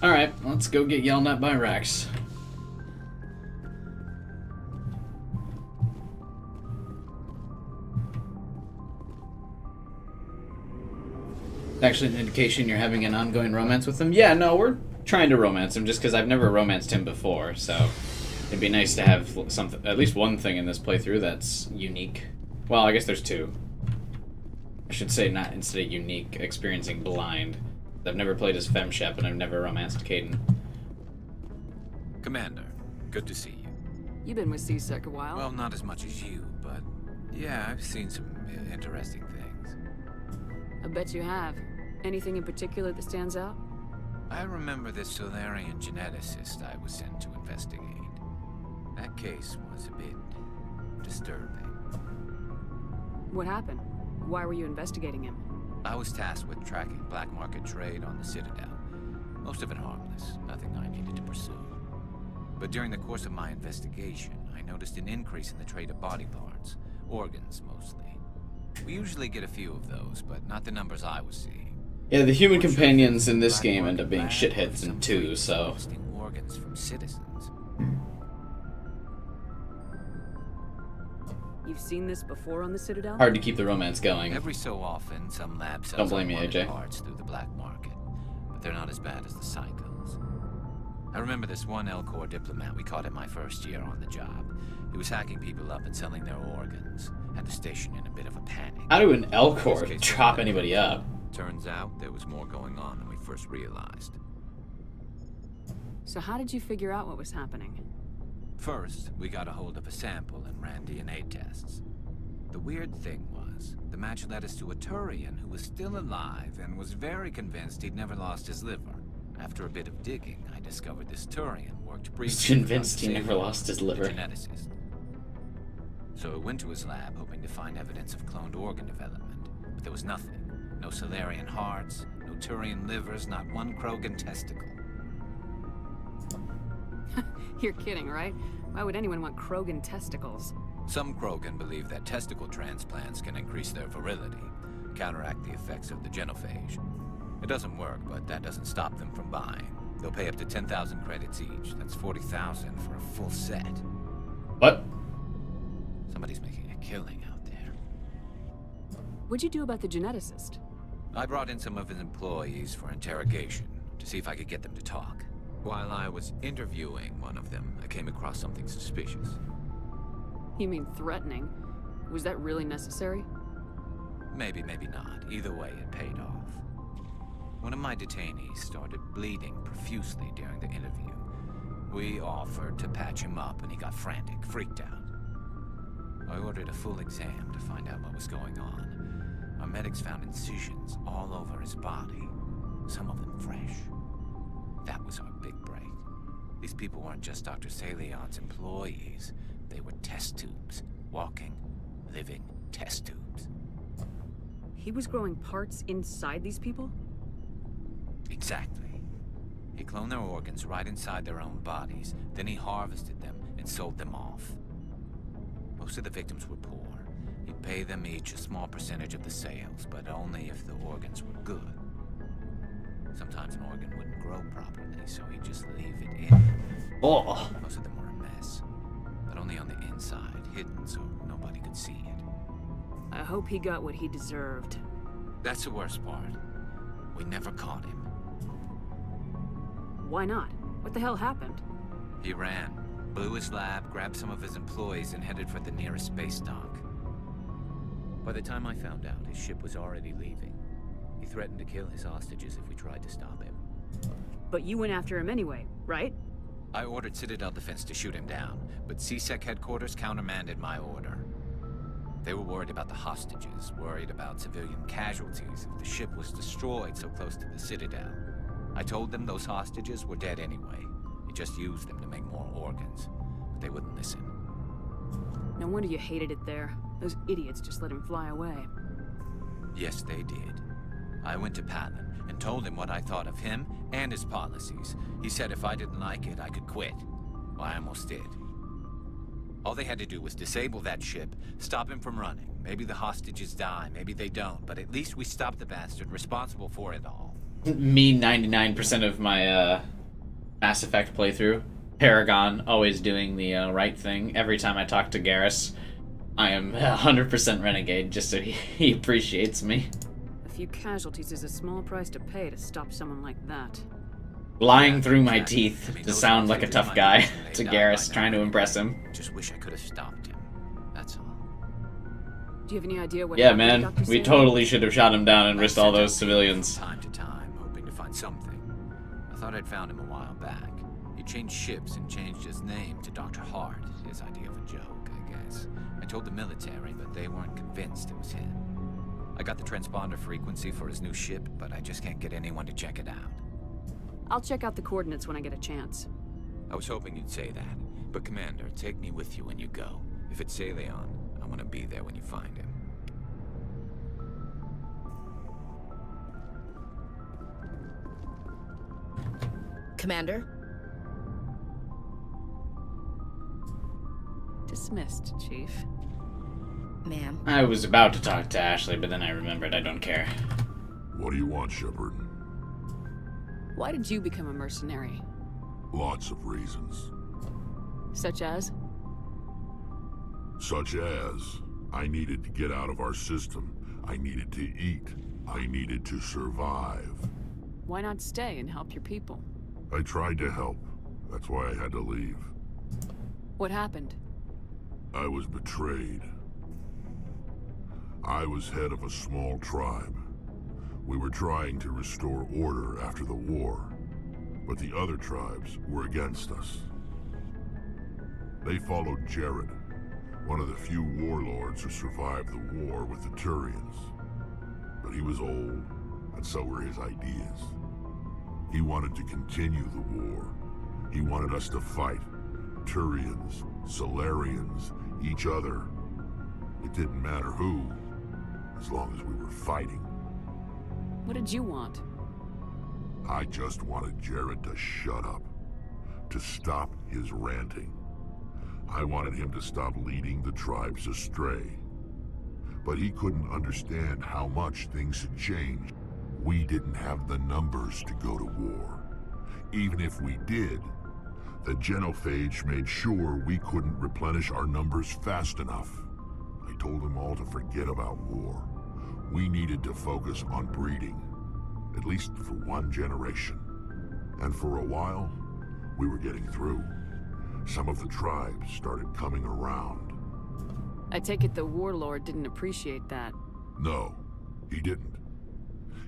Alright, let's go get yelled at by Rex. Actually an indication you're having an ongoing romance with him? Yeah, no, we're trying to romance him just because I've never romanced him before, so it'd be nice to have something, at least one thing in this playthrough that's unique. Well, I guess there's two. I should say not instead of unique, experiencing blind. I've never played as FemShep and I've never romanced Kaidan. Commander, good to see you. You've been with C-Sec a while. Well, not as much as you, but yeah, I've seen some interesting things. I bet you have. Anything in particular that stands out? I remember this Solarian geneticist I was sent to investigate. That case was a bit disturbing. What happened? Why were you investigating him? I was tasked with tracking black market trade on the Citadel. Most of it harmless, nothing I needed to pursue. But during the course of my investigation, I noticed an increase in the trade of body parts, organs mostly. We usually get a few of those, but not the numbers I was seeing. Yeah, the human companions in this game end up being shitheads in 2, so... organs from citizens. You've seen this before on the Citadel? Hard to keep the romance going. Every so often, some lab sells Don't blame me, AJ. parts through the black market, but they're not as bad as the psychos. I remember this one L-Corps diplomat we caught in my first year on the job. He was hacking people up and selling their organs. Had the station in a bit of a panic. How do an L-Corps chop anybody up? Turns out there was more going on than we first realized. So how did you figure out what was happening? First, we got a hold of a sample and ran DNA tests. The weird thing was, the match led us to a Turian who was still alive and was very convinced he'd never lost his liver. After a bit of digging, I discovered this Turian worked briefly. He's convinced he never lost his liver. Geneticist. So I went to his lab hoping to find evidence of cloned organ development, but there was nothing. No Solarian hearts, no Turian livers, not one Krogan testicle. You're kidding, right? Why would anyone want Krogan testicles? Some Krogan believe that testicle transplants can increase their virility, counteract the effects of the genophage. It doesn't work, but that doesn't stop them from buying. They'll pay up to 10,000 credits each. That's 40,000 for a full set. What? Somebody's making a killing out there. What'd you do about the geneticist? I brought in some of his employees for interrogation, to see if I could get them to talk. While I was interviewing one of them, I came across something suspicious. You mean threatening? Was that really necessary? Maybe, maybe not. Either way, it paid off. One of my detainees started bleeding profusely during the interview. We offered to patch him up, and he got frantic, freaked out. I ordered a full exam to find out what was going on. Our medics found incisions all over his body, some of them fresh. That was our big break. These people weren't just Dr. Salion's employees. They were test tubes. Walking, living test tubes. He was growing parts inside these people? Exactly. He cloned their organs right inside their own bodies. Then he harvested them and sold them off. Most of the victims were poor. He'd pay them each a small percentage of the sales, but only if the organs were good. Sometimes an organ wouldn't grow properly, so he'd just leave it in. Oh. Most of them were a mess, but only on the inside, hidden so nobody could see it. I hope he got what he deserved. That's the worst part. We never caught him. Why not? What the hell happened? He ran, blew his lab, grabbed some of his employees, and headed for the nearest space dock. By the time I found out, his ship was already leaving. He threatened to kill his hostages if we tried to stop him. But you went after him anyway, right? I ordered Citadel Defense to shoot him down, but C-Sec headquarters countermanded my order. They were worried about the hostages, worried about civilian casualties if the ship was destroyed so close to the Citadel. I told them those hostages were dead anyway. He just used them to make more organs. But they wouldn't listen. No wonder you hated it there. Those idiots just let him fly away. Yes, they did. I went to Palin and told him what I thought of him and his policies. He said if I didn't like it, I could quit. Well, I almost did. All they had to do was disable that ship, stop him from running. Maybe the hostages die, maybe they don't, but at least we stopped the bastard responsible for it all. Me, 99% of my Mass Effect playthrough. Paragon, always doing the right thing. Every time I talk to Garrus, I am 100% renegade, just so he appreciates me. A few casualties is a small price to pay to stop someone like that. Lying through my teeth to sound like a tough guy to Garrus, trying to impress him. Just wish I could have stopped him. That's all. Do you have any idea what Yeah, happened, man, Dr. we Sam? totally should have shot him down and risked all those civilians. Time to time, hoping to find something. I thought I'd found him a while back. He changed ships and changed his name to Dr. Hart, his idea of a joke, I guess. I told the military, but they weren't convinced it was him. I got the transponder frequency for his new ship, but I just can't get anyone to check it out. I'll check out the coordinates when I get a chance. I was hoping you'd say that. But Commander, take me with you when you go. If it's Saleon, I want to be there when you find him. Commander? Dismissed, Chief. Ma'am. I was about to talk to Ashley, but then I remembered I don't care. What do you want, Shepard? Why did you become a mercenary? Lots of reasons. Such as? Such as, I needed to get out of our system. I needed to eat. I needed to survive. Why not stay and help your people? I tried to help. That's why I had to leave. What happened? I was betrayed. I was head of a small tribe. We were trying to restore order after the war, but the other tribes were against us. They followed Jared, one of the few warlords who survived the war with the Turians. But he was old, and so were his ideas. He wanted to continue the war. He wanted us to fight. Turians, Solarians, each other. It didn't matter who, as long as we were fighting. What did you want? I just wanted Jared to shut up, to stop his ranting. I wanted him to stop leading the tribes astray. But he couldn't understand how much things had changed. We didn't have the numbers to go to war. Even if we did, the genophage made sure we couldn't replenish our numbers fast enough. I told them all to forget about war. We needed to focus on breeding, at least for one generation. And for a while, we were getting through. Some of the tribes started coming around. I take it the warlord didn't appreciate that. No, he didn't.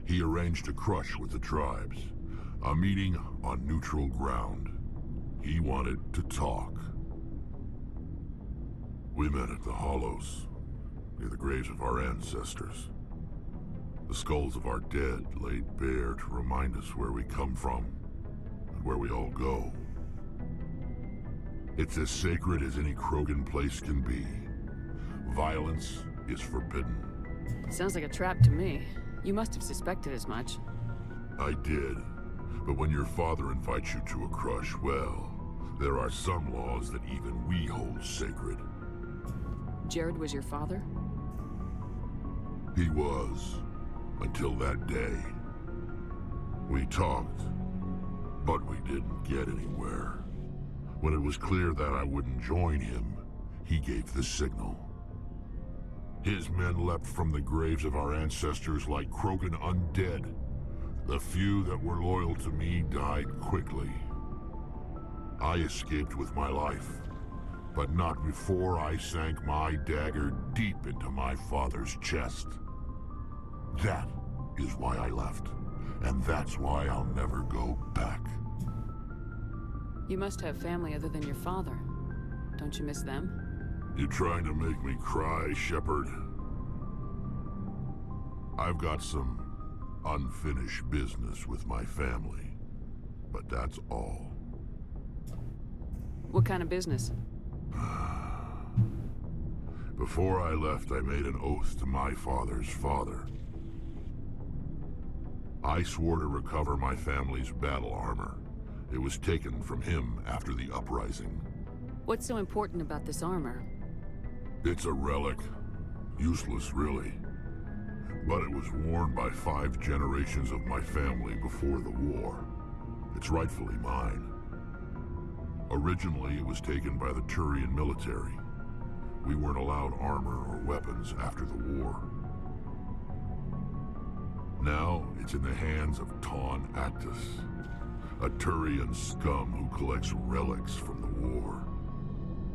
He arranged a crush with the tribes, a meeting on neutral ground. He wanted to talk. We met at the Hollows, near the graves of our ancestors. The skulls of our dead laid bare to remind us where we come from and where we all go. It's as sacred as any Krogan place can be. Violence is forbidden. Sounds like a trap to me. You must have suspected as much. I did. But when your father invites you to a crush, well, there are some laws that even we hold sacred. Jared was your father? He was. Until that day. We talked, but we didn't get anywhere. When it was clear that I wouldn't join him, he gave the signal. His men leapt from the graves of our ancestors like Krogan undead. The few that were loyal to me died quickly. I escaped with my life, but not before I sank my dagger deep into my father's chest. That is why I left, and that's why I'll never go back. You must have family other than your father. Don't you miss them? You trying to make me cry, Shepard? I've got some unfinished business with my family, but that's all. What kind of business? Before I left, I made an oath to my father's father. I swore to recover my family's battle armor. It was taken from him after the uprising. What's so important about this armor? It's a relic. Useless, really. But it was worn by 5 generations of my family before the war. It's rightfully mine. Originally, it was taken by the Turian military. We weren't allowed armor or weapons after the war. Now, it's in the hands of Ton Actus, a Turian scum who collects relics from the war.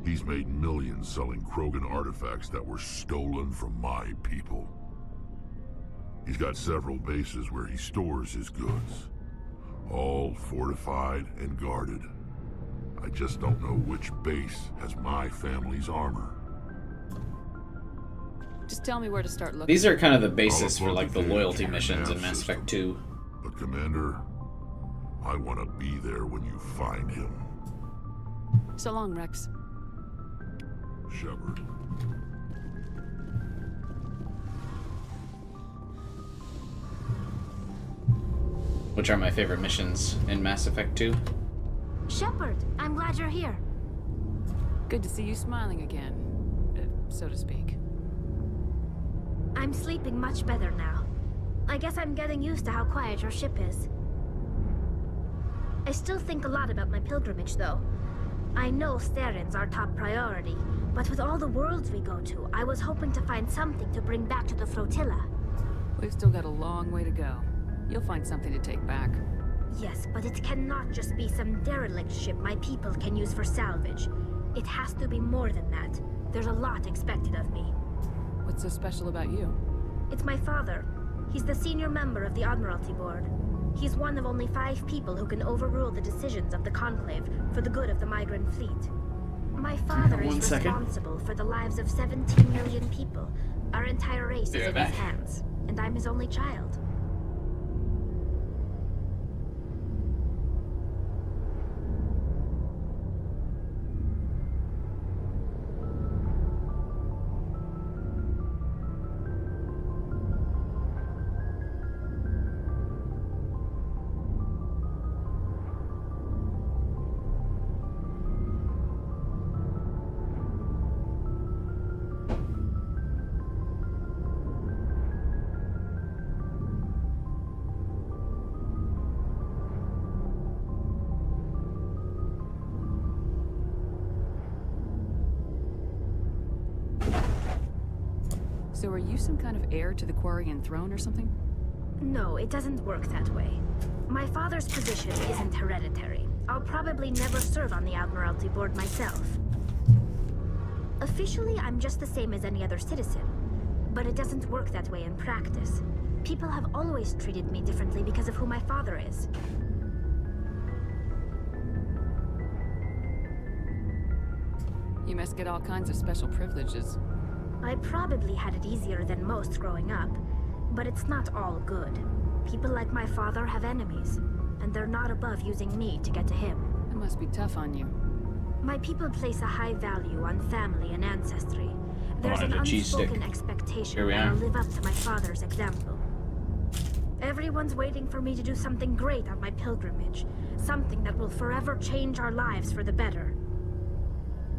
He's made millions selling Krogan artifacts that were stolen from my people. He's got several bases where he stores his goods, all fortified and guarded. I just don't know which base has my family's armor. Just tell me where to start looking. These are kind of the basis for like the loyalty missions in Mass Effect 2. But Commander, I want to be there when you find him. So long, Rex. Shepard. Which are my favorite missions in Mass Effect 2. Shepard, I'm glad you're here. Good to see you smiling again, so to speak. I'm sleeping much better now. I guess I'm getting used to how quiet your ship is. I still think a lot about my pilgrimage, though. I know Starin's our top priority, but with all the worlds we go to, I was hoping to find something to bring back to the flotilla. We've still got a long way to go. You'll find something to take back. Yes, but it cannot just be some derelict ship my people can use for salvage. It has to be more than that. There's a lot expected of me. What's so special about you? It's my father. He's the senior member of the Admiralty Board. He's one of only 5 people who can overrule the decisions of the Conclave for the good of the migrant fleet. My father is responsible for the lives of 17 million people. Our entire race is in his hands, and I'm his only child. So are you some kind of heir to the Quarian throne or something? No, it doesn't work that way. My father's position isn't hereditary. I'll probably never serve on the Admiralty Board myself. Officially, I'm just the same as any other citizen. But it doesn't work that way in practice. People have always treated me differently because of who my father is. You must get all kinds of special privileges. I probably had it easier than most growing up, but it's not all good. People like my father have enemies, and they're not above using me to get to him. It must be tough on you. My people place a high value on family and ancestry. There's an unspoken expectation that I'll live up to my father's example. Everyone's waiting for me to do something great on my pilgrimage, something that will forever change our lives for the better.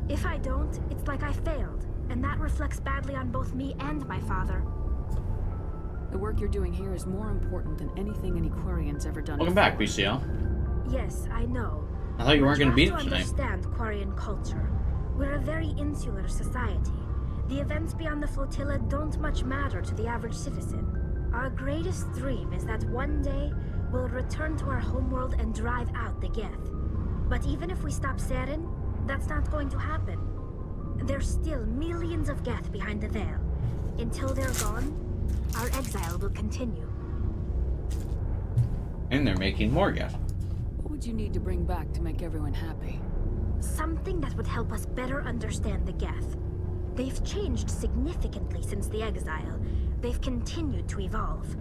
If I don't, it's like I failed. And that reflects badly on both me and my father. The work you're doing here is more important than anything any Quarian's ever done. Welcome back, BCL. Yes, I know. I thought you weren't going to beat it tonight. I understand Quarian culture. We're a very insular society. The events beyond the flotilla don't much matter to the average citizen. Our greatest dream is that one day we'll return to our homeworld and drive out the Geth. But even if we stop Saren, that's not going to happen. There's still millions of Geth behind the veil. Until they're gone, our exile will continue. And they're making more Geth. What would you need to bring back to make everyone happy? Something that would help us better understand the Geth. They've changed significantly since the exile. They've continued to evolve.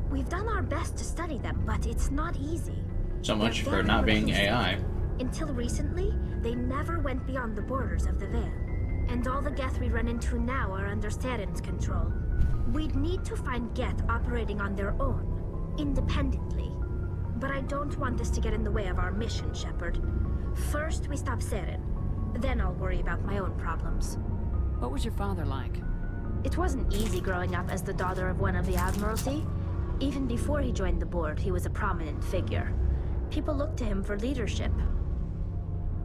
We've done our best to study them, but it's not easy. So much They're for very not being reclusive. AI. Until recently, they never went beyond the borders of the Veil. And all the Geth we run into now are under Saren's control. We'd need to find Geth operating on their own, independently. But I don't want this to get in the way of our mission, Shepard. First, we stop Saren. Then I'll worry about my own problems. What was your father like? It wasn't easy growing up as the daughter of one of the Admiralty. Even before he joined the board, he was a prominent figure. People looked to him for leadership.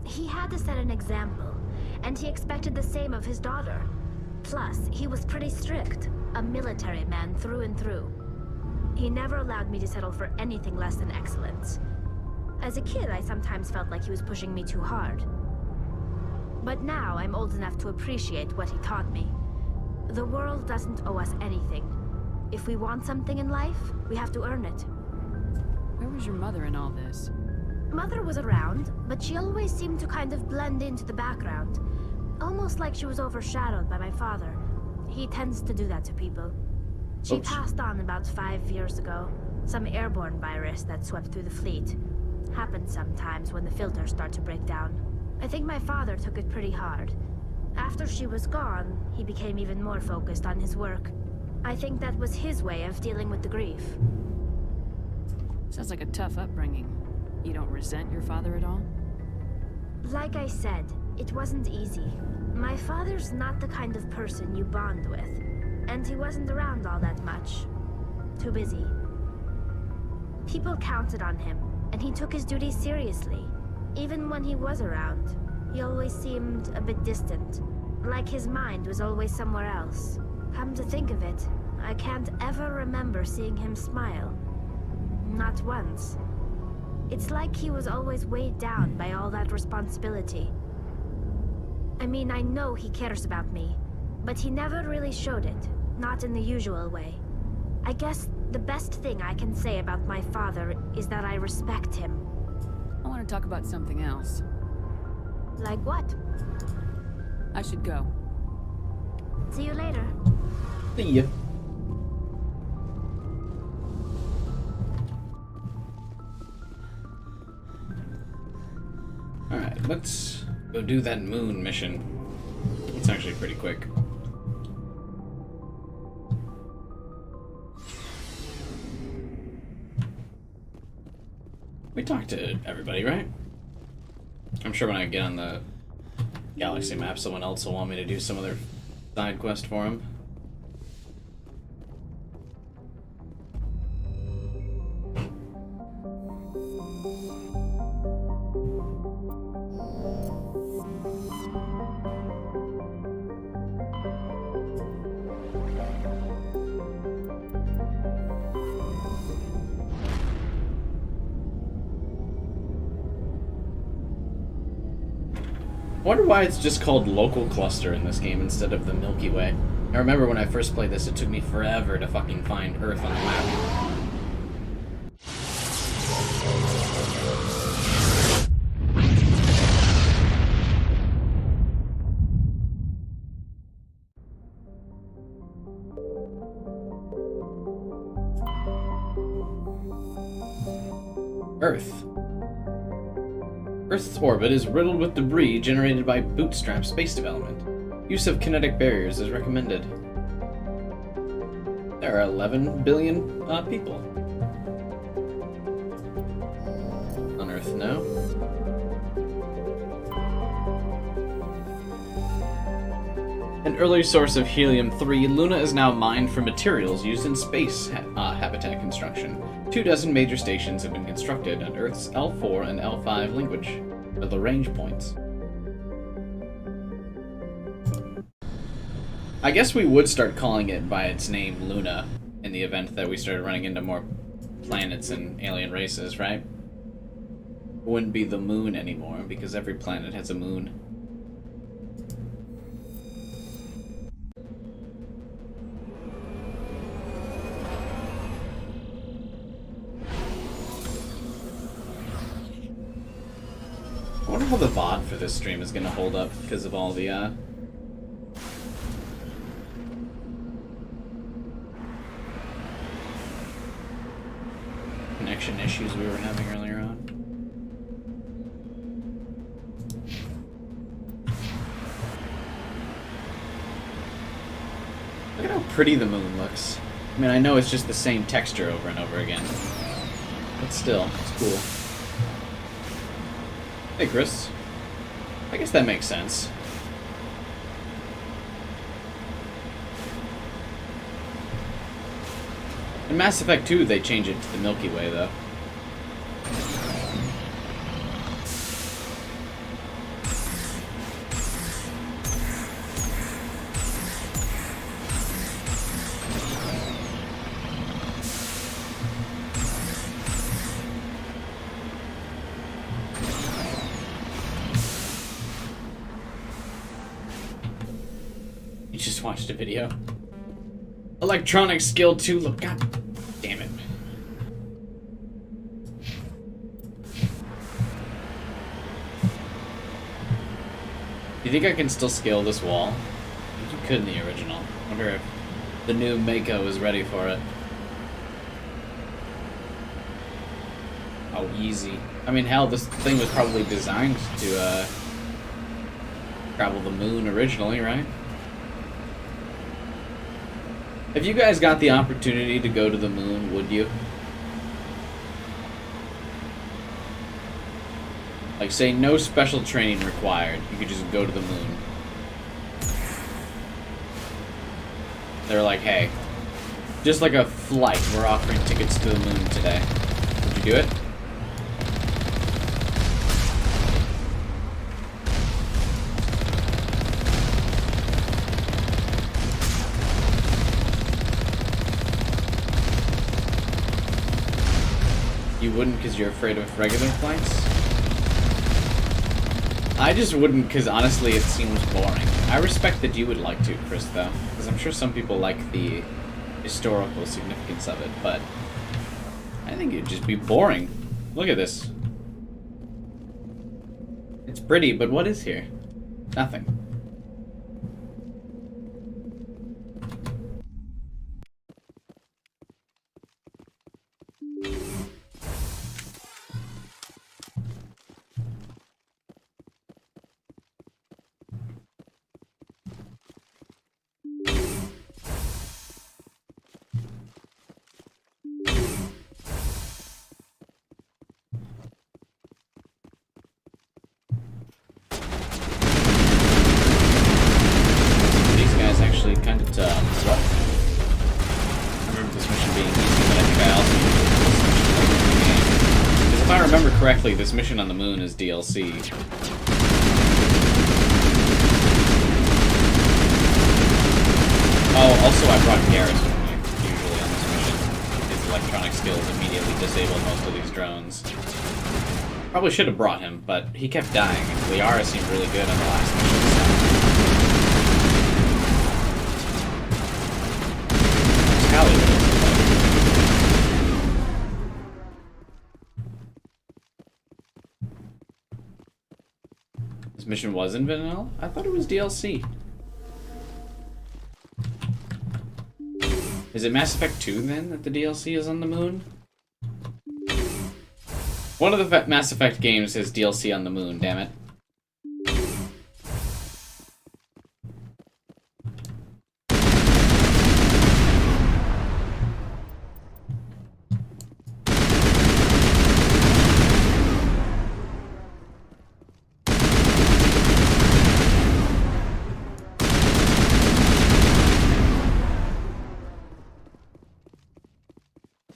He had to set an example, and he expected the same of his daughter. Plus, he was pretty strict, a military man through and through. He never allowed me to settle for anything less than excellence. As a kid, I sometimes felt like he was pushing me too hard. But now I'm old enough to appreciate what he taught me. The world doesn't owe us anything. If we want something in life, we have to earn it. Where was your mother in all this? Mother was around, but she always seemed to kind of blend into the background. Almost like she was overshadowed by my father. He tends to do that to people. She passed on about 5 years ago. Some airborne virus that swept through the fleet. Happens sometimes when the filters start to break down. I think my father took it pretty hard. After she was gone, he became even more focused on his work. I think that was his way of dealing with the grief. Sounds like a tough upbringing. You don't resent your father at all? Like I said, it wasn't easy. My father's not the kind of person you bond with. And he wasn't around all that much. Too busy. People counted on him, and he took his duties seriously. Even when he was around, he always seemed a bit distant. Like his mind was always somewhere else. Come to think of it, I can't ever remember seeing him smile. Not once. It's like he was always weighed down by all that responsibility. I mean, I know he cares about me, but he never really showed it. Not in the usual way. I guess the best thing I can say about my father is that I respect him. I want to talk about something else. Like what? I should go. See you later. See ya. Alright, let's go do that moon mission. It's actually pretty quick. We talked to everybody, right? I'm sure when I get on the galaxy map, someone else will want me to do some other side quest for him. I wonder why it's just called Local Cluster in this game instead of the Milky Way. I remember when I first played this, it took me forever to fucking find Earth on the map. Earth. Earth's orbit is riddled with debris generated by bootstrap space development. Use of kinetic barriers is recommended. There are 11 billion people on Earth now. An early source of helium-3, Luna is now mined for materials used in space habitat construction. 24 major stations have been constructed on Earth's L4 and L5 language, or the range points. I guess we would start calling it by its name, Luna, in the event that we started running into more planets and alien races, right? It wouldn't be the moon anymore, because every planet has a moon. I wonder how the VOD for this stream is going to hold up because of all the connection issues we were having earlier on. Look at how pretty the moon looks. I mean, I know it's just the same texture over and over again, but still, it's cool. Hey, Chris. I guess that makes sense. In Mass Effect 2, they change it to the Milky Way, though. You just watched a video. Electronic skill 2, look, god damn it. Do you think I can still scale this wall? I think you could in the original. I wonder if the new Mako is ready for it. Oh, easy. I mean, hell, this thing was probably designed to travel the moon originally, right? If you guys got the opportunity to go to the moon, would you? Like, say, no special training required. You could just go to the moon. They're like, hey, just like a flight, we're offering tickets to the moon today. Would you do it? You wouldn't because you're afraid of regular flights? I just wouldn't because honestly it seems boring. I respect that you would like to, Chris, though, because I'm sure some people like the historical significance of it, but I think it'd just be boring. Look at this. It's pretty, but what is here? Nothing. Kind of rough. I remember this mission being easy, but I think I also remember this mission later in the game. Because if I remember correctly, this mission on the moon is DLC. Oh, also I brought Garrus with me, usually on this mission. His electronic skills immediately disable most of these drones. Probably should have brought him, but he kept dying, and Liara seemed really good on the last mission, so... This mission was in vanilla? I thought it was DLC. Is it Mass Effect 2 then that the DLC is on the moon? One of the Mass Effect games has DLC on the moon, damn it.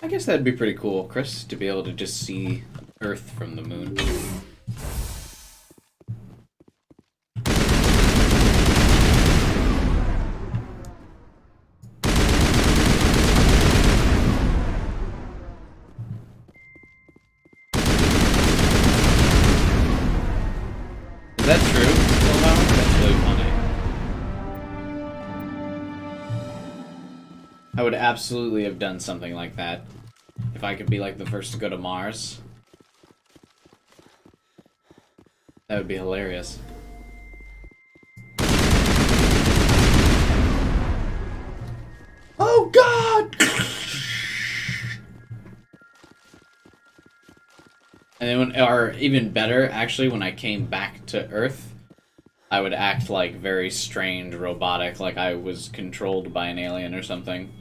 I guess that'd be pretty cool, Chris, to be able to just see Earth from the moon. Is that true? That's really funny. I would absolutely have done something like that. If I could be like the first to go to Mars. That would be hilarious. Oh God! then or even better, actually, when I came back to Earth, I would act like very strange, robotic, like I was controlled by an alien or something.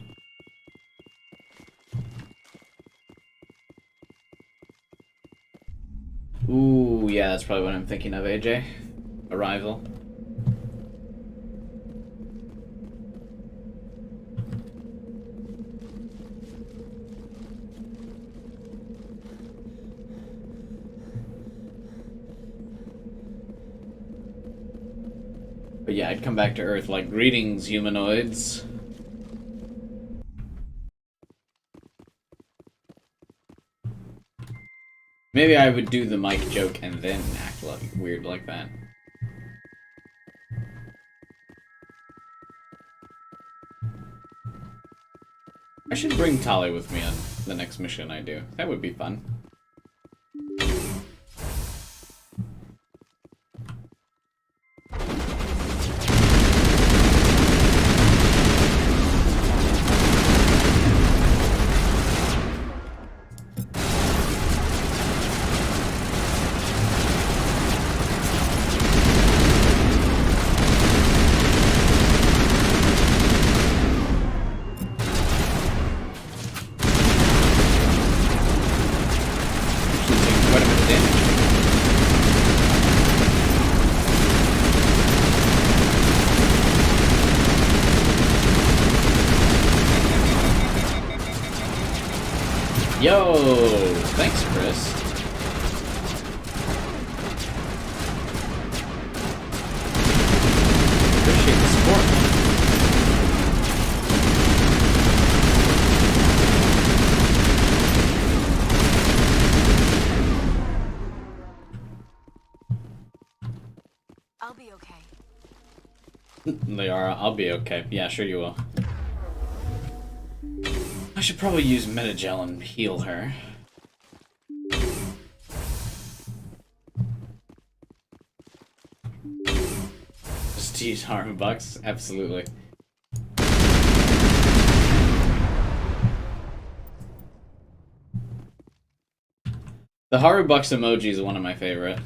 Ooh, yeah, that's probably what I'm thinking of, AJ. Arrival. But yeah, I'd come back to Earth like, greetings, humanoids. Maybe I would do the mic joke and then act like weird like that. I should bring Tali with me on the next mission I do. That would be fun. Yo, thanks, Chris. Appreciate the support. I'll be okay. They are. I'll be okay. Yeah, sure you will. I should probably use Metagel and heal her. Just use harm bucks? Absolutely. The Haru Bucks emoji is one of my favorite.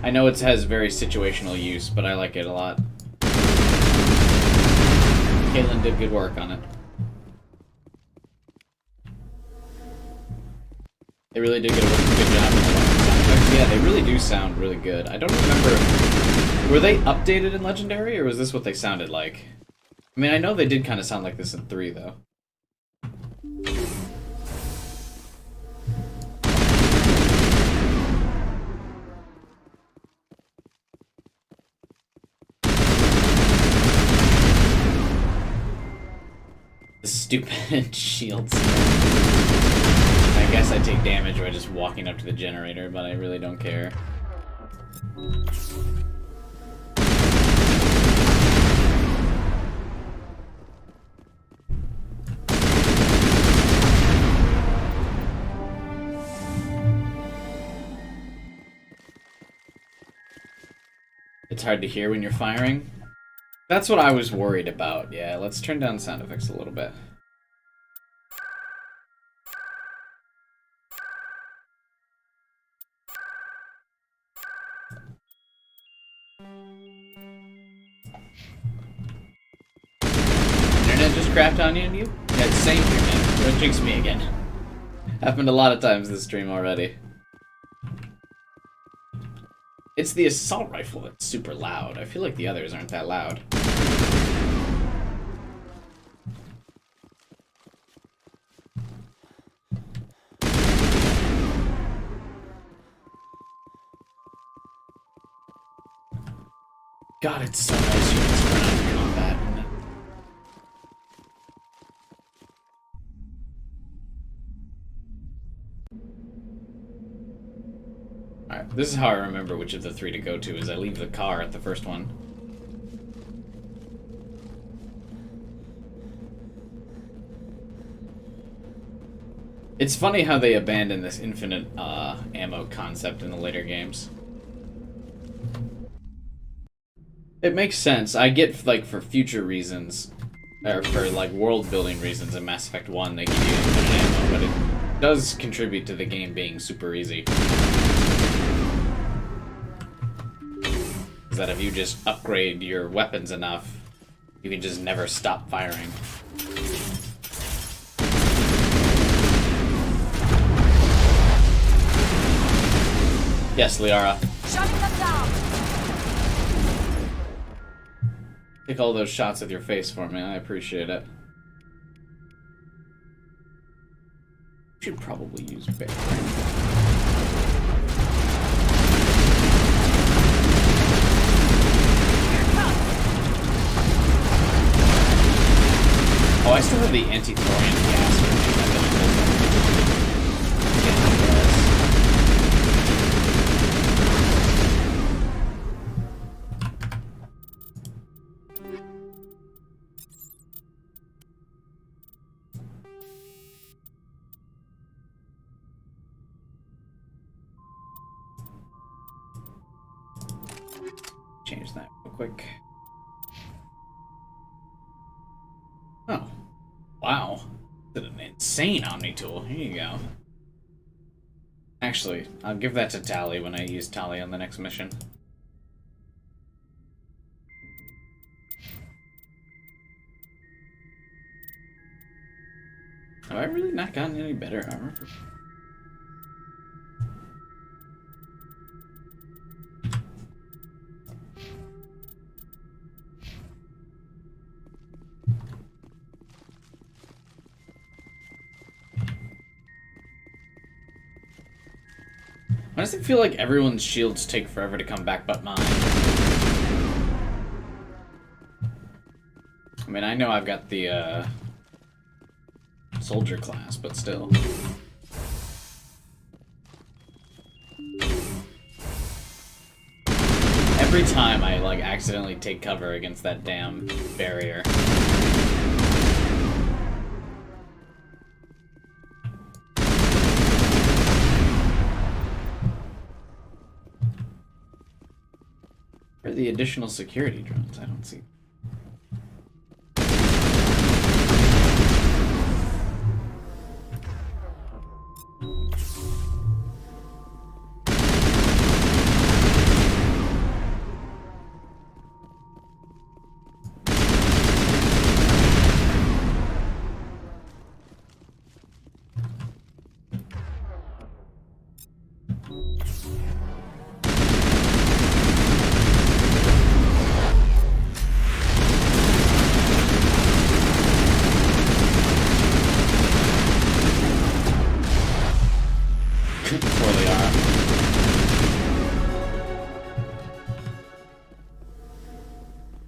I know it has very situational use, but I like it a lot. Caitlin did good work on it. They really did get a good job. Yeah, they really do sound really good. I don't remember... Were they updated in Legendary, or was this what they sounded like? I mean, I know they did kind of sound like this in 3, though. The stupid shields. I guess I take damage by just walking up to the generator, but I really don't care. It's hard to hear when you're firing. That's what I was worried about. Yeah, let's turn down sound effects a little bit. Internet just crapped on you? Yeah, same here, man. Don't jinx me again. Happened a lot of times this stream already. It's the assault rifle that's super loud. I feel like the others aren't that loud. God, it's so nice you can sprint out of combat. Alright, this is how I remember which of the 3 to go to, is I leave the car at the first one. It's funny how they abandon this infinite ammo concept in the later games. It makes sense. I get, like, for future reasons, or for like world building reasons in Mass Effect 1 they give you infinite ammo, but it does contribute to the game being super easy. Is that if you just upgrade your weapons enough, you can just never stop firing. Yes, Liara. Shutting them down! Take all those shots with your face for me, I appreciate it. Should probably use bear. Oh, I still have the anti-thorium gas change that real quick. Oh. Wow. That's an insane Omni tool. Here you go. Actually, I'll give that to Tali when I use Tali on the next mission. Have I really not gotten any better armor? Why does it feel like everyone's shields take forever to come back but mine? I mean, I know I've got the, soldier class, but still. Every time I, like, accidentally take cover against that damn barrier. Where are the additional security drones? I don't see.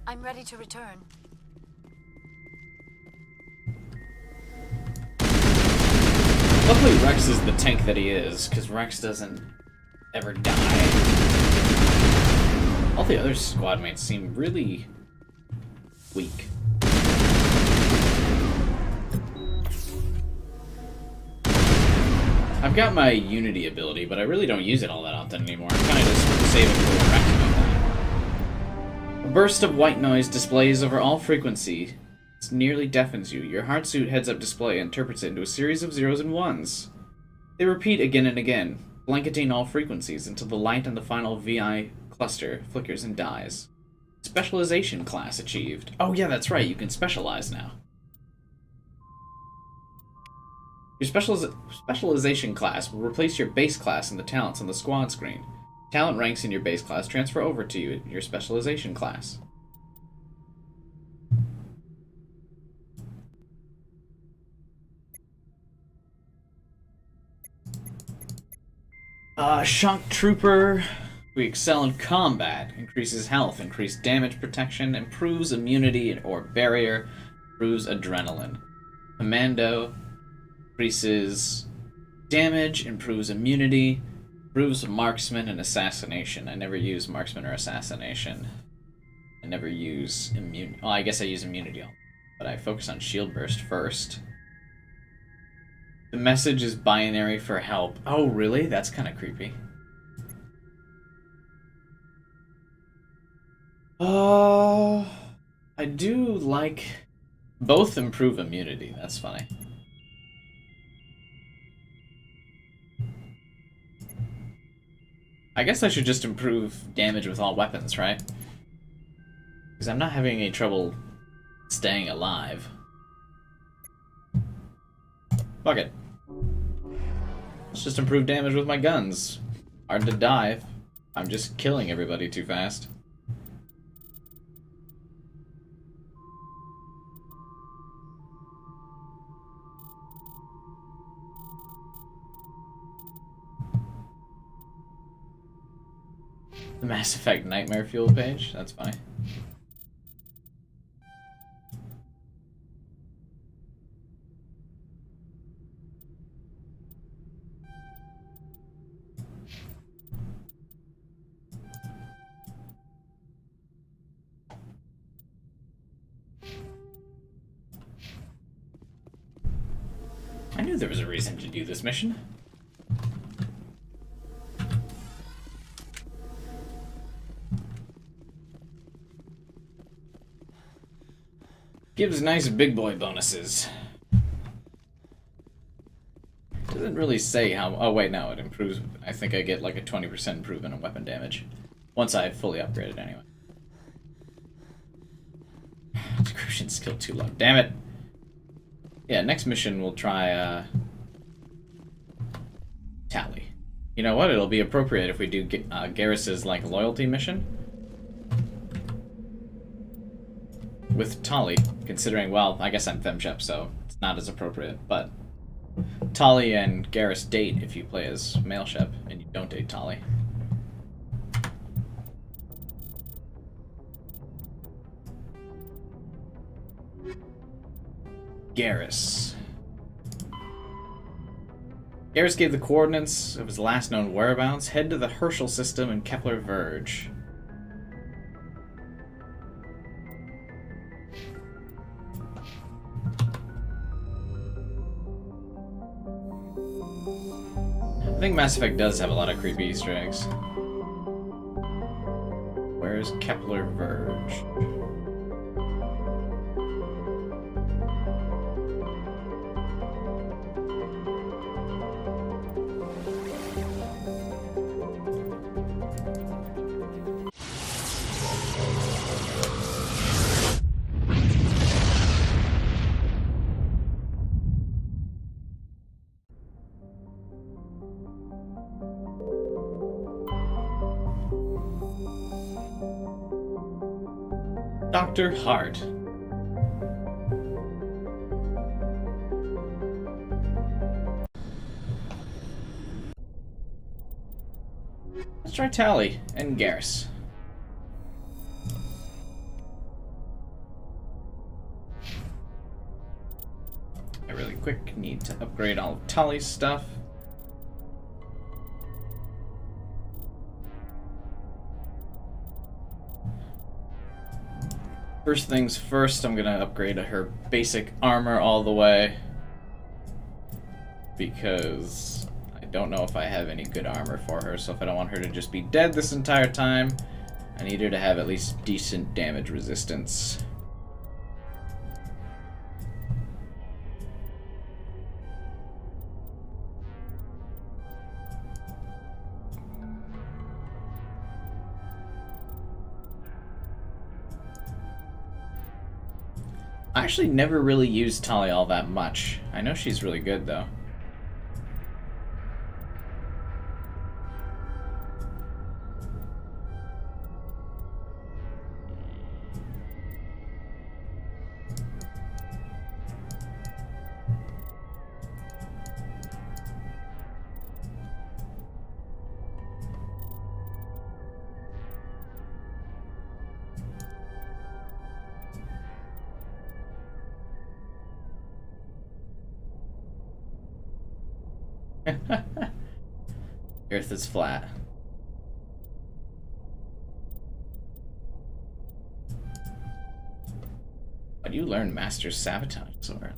I'm ready to return. Luckily Rex is the tank that he is, because Rex doesn't ever die. All the other squad mates seem really weak. I've got my Unity ability, but I really don't use it all that often anymore. I kind of just save it for Rex. A burst of white noise displays over all frequency. It nearly deafens you. Your heart-suit heads-up display interprets it into a series of zeros and ones. They repeat again and again, blanketing all frequencies until the light on the final VI cluster flickers and dies. Specialization class achieved. Oh yeah, that's right, you can specialize now. Your specialization class will replace your base class in the talents on the squad screen. Talent ranks in your base class transfer over to your specialization class. Shock Trooper. We excel in combat. Increases health, increased damage protection, improves immunity or barrier, improves adrenaline. Commando. Increases damage, improves immunity, improves marksman and assassination. I never use marksman or assassination. I never use immune. Well, I guess I use immunity, but I focus on shield burst first. The message is binary for help. Oh, really? That's kind of creepy. I do like Both improve immunity. That's funny. I guess I should just improve damage with all weapons, right? Because I'm not having any trouble staying alive. Fuck it. Let's just improve damage with my guns. Hard to die if I'm just killing everybody too fast. The Mass Effect Nightmare Fuel page? That's funny. I knew there was a reason to do this mission. Gives nice big boy bonuses. Doesn't really say how... Oh wait, no, it improves... I think I get like a 20% improvement in weapon damage. Once I fully upgrade it anyway. Decryption skill too low. Damn it! Yeah, next mission we'll try, Tally. You know what? It'll be appropriate if we do Garrus's, like, loyalty mission. With Tali, considering, well, I guess I'm FemShep, so it's not as appropriate, but Tali and Garrus date if you play as male Shep, and you don't date Tali. Garrus. Garrus gave the coordinates of his last known whereabouts. Head to the Herschel system in Kepler Verge. I think Mass Effect does have a lot of creepy Easter eggs. Where's Kepler Verge? Dr. Hart. Let's try Tali and Garrus. I really quick need to upgrade all of Tali's stuff. First things first, I'm gonna upgrade her basic armor all the way. Because I don't know if I have any good armor for her, so if I don't want her to just be dead this entire time, I need her to have at least decent damage resistance. I actually never really used Tali all that much. I know she's really good, though. Earth is flat. Why do you learn Master Sabotage so early?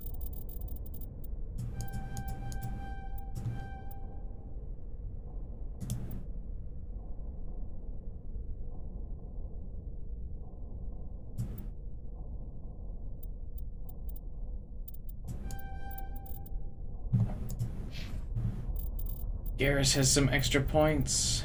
Garrus has some extra points.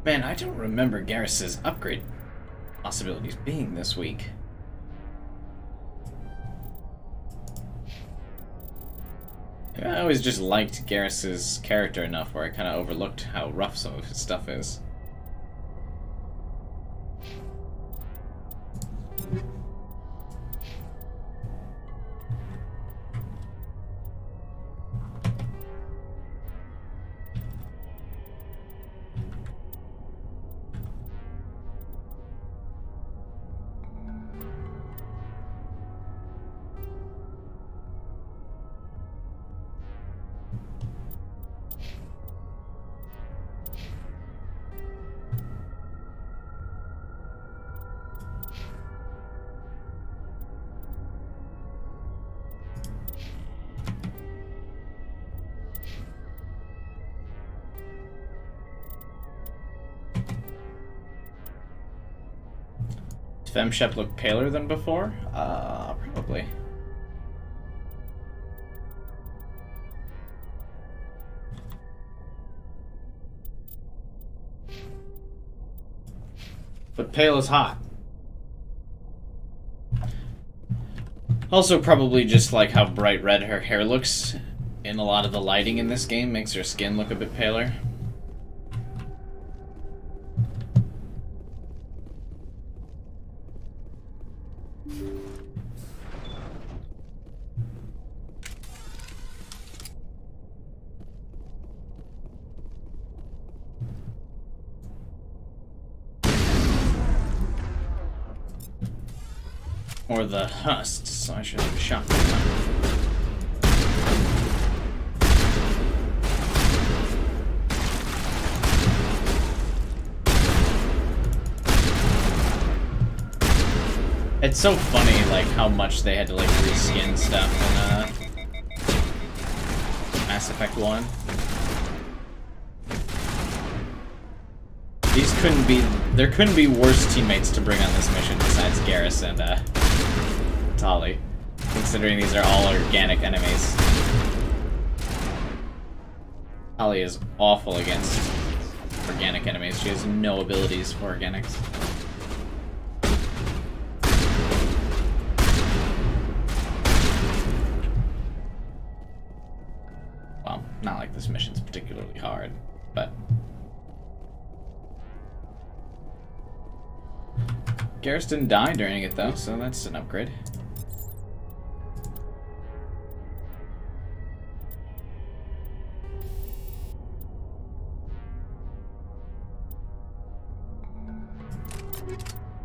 Man, I don't remember Garrus's upgrade possibilities being this weak. I always just liked Garrus's character enough where I kind of overlooked how rough some of his stuff is. Does Femshep look paler than before? Probably. But pale is hot. Also, probably just like how bright red her hair looks in a lot of the lighting in this game makes her skin look a bit paler. Or the husks, so I should have shot them. It's so funny, like, how much they had to, like, reskin stuff in, Mass Effect 1. There couldn't be worse teammates to bring on this mission besides Garrus and, Tali, considering these are all organic enemies. Tali is awful against organic enemies. She has no abilities for organics. Well, not like this mission's particularly hard, but... Garrus didn't die during it though, so that's an upgrade.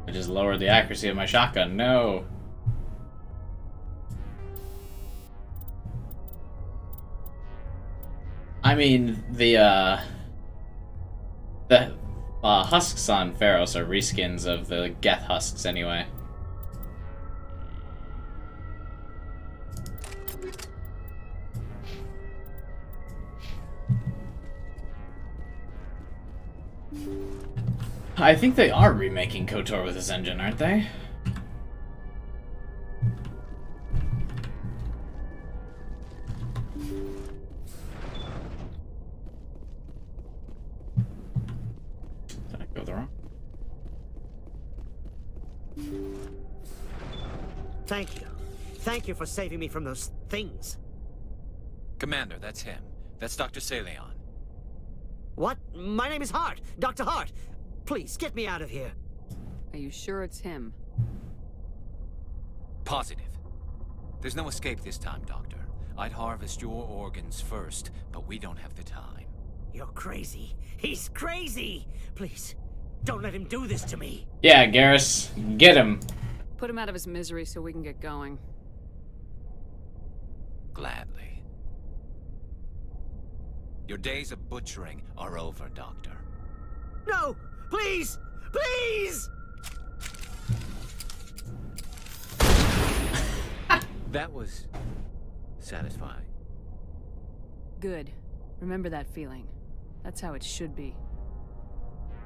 I just lowered the accuracy of my shotgun. No. I mean, the husks on Pharos are reskins of the Geth husks anyway. I think they are remaking KOTOR with this engine, aren't they? Did I go the wrong? Thank you. Thank you for saving me from those things. Commander, that's him. That's Dr. Saleon. What? My name is Hart. Dr. Hart. Please, get me out of here. Are you sure it's him? Positive. There's no escape this time, Doctor. I'd harvest your organs first, but we don't have the time. You're crazy. He's crazy! Please, don't let him do this to me. Yeah, Garrus, get him. Put him out of his misery so we can get going. Gladly. Your days of butchering are over, Doctor. No! Please! Please! That was satisfying. Good. Remember that feeling. That's how it should be.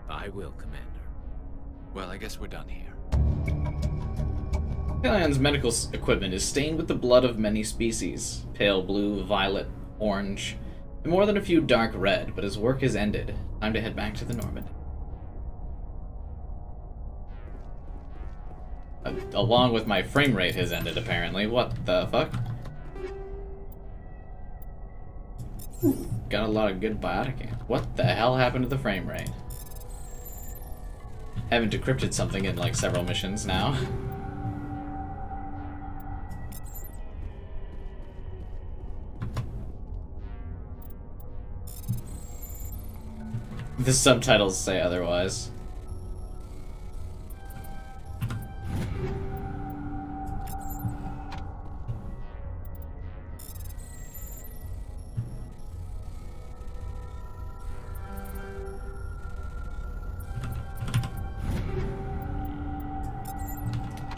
I will, Commander. Well, I guess we're done here. Kalyan's medical equipment is stained with the blood of many species. Pale blue, violet, orange, and more than a few dark red, but his work is ended. Time to head back to the Normandy. Along with my frame rate has ended, apparently. What the fuck? Got a lot of good biotic ammo. What the hell happened to the frame rate? Haven't decrypted something in like several missions now. The subtitles say otherwise.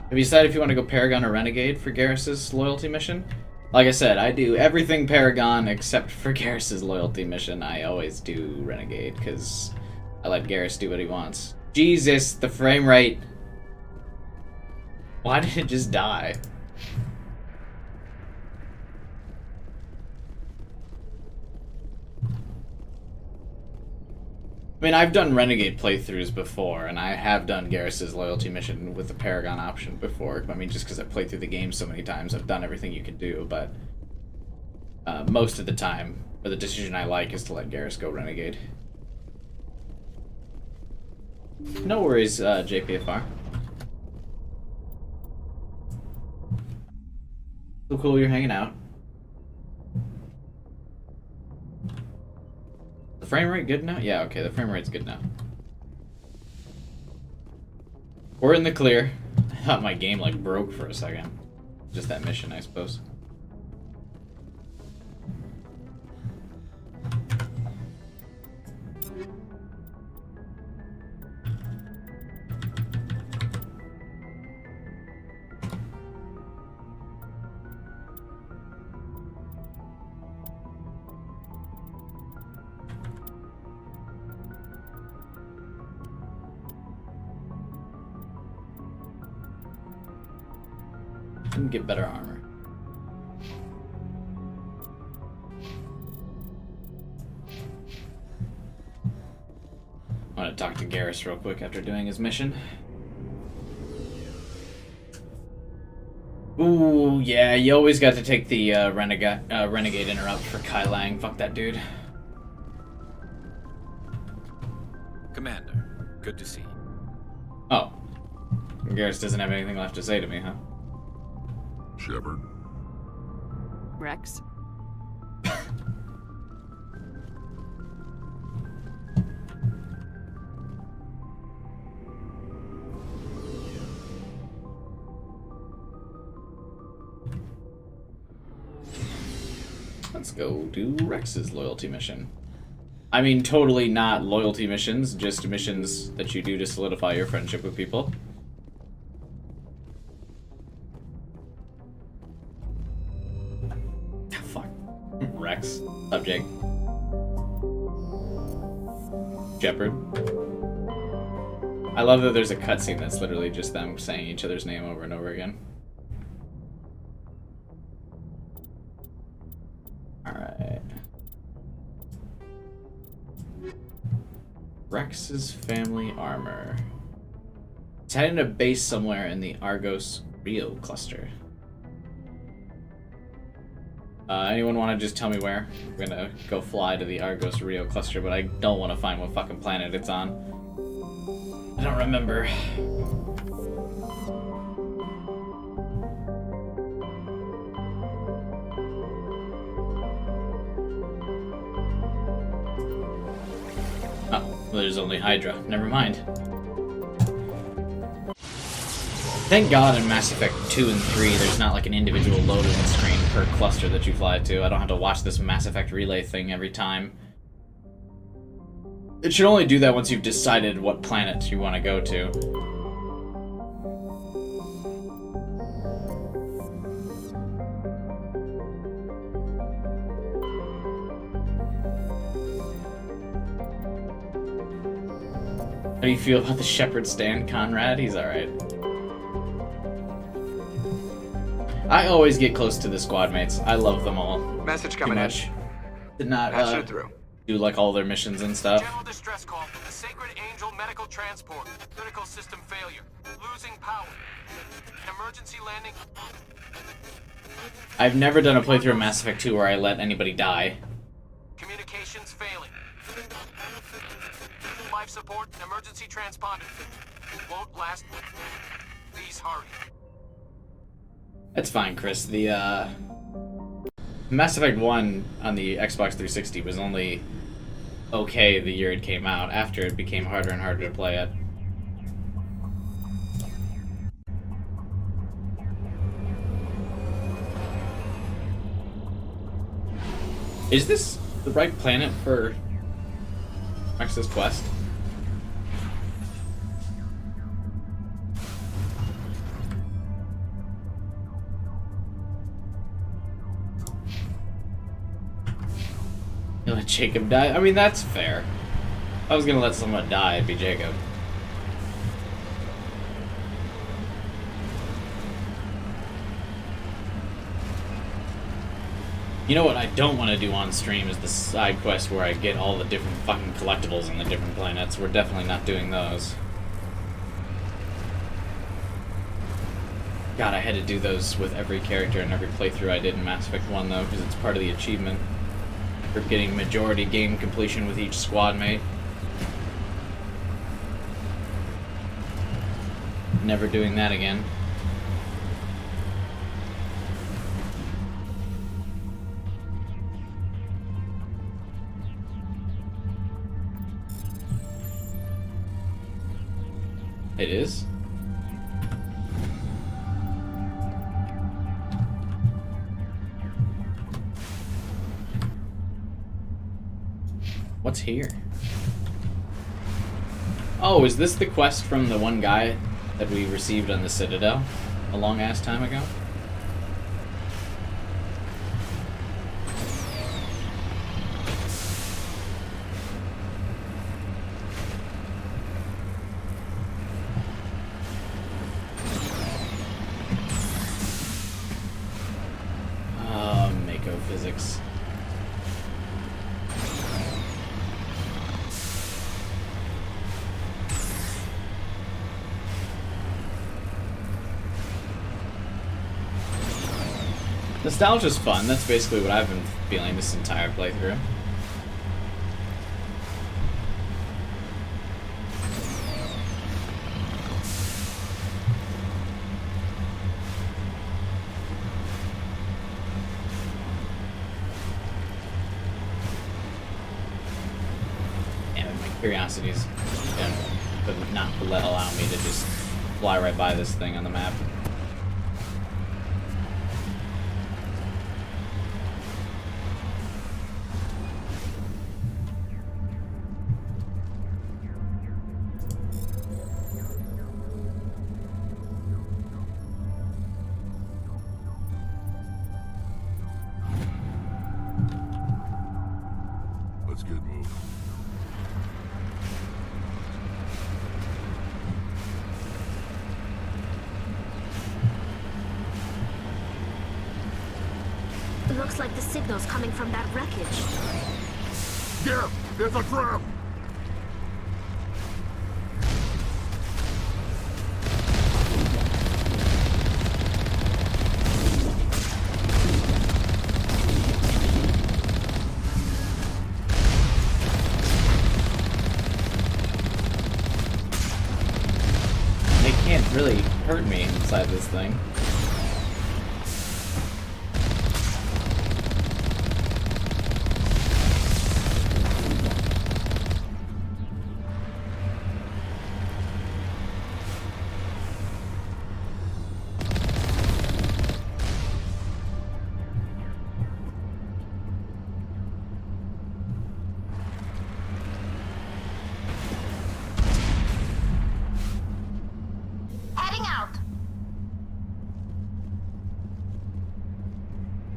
Have you decided if you want to go Paragon or Renegade for Garrus's loyalty mission? Like I said, I do everything Paragon except for Garrus's loyalty mission. I always do Renegade, because I let Garrus do what he wants. Jesus, the frame rate. Why did it just die? I mean, I've done Renegade playthroughs before, and I have done Garrus's loyalty mission with the Paragon option before. I mean, just because I've played through the game so many times, I've done everything you can do, but most of the time, the decision I like is to let Garrus go Renegade. No worries, JPFR. So cool you're hanging out. The frame rate good now? Yeah, okay, the frame rate's good now. We're in the clear. I thought my game like broke for a second. Just that mission, I suppose. And get better armor. I want to talk to Garrus real quick after doing his mission. Ooh, yeah, you always got to take the Renegade Interrupt for Kai Lang. Fuck that dude. Commander, good to see you. Oh. Garrus doesn't have anything left to say to me, huh? Shepard. Rex? Let's go do Rex's loyalty mission. I mean, totally not loyalty missions, just missions that you do to solidify your friendship with people. Fuck. Rex. Subject. Shepard. I love that there's a cutscene that's literally just them saying each other's name over and over again. Alright. Rex's family armor. It's heading to base somewhere in the Argos Rio cluster. Anyone want to just tell me where? We're gonna go fly to the Argos Rio cluster, but I don't want to find what fucking planet it's on. I don't remember. Oh, well, there's only Hydra. Never mind. Thank God in Mass Effect 2 and 3 there's not like an individual loading screen per cluster that you fly to. I don't have to watch this Mass Effect relay thing every time. It should only do that once you've decided what planet you want to go to. How do you feel about the Shepherd stand, Conrad? He's alright. I always get close to the squad mates. I love them all. Message coming in. Did not do like all their missions and stuff. General distress call from the Sacred Angel Medical Transport. Critical system failure. Losing power. Emergency landing. I've never done a playthrough of Mass Effect 2 where I let anybody die. Communications failing. Life support and emergency transponder. Won't last. Please hurry. That's fine, Chris. The Mass Effect 1 on the Xbox 360 was only okay the year it came out. After it became harder and harder to play it. Is this the right planet for Max's quest? You let Jacob die? I mean, that's fair. If I was gonna let someone die, it'd be Jacob. You know what I don't want to do on stream is the side quest where I get all the different fucking collectibles in the different planets. We're definitely not doing those. God, I had to do those with every character and every playthrough I did in Mass Effect 1 though, because it's part of the achievement for getting majority game completion with each squad mate. Never doing that again. It is? What's here? Oh, is this the quest from the one guy that we received on the Citadel a long-ass time ago? Mako physics. Nostalgia's fun. That's basically what I've been feeling this entire playthrough. Damn it, my curiosity's but not allow me to just fly right by this thing on the map. Let's get moving. It looks like the signal's coming from that wreckage. Yeah, there's a trap! They can't really hurt me inside this thing.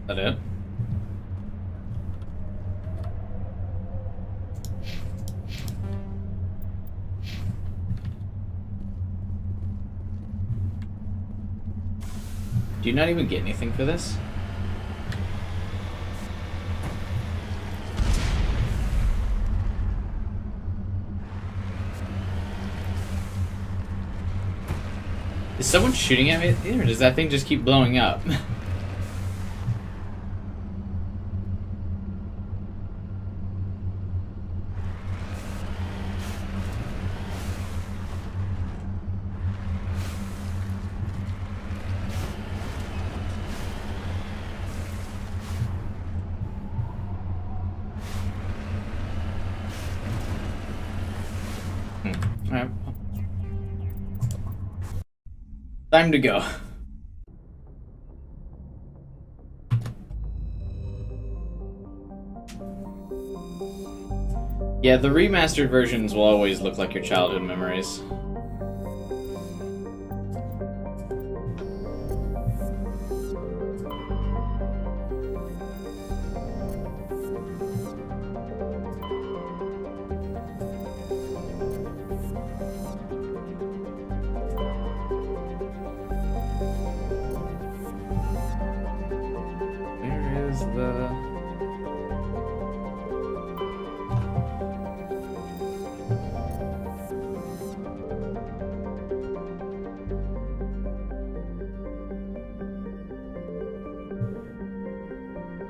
That it? Do you not even get anything for this? Is someone shooting at me, or does that thing just keep blowing up? Alright. Time to go. Yeah, the remastered versions will always look like your childhood memories. Where is the...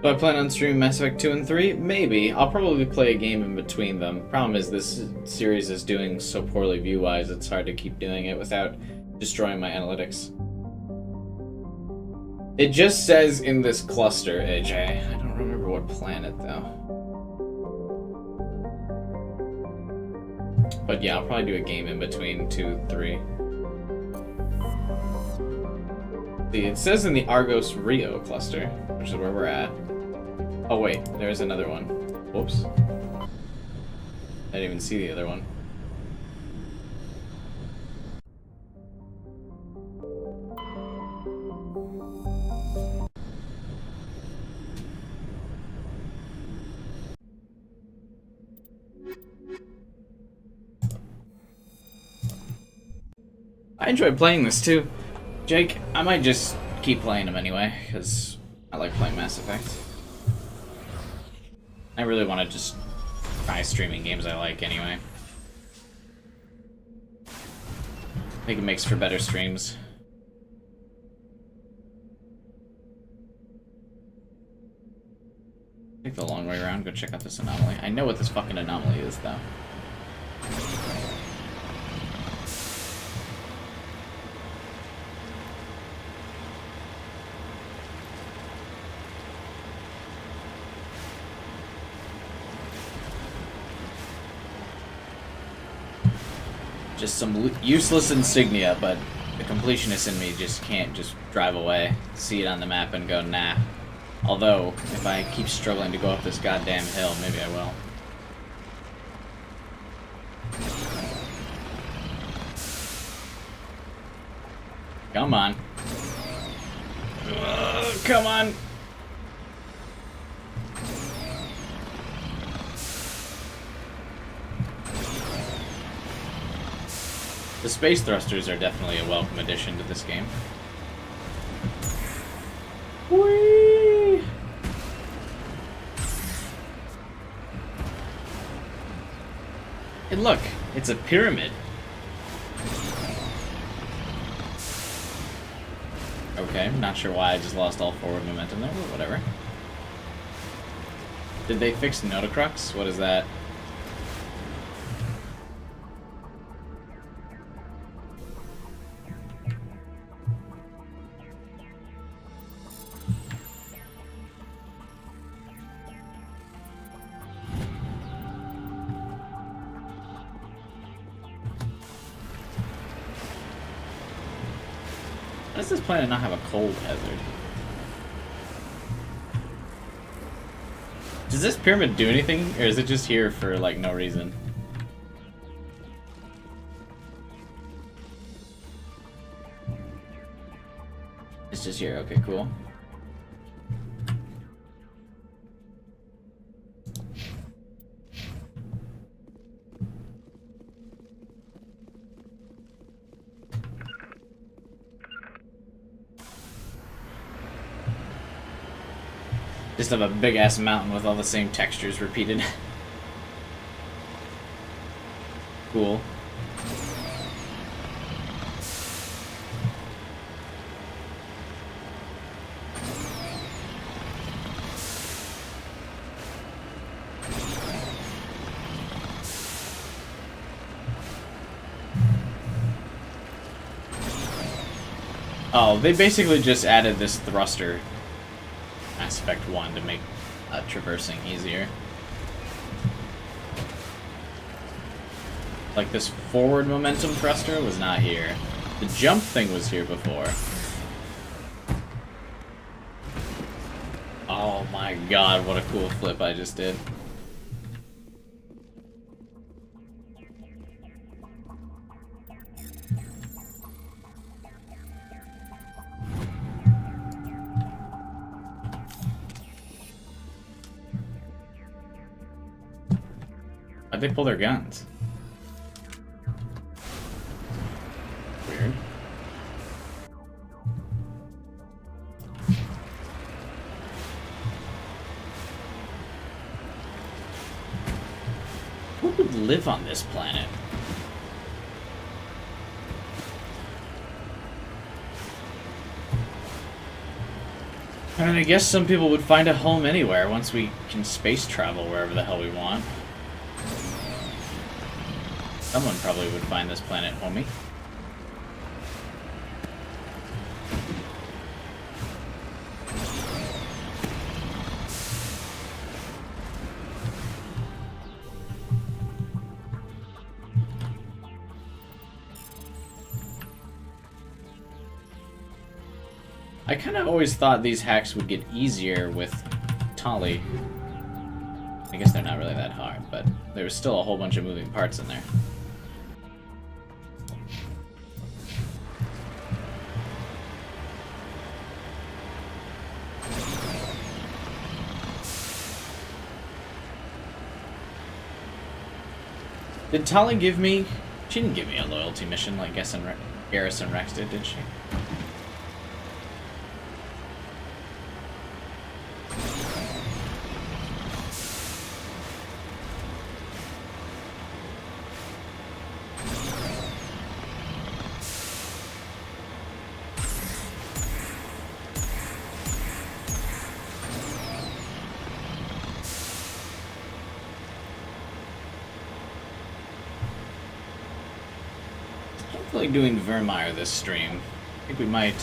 Do I plan on streaming Mass Effect 2 and 3? Maybe. I'll probably play a game in between them. Problem is, this series is doing so poorly view-wise, it's hard to keep doing it without destroying my analytics. It just says in this cluster, AJ. I don't remember what planet, though. But yeah, I'll probably do a game in between 2 and 3. See, it says in the Argos Rio cluster, which is where we're at. Oh wait, there's another one. Whoops. I didn't even see the other one. I enjoy playing this too. Jake, I might just keep playing them anyway, because I like playing Mass Effect. I really want to just try streaming games I like anyway. I think it makes for better streams. Take the long way around, go check out this anomaly. I know what this fucking anomaly is, though. Just some useless insignia, but the completionist in me just can't just drive away, see it on the map and go, nah. Although, if I keep struggling to go up this goddamn hill, maybe I will. Come on. Come on. The space thrusters are definitely a welcome addition to this game. Whee! And look, it's a pyramid. Okay, I'm not sure why I just lost all forward momentum there, but whatever. Did they fix Notocrux? What is that? Why does this planet not have a cold hazard? Does this pyramid do anything, or is it just here for, like, no reason? It's just here, okay, cool. Just have a big ass mountain with all the same textures repeated. Cool. Oh, they basically just added this thruster aspect 1 to make traversing easier. Like, this forward momentum thruster was not here. The jump thing was here before. Oh my god, what a cool flip I just did. Why'd they pull their guns? Weird. Who would live on this planet? I mean, I guess some people would find a home anywhere once we can space travel wherever the hell we want. Someone probably would find this planet homey. I kind of always thought these hacks would get easier with Tali. I guess they're not really that hard, but there was still a whole bunch of moving parts in there. Did Tali give me... She didn't give me a loyalty mission like Garrison Rex did she? Like doing Vermeer this stream. I think we might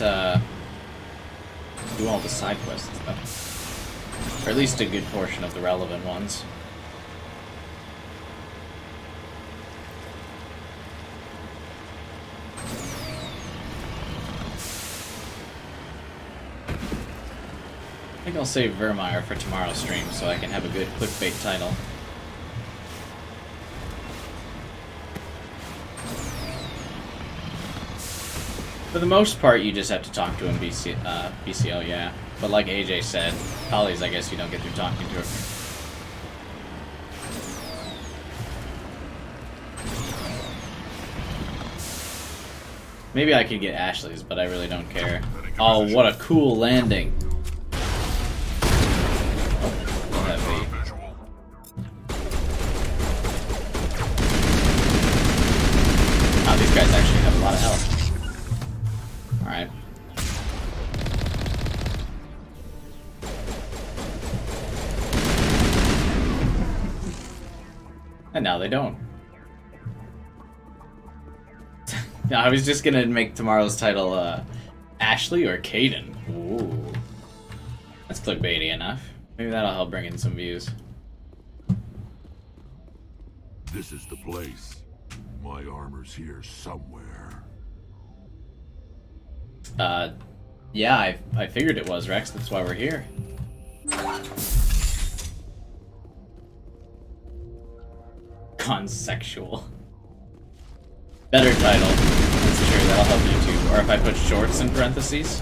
do all the side quests and stuff. Or at least a good portion of the relevant ones. I think I'll save Vermeer for tomorrow's stream so I can have a good clickbait title. For the most part, you just have to talk to him BCO, yeah. But like AJ said, Tali's, I guess you don't get through talking to her. Maybe I could get Ashley's, but I really don't care. Oh, what a cool landing. Oh, that be? Oh, these guys actually have a lot of health. Alright. And now they don't. I was just gonna make tomorrow's title, Ashley or Caden. Ooh. That's clickbaity enough. Maybe that'll help bring in some views. This is the place. My armor's here somewhere. Yeah, I figured it was, Rex. That's why we're here. Consexual. Better title. That's true, that'll help you too. Or if I put shorts in parentheses.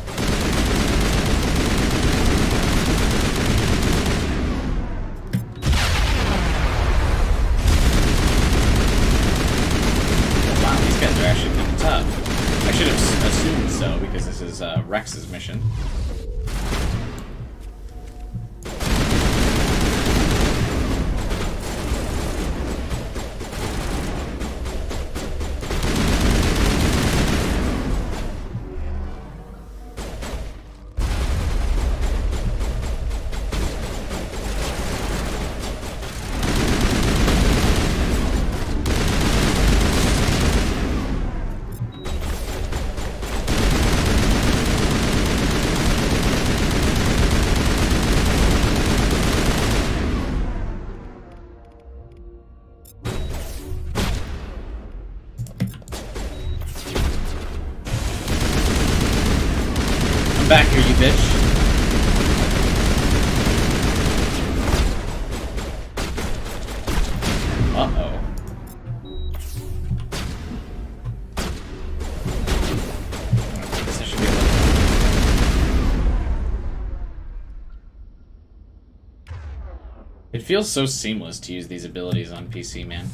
Wow, these guys are actually pretty tough. I should have assumed so, because this is Rex's mission. back here, you bitch. Uh-oh. I guess I should be able to... It feels so seamless to use these abilities on PC, man.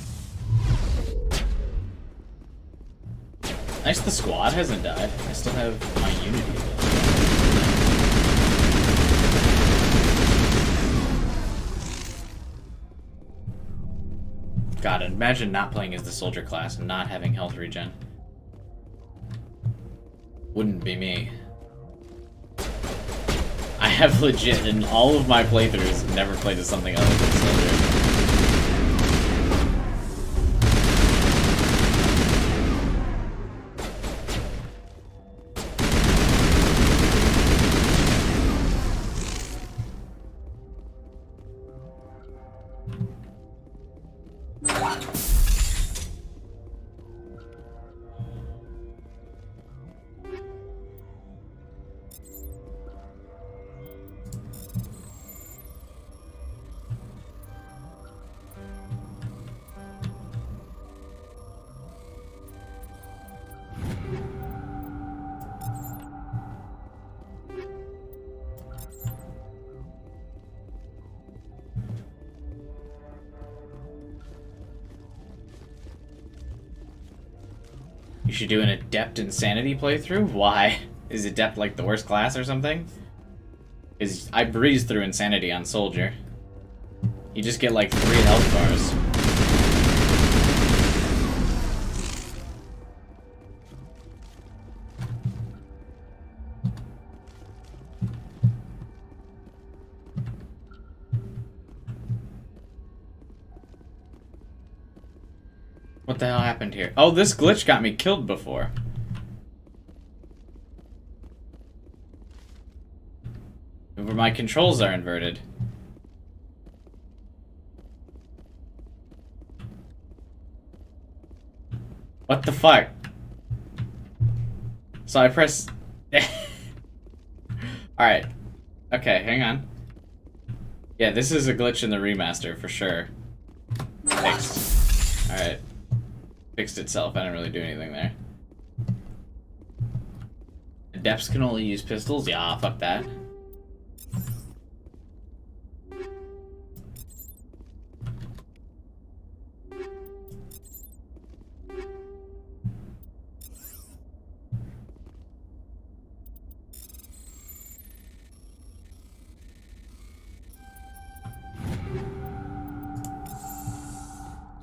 Nice the squad hasn't died. I still have my Unity ability. God, imagine not playing as the soldier class and not having health regen. Wouldn't be me. I have legit, in all of my playthroughs, never played as something other than soldier. You should do an Adept Insanity playthrough? Why? Is Adept like the worst class or something? Because I breezed through Insanity on Soldier. You just get like 3 health bars. What the hell happened here? Oh, this glitch got me killed before. Where my controls are inverted. What the fuck? So I press... Alright. Okay, hang on. Yeah, this is a glitch in the remaster, for sure. Fixed. Alright. Fixed itself. I didn't really do anything there. Adepts can only use pistols? Yeah, fuck that.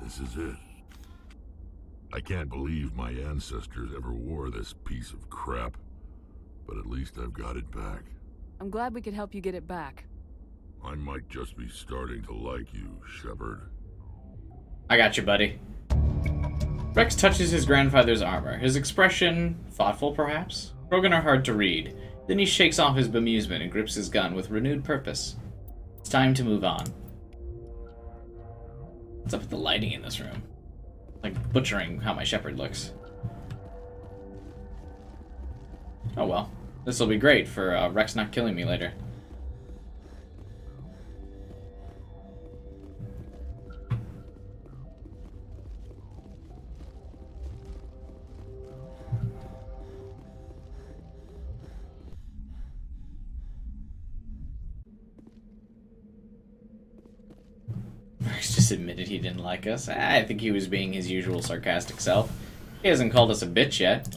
This is it. I can't believe my ancestors ever wore this piece of crap, but at least I've got it back. I'm glad we could help you get it back. I might just be starting to like you, Shepard. I got you, buddy. Rex touches his grandfather's armor. His expression, thoughtful perhaps? Brogan are hard to read. Then he shakes off his bemusement and grips his gun with renewed purpose. It's time to move on. What's up with the lighting in this room? Like butchering how my Shepard looks. Oh well. This will be great for Rex not killing me later. Rex just admitted he didn't like us. I think he was being his usual sarcastic self. He hasn't called us a bitch yet.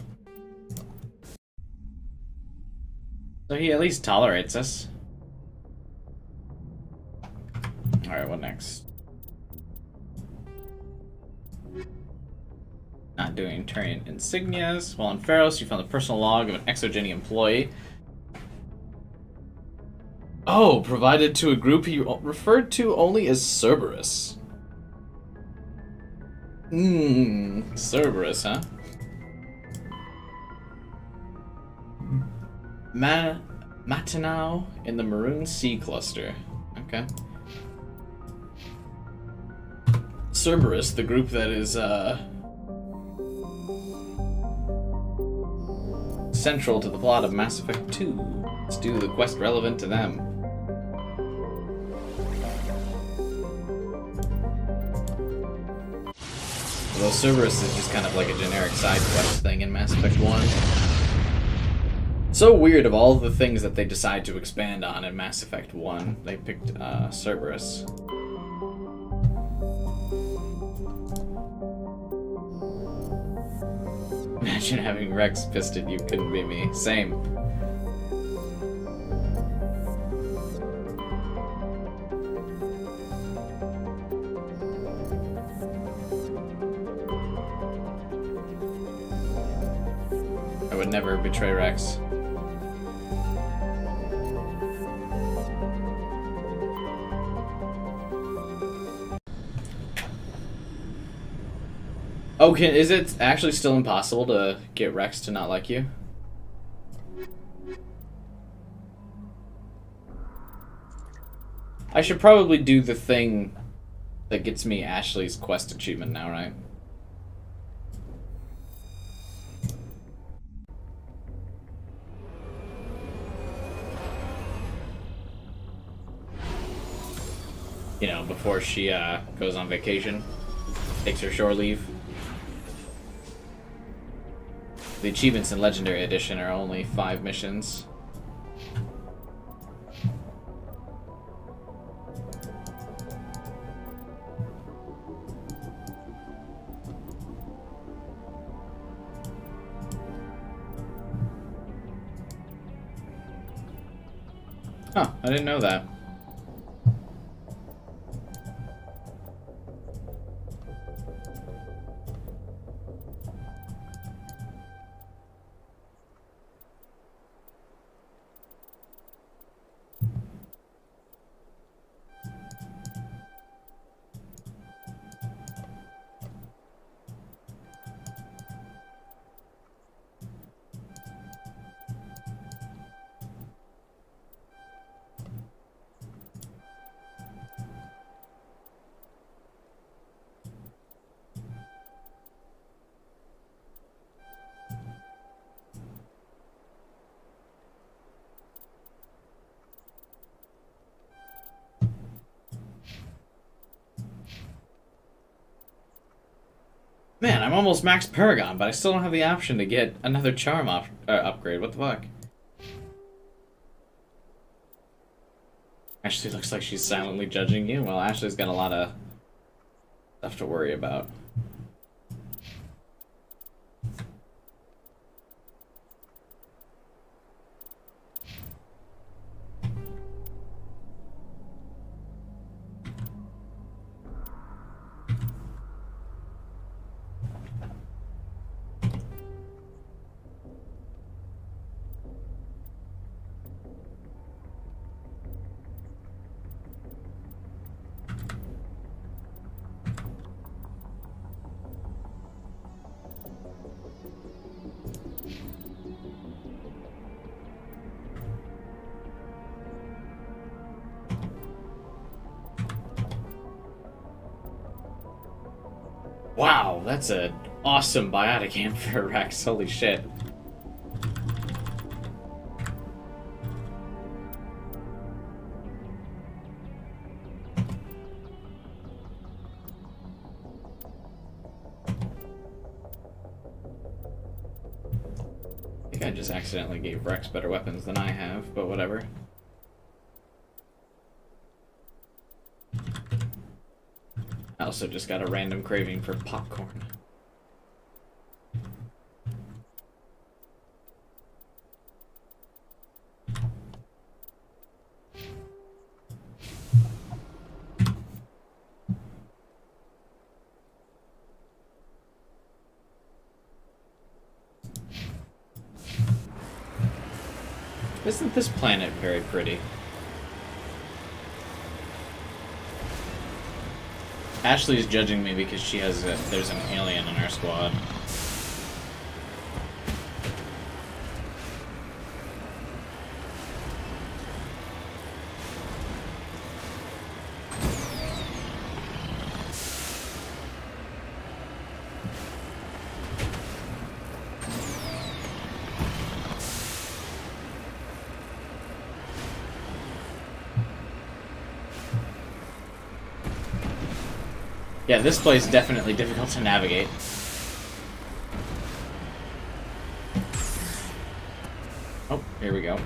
So he at least tolerates us. Alright, what next? Not doing Turian insignias. While in Pharos, you found the personal log of an Exogeny employee. Oh, provided to a group he referred to only as Cerberus. Cerberus, huh? Matinau in the Maroon Sea Cluster. Okay. Cerberus, the group that is, central to the plot of Mass Effect 2. Let's do the quest relevant to them. Although Cerberus is just kind of like a generic side quest thing in Mass Effect 1. So weird, of all the things that they decide to expand on in Mass Effect 1, they picked Cerberus. Imagine having Rex pissed at you, couldn't be me. Same. I would never betray Rex. Okay, is it actually still impossible to get Rex to not like you? I should probably do the thing that gets me Ashley's quest achievement now, right? You know, before she goes on vacation, takes her shore leave. The achievements in Legendary Edition are only 5 missions. Huh, I didn't know that. Man, I'm almost max Paragon, but I still don't have the option to get another charm upgrade. What the fuck? Ashley looks like she's silently judging you. Well, Ashley's got a lot of stuff to worry about. Wow, that's an awesome biotic amp for Rex. Holy shit. I think I just accidentally gave Rex better weapons than I have, but whatever. I also just got a random craving for popcorn. Isn't this planet very pretty? Ashley's judging me because she has there's an alien in our squad. Yeah, this place definitely difficult to navigate. Oh, here we go.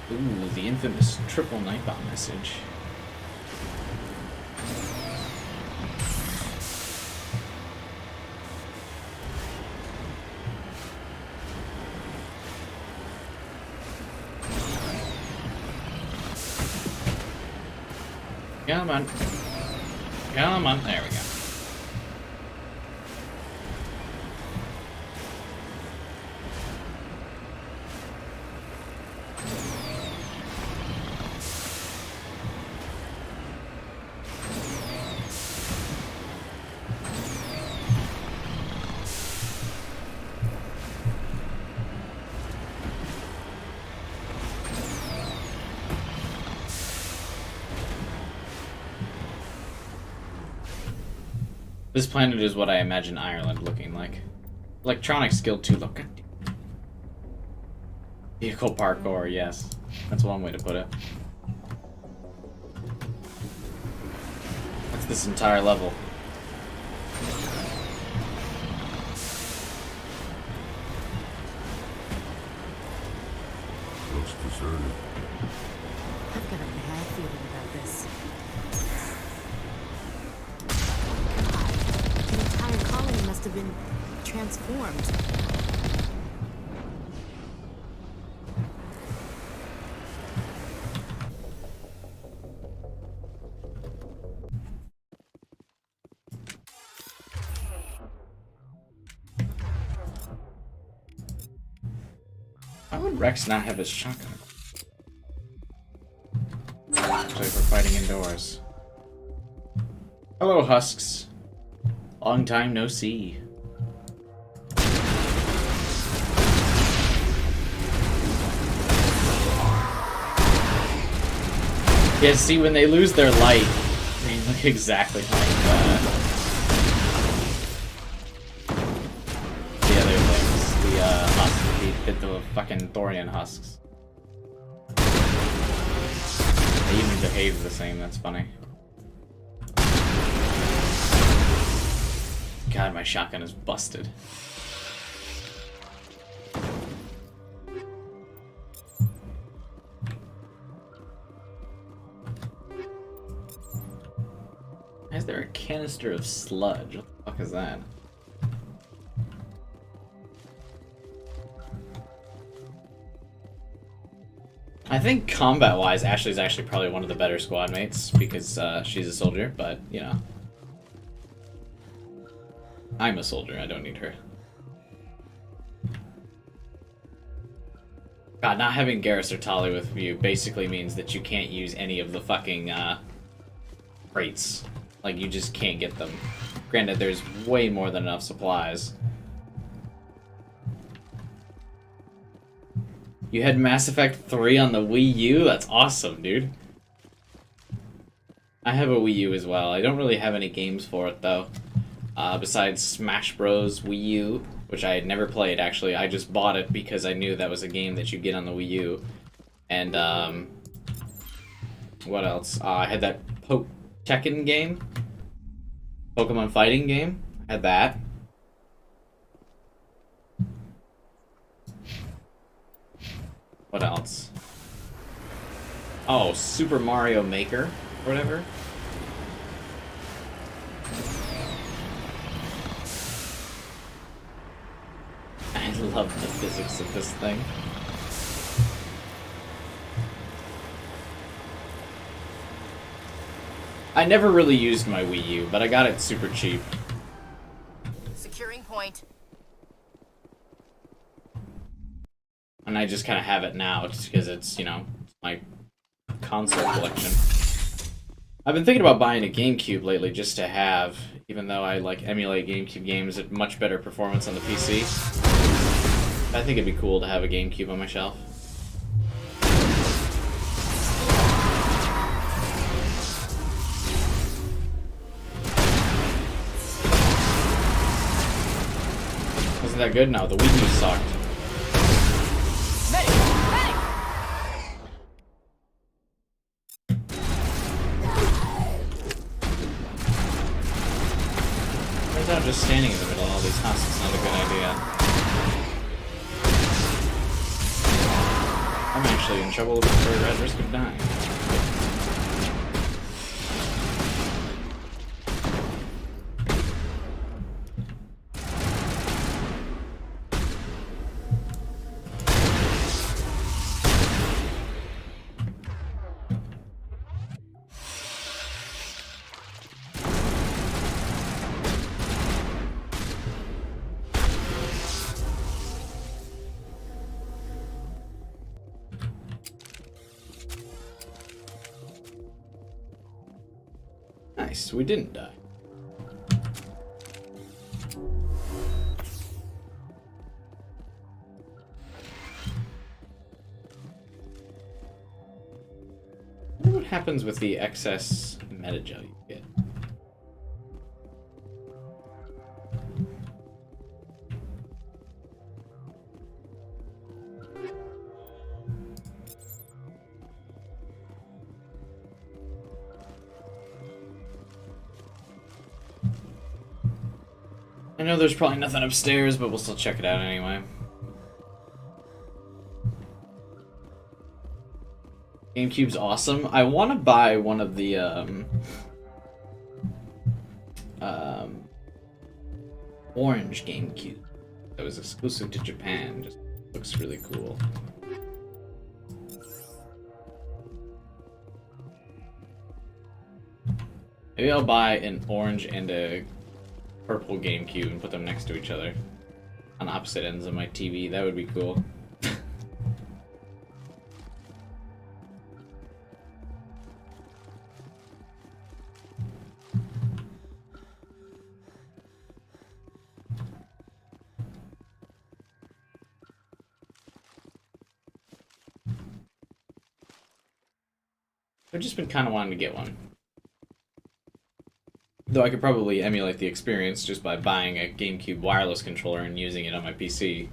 Ooh, the infamous triple Nightbot message. Come on. Come on. There we go. This planet is what I imagine Ireland looking like. Electronics Guild 2 look. Vehicle parkour, yes. That's one way to put it. That's this entire level. Looks deserted. I've got a bad feeling about this. The entire colony must have been transformed. Why would Rex not have his shotgun? Looks like we're fighting indoors. Hello, Husks. Long time no see. Yeah, see, when they lose their light, they look exactly like the other things. The husks, the fucking Thorian husks. They even behave the same, that's funny. God, my shotgun is busted. Why is there a canister of sludge? What the fuck is that? I think combat-wise, Ashley's actually probably one of the better squad mates because she's a soldier, but, you know. I'm a soldier, I don't need her. God, not having Garrus or Tali with you basically means that you can't use any of the fucking crates. Like, you just can't get them. Granted, there's way more than enough supplies. You had Mass Effect 3 on the Wii U? That's awesome, dude. I have a Wii U as well. I don't really have any games for it, though. Besides Smash Bros. Wii U, which I had never played, actually. I just bought it because I knew that was a game that you get on the Wii U. And, what else? I had that Tekken game. Pokemon fighting game. I had that. What else? Oh, Super Mario Maker, or whatever. I love the physics of this thing. I never really used my Wii U, but I got it super cheap. Securing point. And I just kind of have it now, just because it's, you know, my console collection. I've been thinking about buying a GameCube lately just to have, even though I like emulate GameCube games at much better performance on the PC. I think it'd be cool to have a GameCube on my shelf. Wasn't that good? No, the Wii U sucked. Turns out just standing in the middle of all these husks is not a good idea. I'm actually in trouble for at risk of dying. Nice, we didn't die. I wonder what happens with the excess metagel you get. I know there's probably nothing upstairs, but we'll still check it out anyway. GameCube's awesome. I want to buy one of the orange GameCube that was exclusive to Japan. Just looks really cool. Maybe I'll buy an orange and a purple GameCube and put them next to each other on opposite ends of my TV. That would be cool. I've just been kind of wanting to get one. Though I could probably emulate the experience just by buying a GameCube wireless controller and using it on my PC.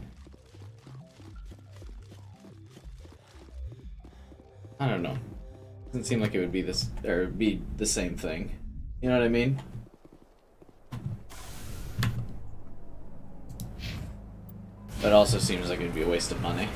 I don't know. Doesn't seem like it would be this or be the same thing. You know what I mean? But it also seems like it would be a waste of money.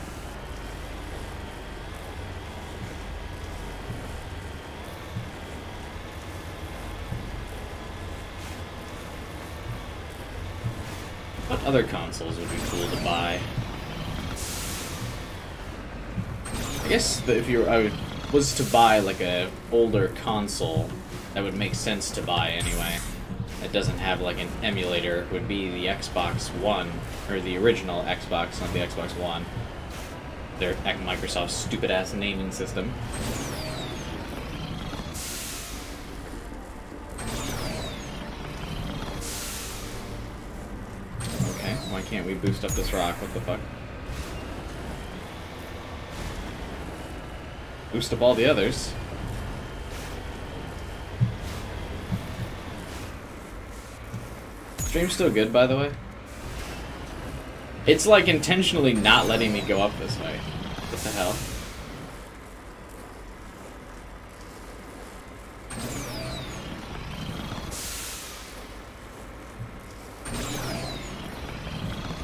What other consoles would be cool to buy? I guess that if I was to buy like a older console, that would make sense to buy anyway. That doesn't have like an emulator, would be the Xbox One, or the original Xbox, not the Xbox One. Their Microsoft's stupid ass naming system. Why can't we boost up this rock? What the fuck? Boost up all the others. Stream's still good, by the way. It's like intentionally not letting me go up this way. What the hell?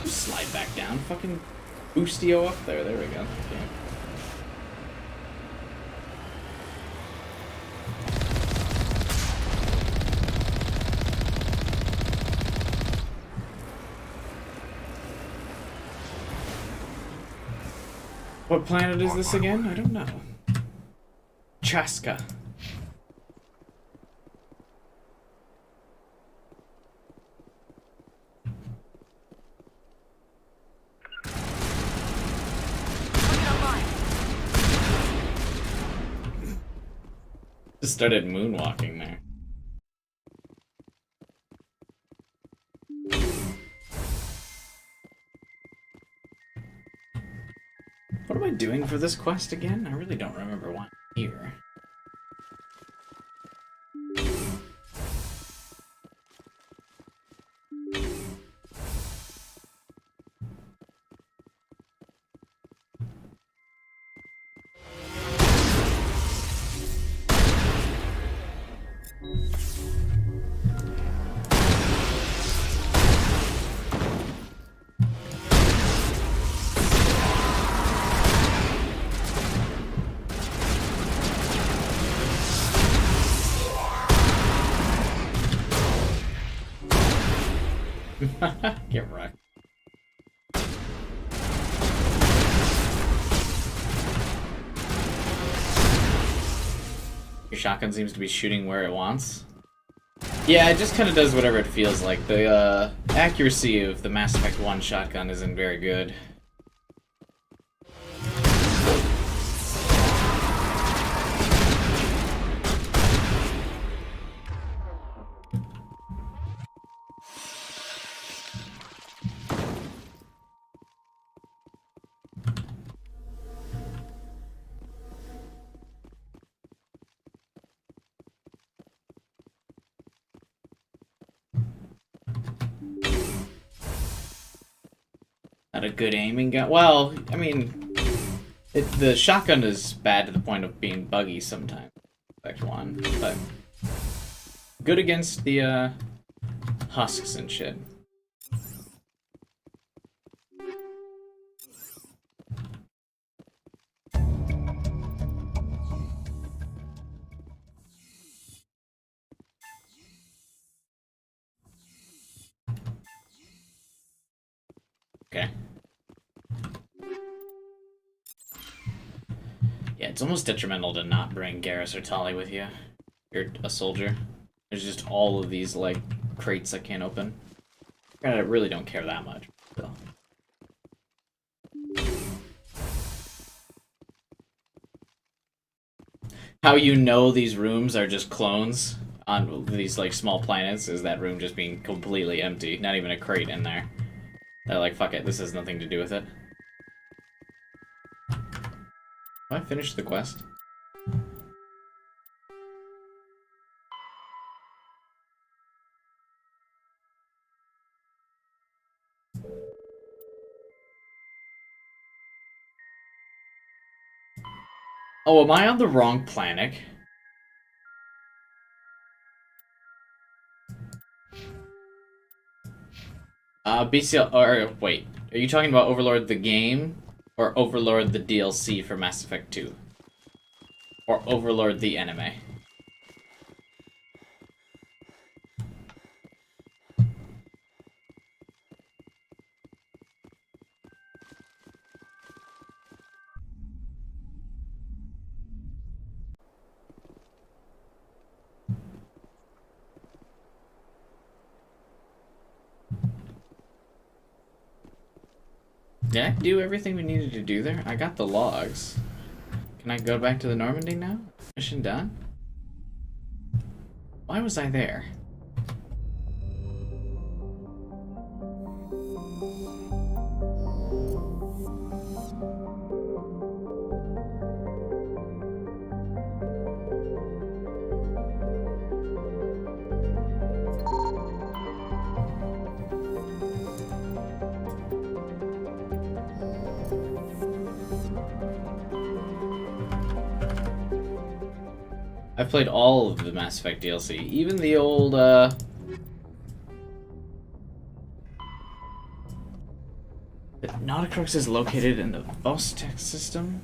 Slide back down. Fucking boostio up there. There we go. Okay. What planet is this again? I don't know. Chaska. Just started moonwalking there. What am I doing for this quest again? I really don't remember why I'm here. Get wrecked. Your shotgun seems to be shooting where it wants. Yeah, it just kind of does whatever it feels like. The accuracy of the Mass Effect 1 shotgun isn't very good. Not a good aiming gun. Well, I mean, the shotgun is bad to the point of being buggy sometimes. Effect 1, but good against the husks and shit. Okay. Yeah, it's almost detrimental to not bring Garrus or Tali with you. You're a soldier. There's just all of these, like, crates I can't open. I really don't care that much, so. How you know these rooms are just clones on these, like, small planets is that room just being completely empty. Not even a crate in there. They're like, fuck it, this has nothing to do with it. Have I finished the quest? Oh, am I on the wrong planet? BCL, or wait, are you talking about Overlord the game? Or Overlord the DLC for Mass Effect 2? Or Overlord the anime? Did I do everything we needed to do there? I got the logs. Can I go back to the Normandy now? Mission done? Why was I there? I've played all of the Mass Effect DLC, even the old, Nauticrux is located in the Vostek system.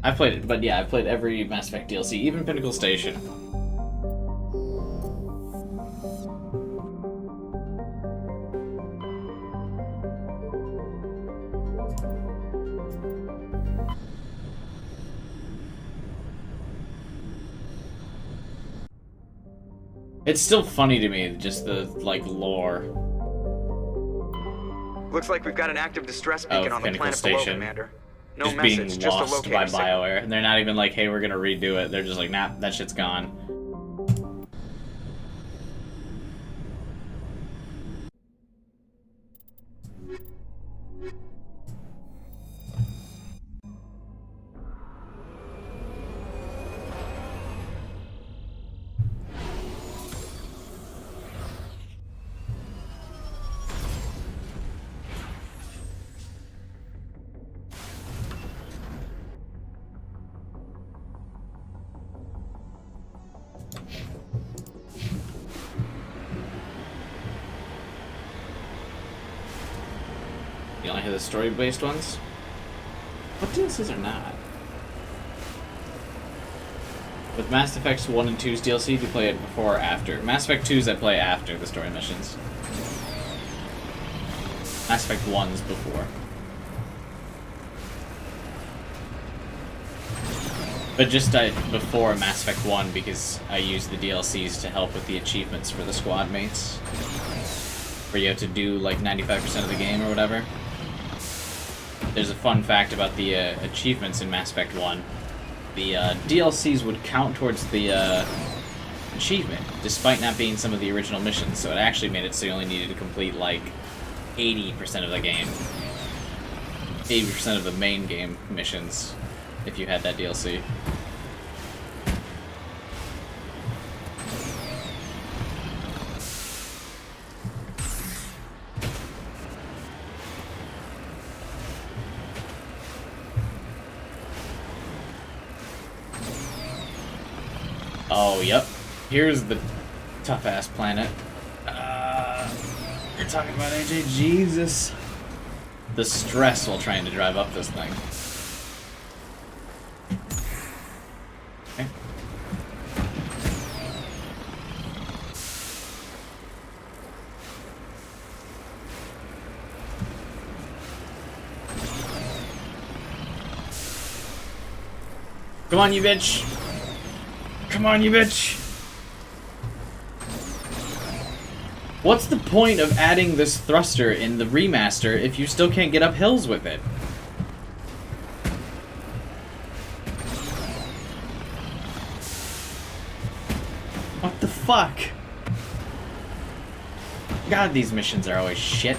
I've played it, but yeah, I've played every Mass Effect DLC, even Pinnacle Station. It's still funny to me, just the, like, lore. Looks like we've got an active distress beacon on the Pinnacle planet below, Station. Commander. No Just message, being just a lost by locator signal. BioWare. And they're not even like, hey, we're gonna redo it. They're just like, nah, that shit's gone. You only have the story-based ones? What DLCs are not? With Mass Effect 1 and 2's DLC, do you play it before or after? Mass Effect 2's I play after the story missions. Mass Effect 1's before. But just before Mass Effect 1 because I use the DLCs to help with the achievements for the squad mates. Where you have to do like 95% of the game or whatever. There's a fun fact about the achievements in Mass Effect 1. The DLCs would count towards the achievement, despite not being some of the original missions, so it actually made it so you only needed to complete like 80% of the game. 80% of the main game missions, if you had that DLC. Oh, yep. Here's the tough-ass planet. You're talking about AJ? Jesus. The stress while trying to drive up this thing. Okay. Come on, you bitch! Come on, you bitch! What's the point of adding this thruster in the remaster if you still can't get up hills with it? What the fuck? God, these missions are always shit.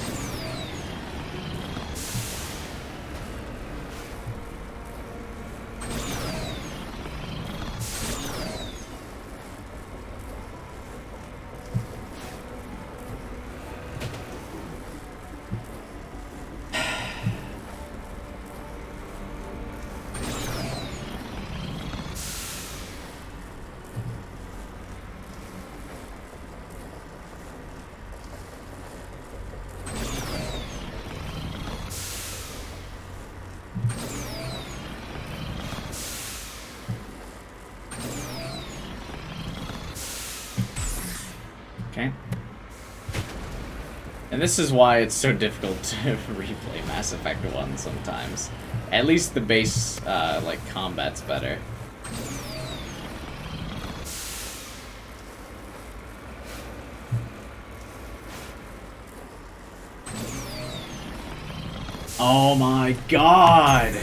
Okay. And this is why it's so difficult to replay Mass Effect 1 sometimes. At least the base, like, combat's better. Oh my god!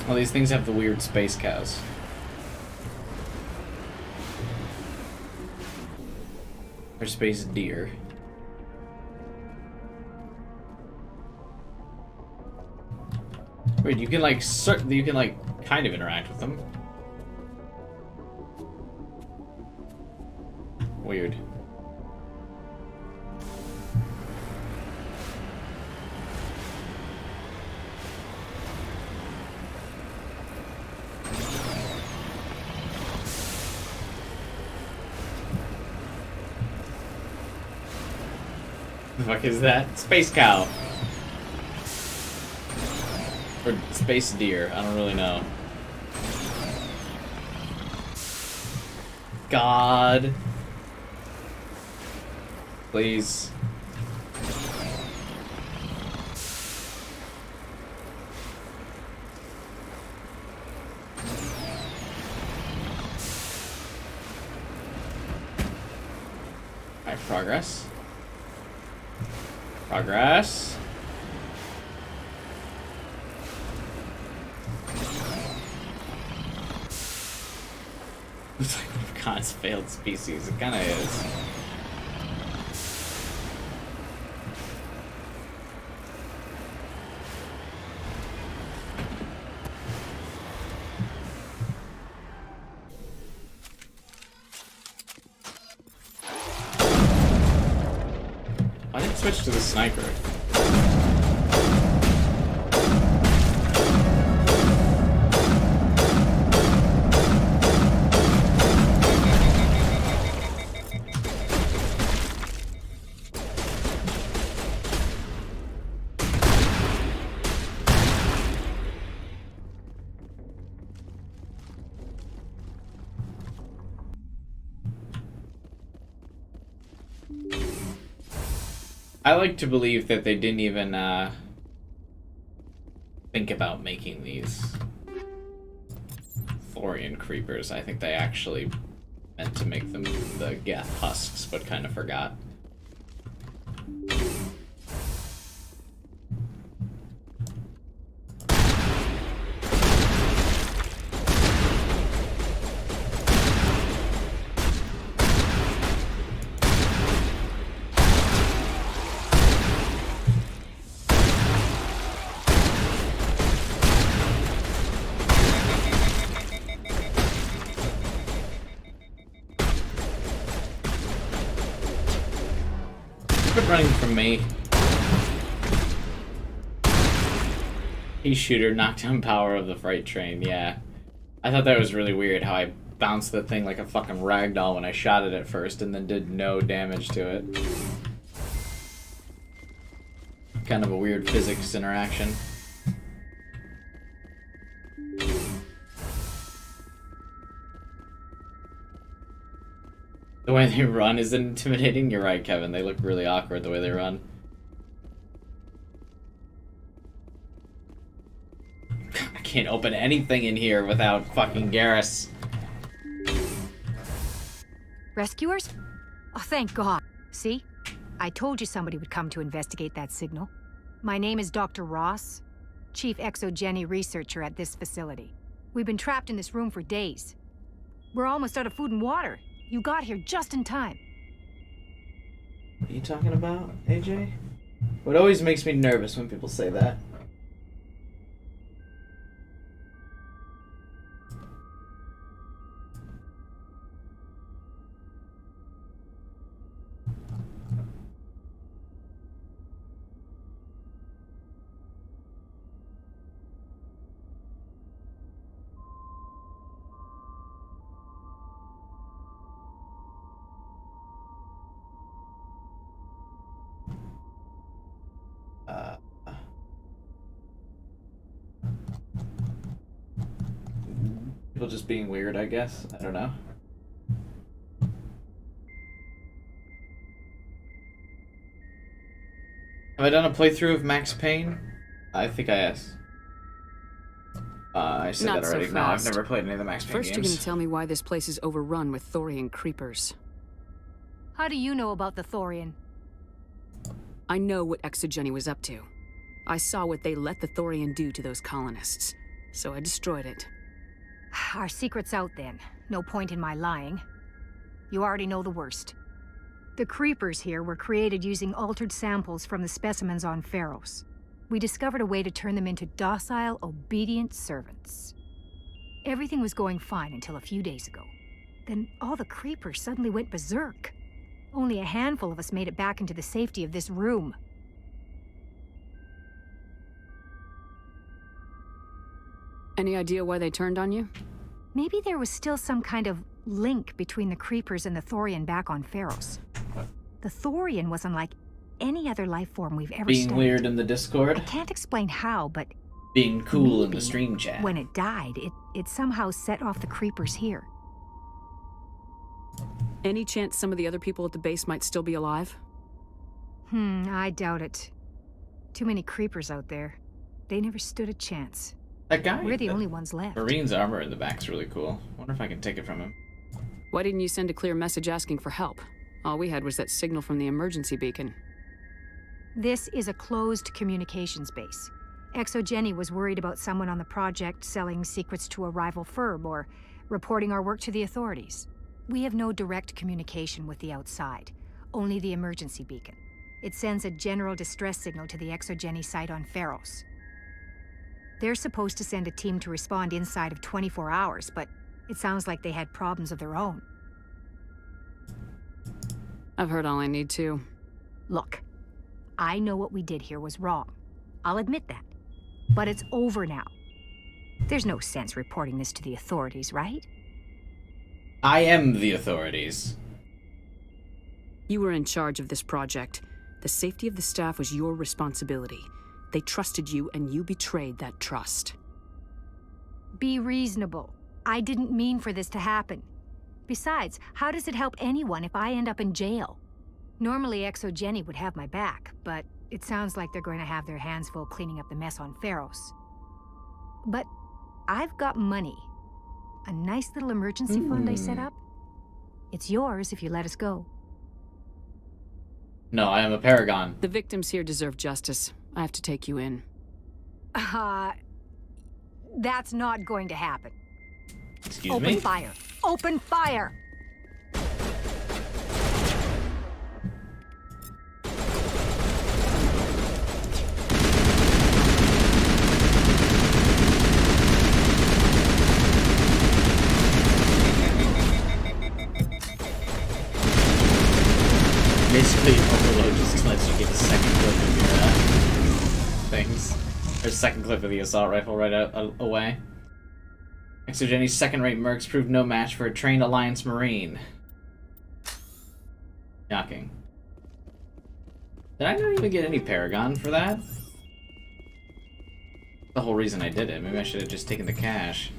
Well, these things have the weird space cows. Or space deer. Wait, you can like kind of interact with them. Weird. The fuck is that? Space cow. Or space deer, I don't really know. God. Please. Alright, progress. Progress. It's like one of God's failed species. It kinda is. I didn't switch to the sniper. I like to believe that they didn't even think about making these Thorian creepers. I think they actually meant to make them the Geth husks, but kind of forgot. Quit running from me. Pea shooter knocked down power of the freight train, yeah. I thought that was really weird how I bounced the thing like a fucking ragdoll when I shot it at first and then did no damage to it. Kind of a weird physics interaction. The way they run is intimidating. You're right, Kevin. They look really awkward the way they run. I can't open anything in here without fucking Garrus. Rescuers? Oh, thank God. See? I told you somebody would come to investigate that signal. My name is Dr. Ross, Chief Exogeny Researcher at this facility. We've been trapped in this room for days. We're almost out of food and water. You got here just in time. What are you talking about, AJ? What always makes me nervous when people say that. People just being weird, I guess. I don't know. Have I done a playthrough of Max Payne? I think I asked. I said Not that already. so No, I've fast. never played any of the Max Payne First, games. you're gonna tell me why this place is overrun with Thorian creepers. How do you know about the Thorian? I know what Exogeny was up to. I saw what they let the Thorian do to those colonists. so I destroyed it. Our secret's out then. No point in my lying. You already know the worst. The creepers here were created using altered samples from the specimens on Pharos. We discovered a way to turn them into docile, obedient servants. Everything was going fine until a few days ago. Then all the creepers suddenly went berserk. Only a handful of us made it back into the safety of this room. Any idea why they turned on you? Maybe there was still some kind of link between the creepers and the Thorian back on Pharos. The Thorian was unlike any other life form we've ever Being studied. weird in the Discord. I can't explain how, but being cool in maybe the stream chat. when it died, it somehow set off the creepers here. Any chance some of the other people at the base might still be alive? I doubt it. Too many creepers out there. They never stood a chance. That guy? We're the only ones left. Marine's armor in the back's really cool. Wonder if I can take it from him. Why didn't you send a clear message asking for help? All we had was that signal from the emergency beacon. This is a closed communications base. ExoGenny was worried about someone on the project selling secrets to a rival firm or reporting our work to the authorities. We have no direct communication with the outside, only the emergency beacon. It sends a general distress signal to the ExoGenny site on Pharos. They're supposed to send a team to respond inside of 24 hours, but it sounds like they had problems of their own. I've heard all I need to. Look, I know what we did here was wrong. I'll admit that. But it's over now. There's no sense reporting this to the authorities, right? I am the authorities. You were in charge of this project. The safety of the staff was your responsibility. They trusted you, and you betrayed that trust. Be reasonable. I didn't mean for this to happen. Besides, how does it help anyone if I end up in jail? Normally, ExoGenny would have my back, but it sounds like they're going to have their hands full cleaning up the mess on Pharos. But I've got money. A nice little emergency fund I set up. It's yours if you let us go. No, I am a paragon. The victims here deserve justice. I have to take you in. That's not going to happen. Excuse Open me? fire! Open fire! Basically, Overload just lets you get a second clip of your things. Or second clip of the assault rifle right away. ExoGenny's second-rate mercs proved no match for a trained Alliance Marine. Shocking. Did I not even get any Paragon for that? The whole reason I did it. Maybe I should have just taken the cash.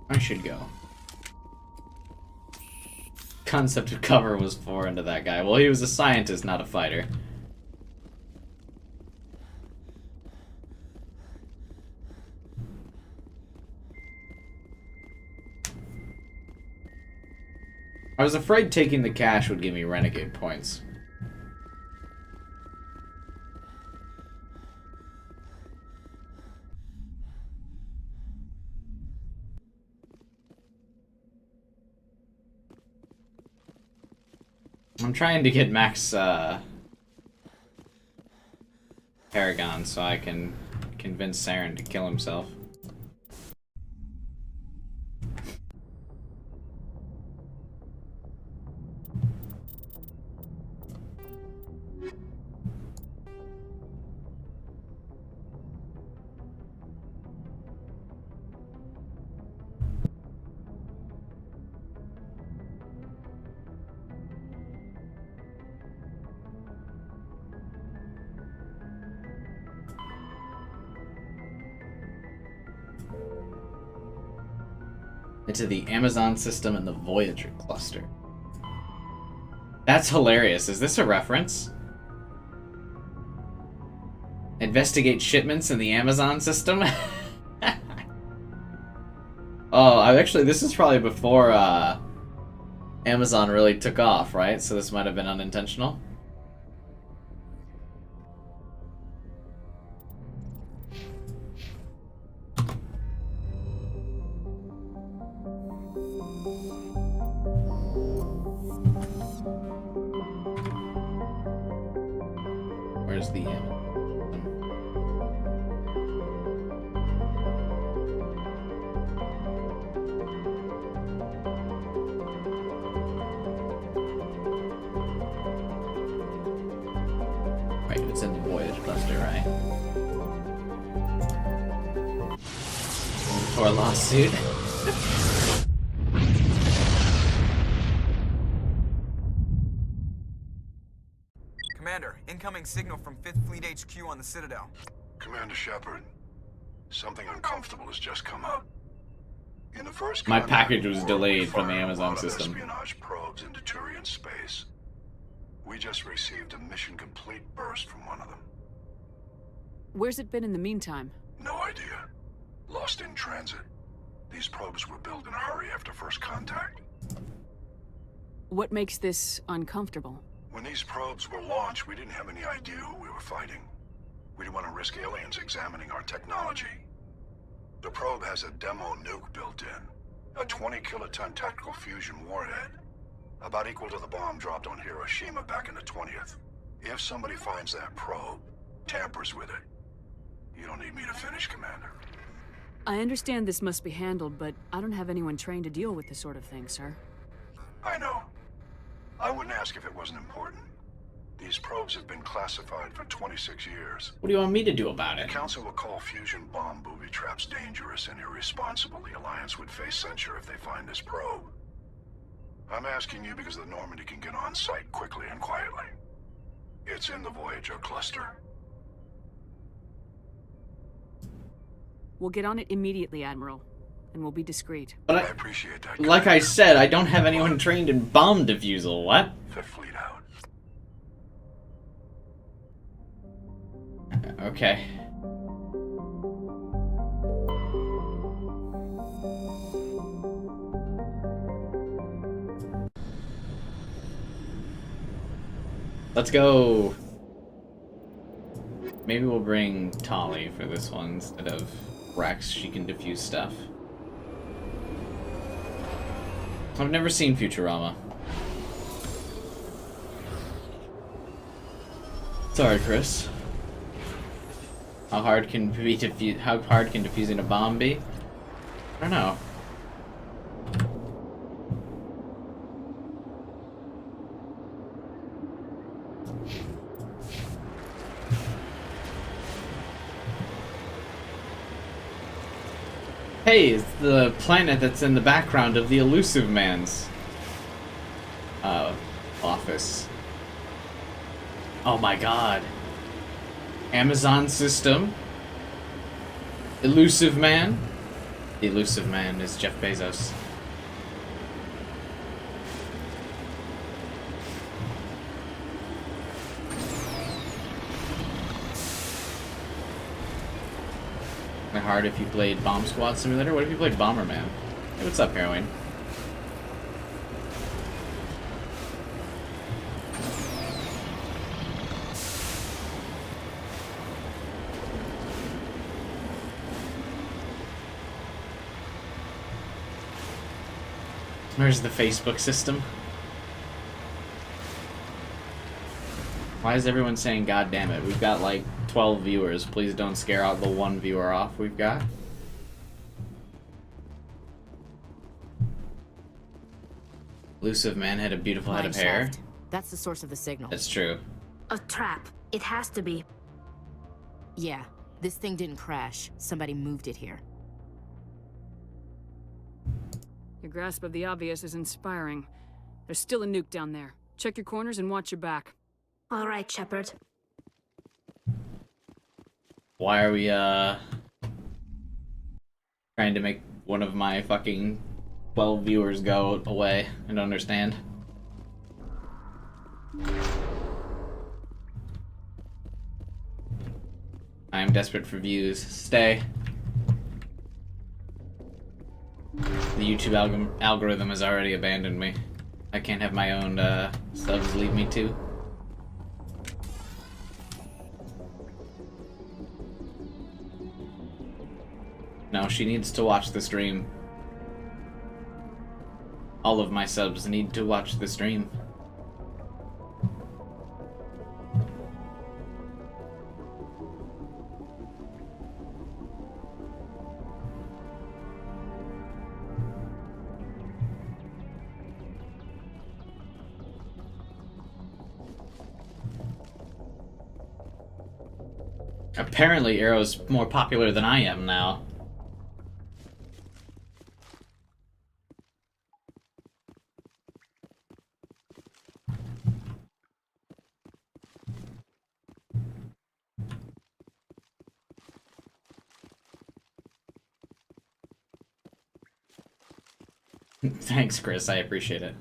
I should go. Concept of cover was foreign to that guy. Well, he was a scientist, not a fighter. I was afraid taking the cash would give me renegade points. I'm trying to get max Paragon so I can convince Saren to kill himself. into the Amazon system and the Voyager cluster. That's hilarious. Is this a reference? Investigate shipments in the Amazon system? Oh, actually, this is probably before Amazon really took off, right? So this might have been unintentional. Where's the right, it's in the Voyage cluster, right? For a lawsuit. Commander, incoming signal from 5th Fleet HQ on the Citadel. Commander Shepard, something uncomfortable has just come up. In the first My contact package was war, delayed we from the fired a Amazon lot of system. espionage probes into Turian space. We just received a mission complete burst from one of them. Where's it been in the meantime? No idea. Lost in transit. These probes were built in a hurry after first contact. What makes this uncomfortable? When these probes were launched, we didn't have any idea who we were fighting. We didn't want to risk aliens examining our technology. The probe has a demo nuke built in. A 20-kiloton tactical fusion warhead. About equal to the bomb dropped on Hiroshima back in the 20th. If somebody finds that probe, tampers with it, you don't need me to finish, Commander. I understand this must be handled, but I don't have anyone trained to deal with this sort of thing, sir. I know. I wouldn't ask if it wasn't important. These probes have been classified for 26 years. What do you want me to do about The it? Council will call fusion bomb booby traps dangerous and irresponsible. The Alliance would face censure if they find this probe. I'm asking you because the Normandy can get on site quickly and quietly. It's in the Voyager cluster. We'll get on it immediately, Admiral, and we'll be discreet. But I appreciate that. like I said, I don't have anyone trained in bomb defusal. What? Fifth Fleet out. Okay. Let's go. Maybe we'll bring Tali for this one instead of Rex. She can defuse stuff. I've never seen Futurama. Sorry, Chris. How hard can defusing a bomb be? I don't know. Hey, it's the planet that's in the background of the Elusive Man's office. Oh my god. Amazon system. Elusive Man. The Elusive Man is Jeff Bezos. Hard if you played Bomb Squad Simulator. What if you played Bomberman? Hey, what's up, Heroine? Where's the Facebook system? Why is everyone saying God damn it? We've got like 12 viewers. Please don't scare out the one viewer off we've got. Elusive Man had a beautiful head of hair. Mineshaft. That's the source of the signal. That's true. A trap. It has to be. Yeah, this thing didn't crash. Somebody moved it here. Your grasp of the obvious is inspiring. There's still a nuke down there. Check your corners and watch your back. All right, Shepard. Why are we, trying to make one of my fucking 12 viewers go away and understand. I am desperate for views. Stay. The YouTube algorithm has already abandoned me. I can't have my own subs leave me too. No, she needs to watch the stream. All of my subs need to watch the stream. Apparently Arrow's more popular than I am now. Thanks, Chris. I appreciate it.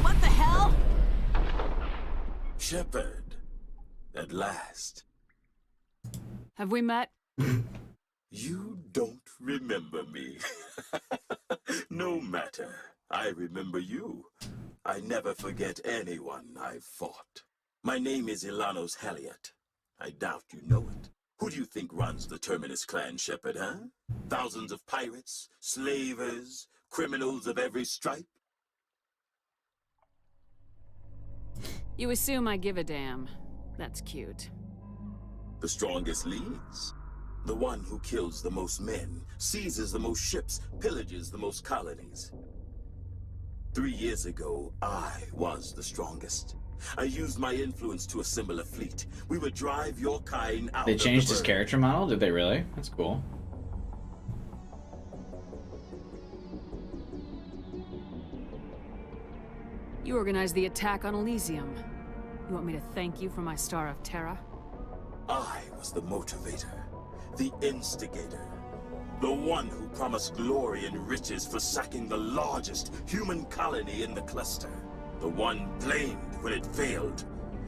What the hell? Shepard, at last. Have we met? You don't remember me. No matter. I remember you. I never forget anyone I've fought. My name is Ilanos Halliot. I doubt you know it. Who do you think runs the Terminus clan, Shepard, huh? Thousands of pirates, slavers, criminals of every stripe? You assume I give a damn. That's cute. The strongest leads. The one who kills the most men, seizes the most ships, pillages the most colonies. 3 years ago, I was the strongest. I used my influence to assemble a fleet. We would drive your kind out. They changed his character model? Did they really? That's cool. You organized the attack on Elysium. You want me to thank you for my Star of Terra? I was the motivator, the instigator, the one who promised glory and riches for sacking the largest human colony in the cluster. The one blamed when it failed.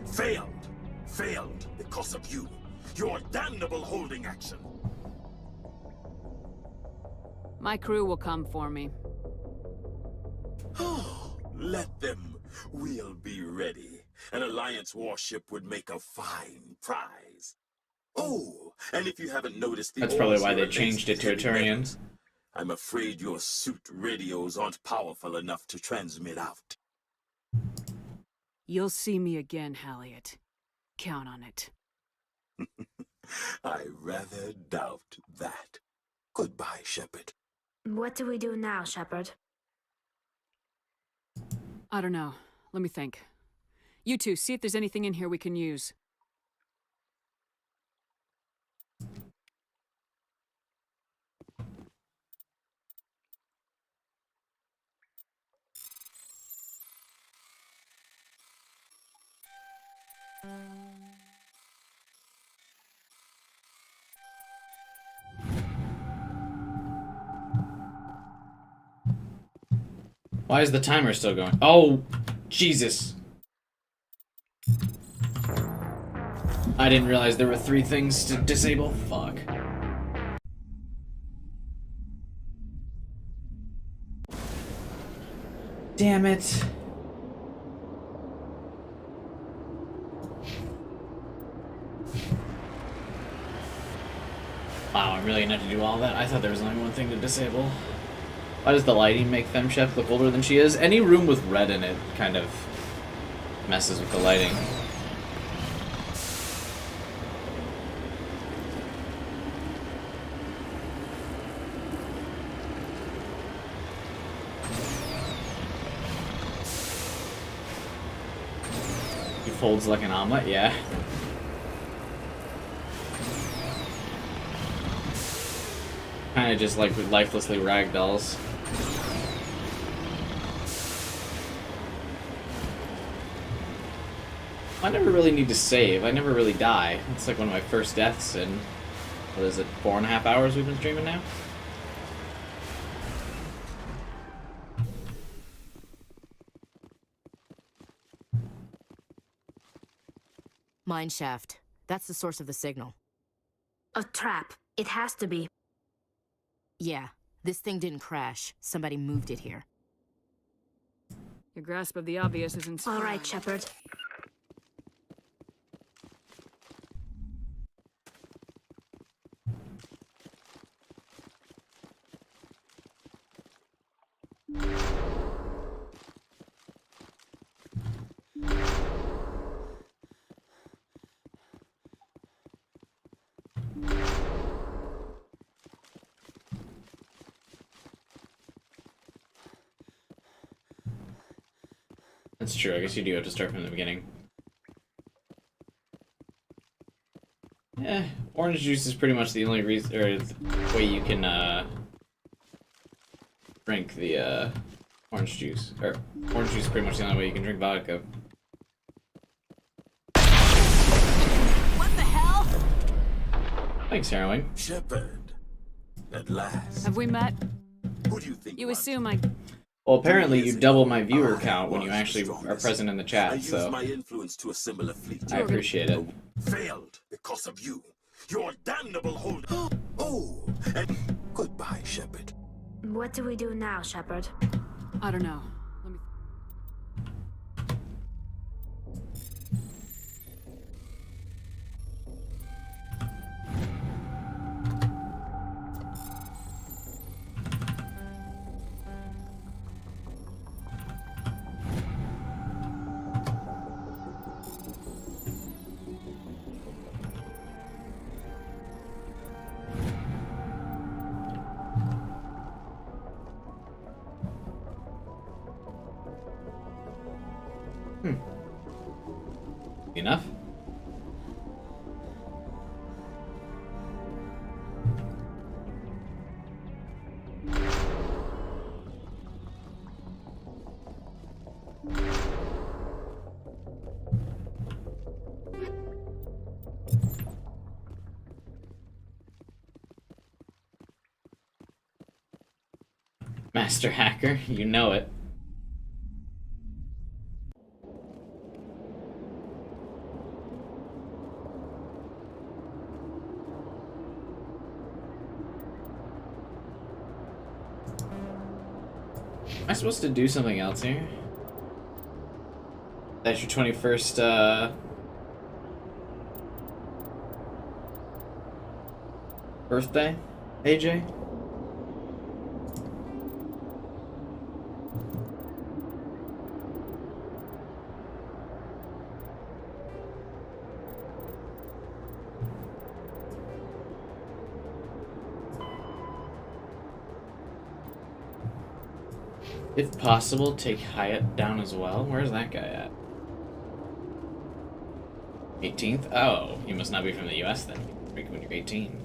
Failed because of you. Your damnable holding action. My crew will come for me. Let them. We'll be ready. An Alliance warship would make a fine prize. Oh, and if you haven't noticed, That's probably why they changed it to Eturians. I'm afraid your suit radios aren't powerful enough to transmit out. You'll see me again, Halliot. Count on it. I rather doubt that. Goodbye, Shepard. What do we do now, Shepard? I don't know. Let me think. You two, see if there's anything in here we can use. Why is the timer still going? Oh, Jesus. I didn't realize there were 3 things to disable. Fuck. Damn it. Wow, I'm really gonna have to do all that? I thought there was only one thing to disable. Why does the lighting make FemShep look older than she is? Any room with red in it kind of messes with the lighting. He folds like an omelet, yeah. Kind of just like lifelessly ragdolls. I never really need to save. I never really die. It's like one of my first deaths in, what is it, 4.5 hours we've been streaming now? Mine shaft. That's the source of the signal. A trap. It has to be. Yeah, this thing didn't crash. Somebody moved it here. Your grasp of the obvious is inspiring. All right, Shepard. That's true, I guess you do have to start from the beginning. Yeah, orange juice is pretty much the only reason, or the way you can, drink the, orange juice. Or, orange juice is pretty much the only way you can drink vodka. What the hell? Thanks, Heroin. Shepard, at last. Have we met? Who do you think? You assume I... Well, apparently you double my viewer count when you actually are present in the I chat, used so my influence to assemble a fleet. I appreciate it. Failed because of you. Your damnable hold. Oh, and goodbye, Shepard. What do we do now, Shepard? I don't know. Let me... Enough? Master Hacker, you know it. Am I supposed to do something else here? That's your 21st, birthday, AJ? If possible, take Hyatt down as well. Where's that guy at? 18th? Oh, he must not be from the US then. Drink when you're 18.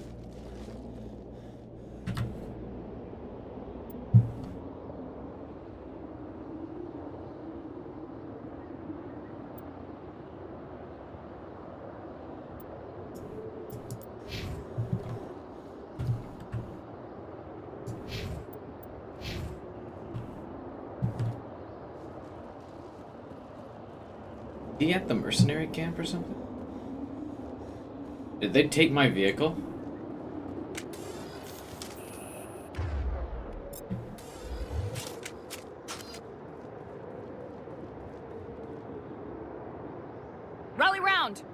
He at the mercenary camp or something? Did they take my vehicle? Rally round!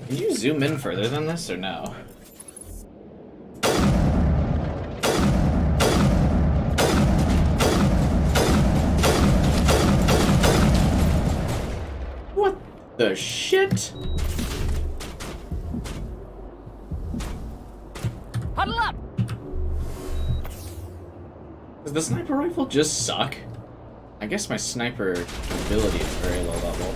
Can you zoom in further than this or no? What the shit? Huddle up! Does the sniper rifle just suck? I guess my sniper ability is very low level.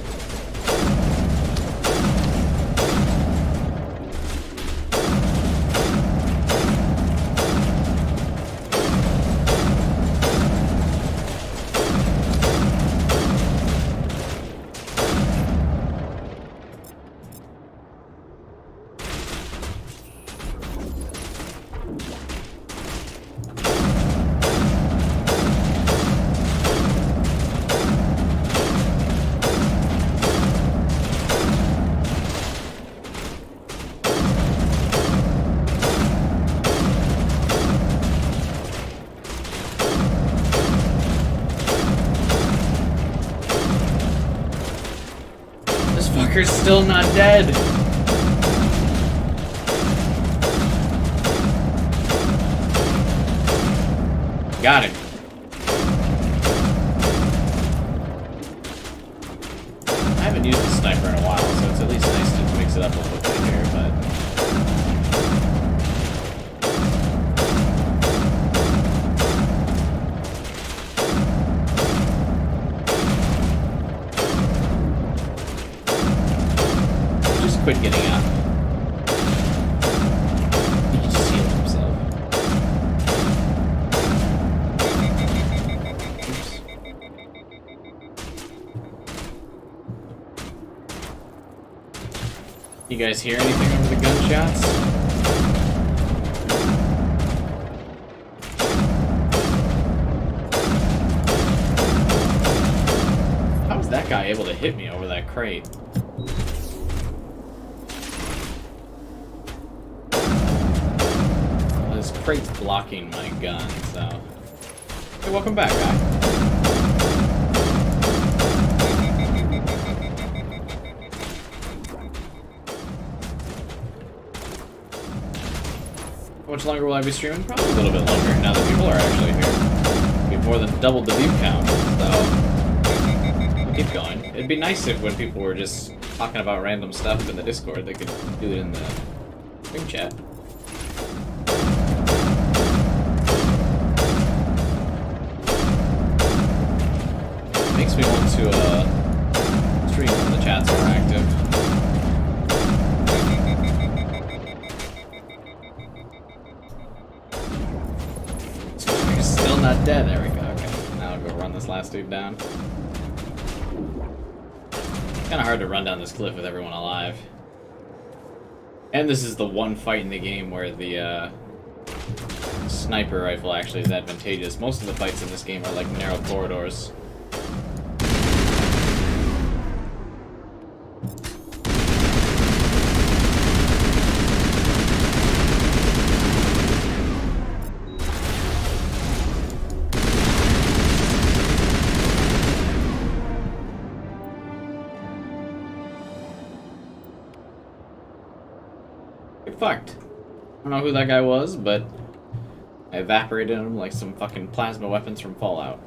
fucker's still not dead. Got him. I haven't used the sniper in a while, so it's at least nice to mix it up a little bit here, but... Just quit getting out. He just healed himself. You guys hear anything over the gunshots? How was that guy able to hit me over that crate? Well, this crate's blocking my gun, so... Hey, welcome back, guy. How much longer will I be streaming? Probably a little bit longer now that people are actually here. We've more than doubled the view count, so we'll keep going. It'd be nice if when people were just talking about random stuff in the Discord, they could do it in the stream chat. Makes me want to stream when the chat's more active. Still not dead. There we go. Okay. Now I'll go run this last dude down. Kind of hard to run down this cliff with everyone alive. And this is the one fight in the game where the sniper rifle actually is advantageous. Most of the fights in this game are like narrow corridors. Get fucked. I don't know who that guy was, but I evaporated him like some fucking plasma weapons from Fallout.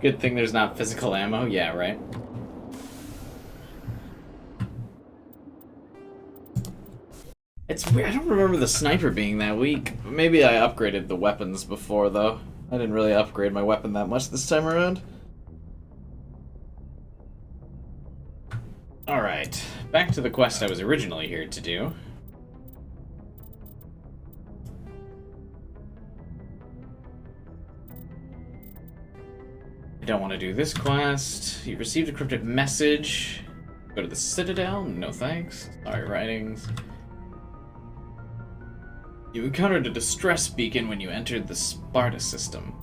Good thing there's not physical ammo. Yeah, right? It's weird. I don't remember the sniper being that weak. Maybe I upgraded the weapons before, though. I didn't really upgrade my weapon that much this time around. Alright, back to the quest I was originally here to do. I don't want to do this quest. You received a cryptic message. Go to the Citadel? No thanks. Sorry, writings. You encountered a distress beacon when you entered the Sparta system.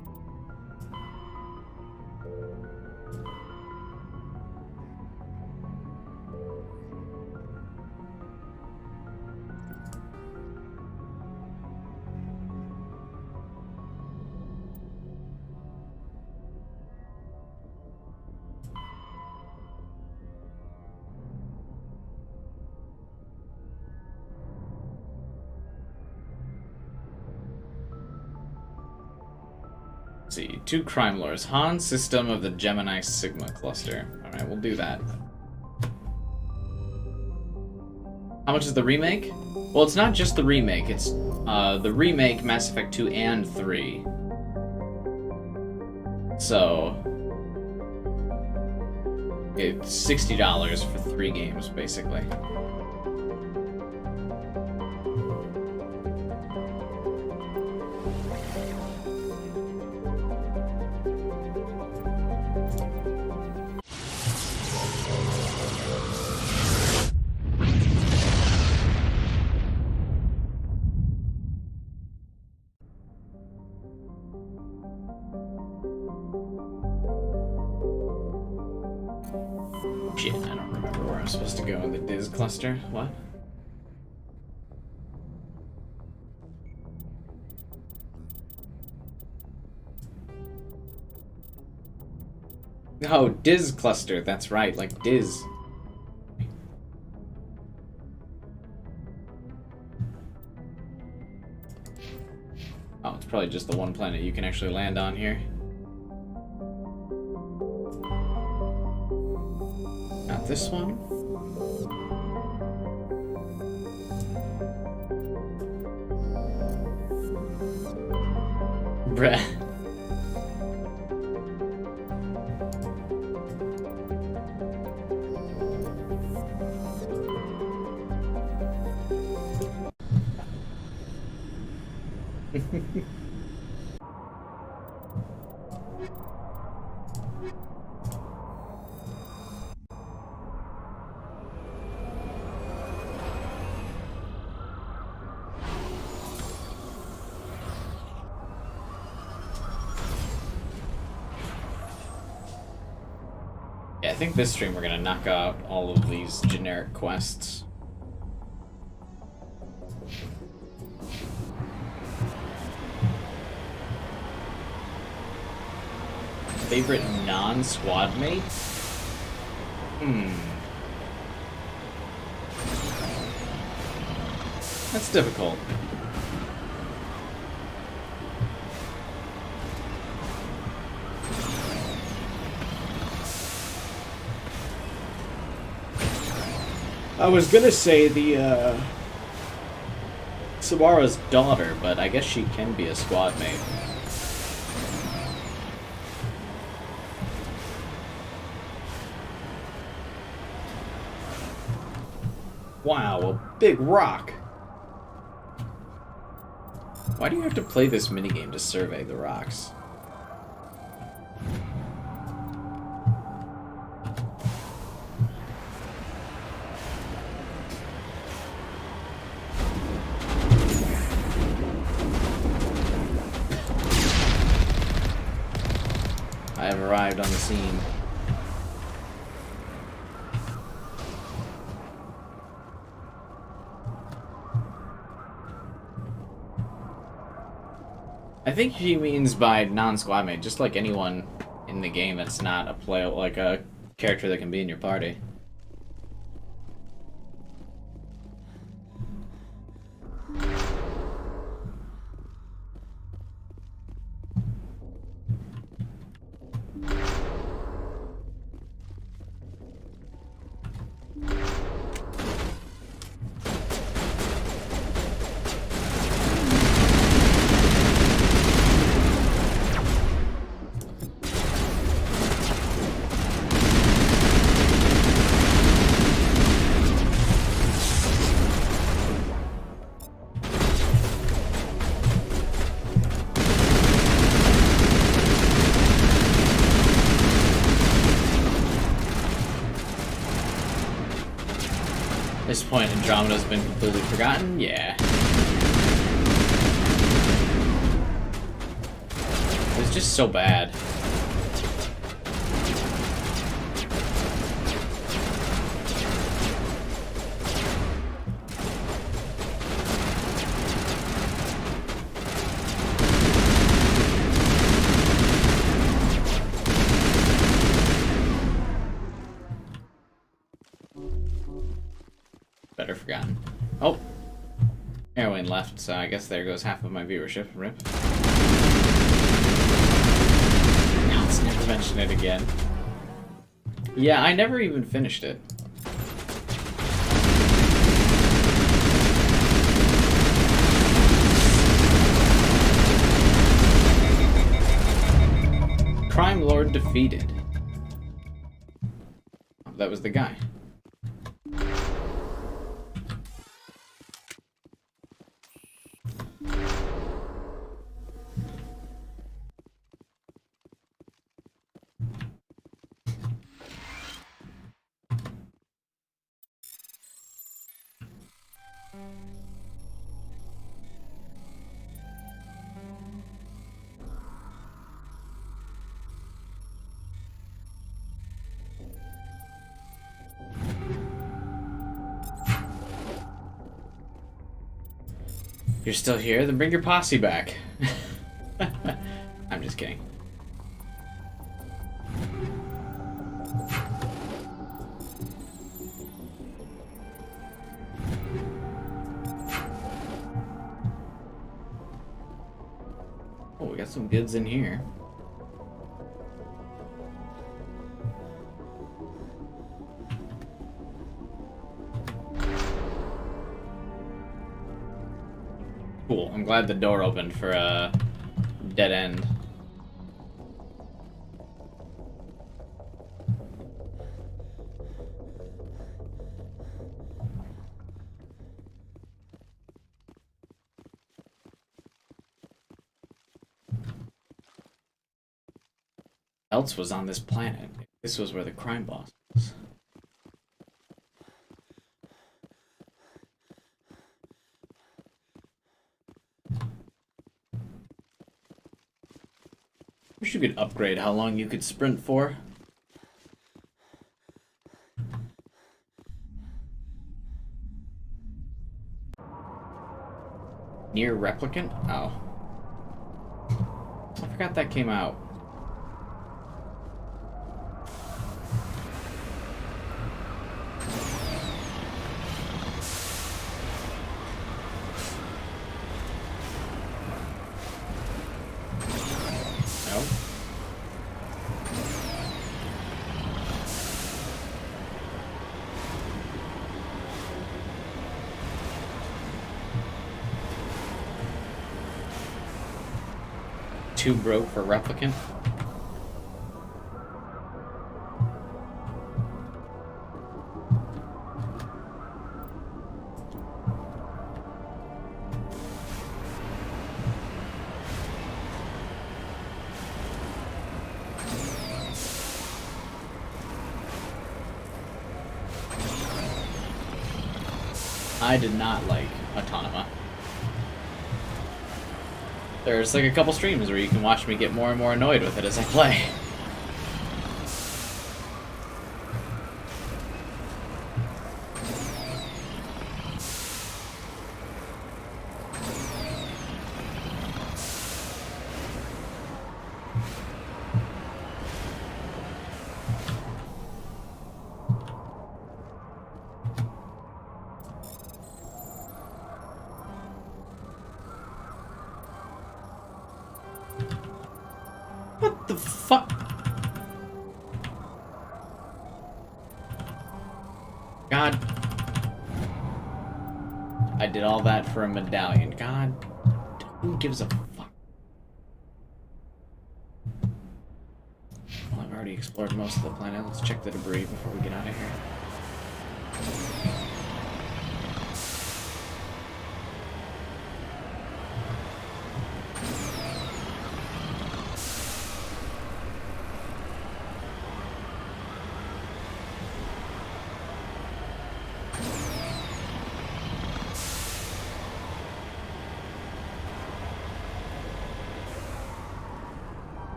Let's see, 2 crime lords. Han system of the Gemini Sigma cluster. Alright, we'll do that. How much is the remake? Well, it's not just the remake, it's the remake, Mass Effect 2 and 3. So it's $60 for 3 games, basically. Shit, I don't remember where I'm supposed to go in the Diz cluster. What? Oh, Diz cluster. That's right, like Diz. Oh, it's probably just the one planet you can actually land on here. Not this one. Bruh. Yeah, I think this stream we're gonna knock out all of these generic quests. Favorite non-squad mate? That's difficult. I was gonna say the, Samara's daughter, but I guess she can be a squad mate. Wow, a big rock! Why do you have to play this minigame to survey the rocks? I have arrived on the scene. I think she means by non-squad mate, just like anyone in the game that's not a like a character that can be in your party. At this point, Andromeda's been completely forgotten? Yeah. It was just so bad. Better forgotten. Oh! Heroine left, so I guess there goes half of my viewership. Rip. Now let's never mention it again. Yeah, I never even finished it. Crime Lord defeated. Oh, that was the guy. You're still here? Then bring your posse back. I'm just kidding. got some goods in here. Cool. I'm glad the door opened for a dead end. Else was on this planet. This was where the crime boss was. Wish you could upgrade how long you could sprint for. Near replicant? Oh. I forgot that came out. No. Too broke for replicant? I did not like Autonoma. There's like a couple streams where you can watch me get more and more annoyed with it as I play. What the fuck? God. I did all that for a medallion. God. Who gives a fuck? Well, I've already explored most of the planet. Let's check the debris before we get out of here.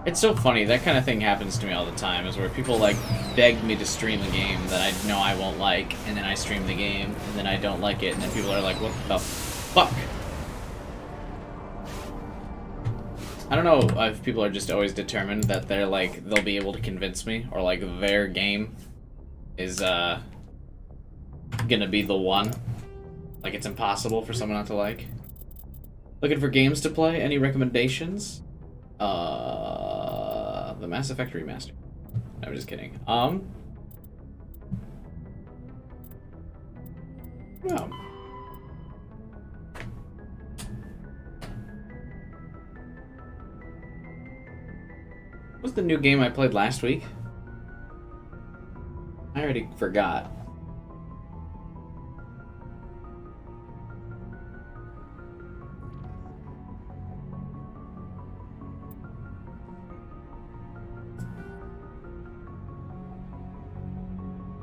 It's so funny, that kind of thing happens to me all the time, is where people like beg me to stream a game that I know I won't like, and then I stream the game, and then I don't like it, and then people are like, what the fuck? I don't know if people are just always determined that they're like, they'll be able to convince me, or like their game is gonna be the one. Like it's impossible for someone not to like. Looking for games to play? Any recommendations? The Mass Effect Remaster. No, I'm just kidding. No. What's the new game I played last week? I already forgot.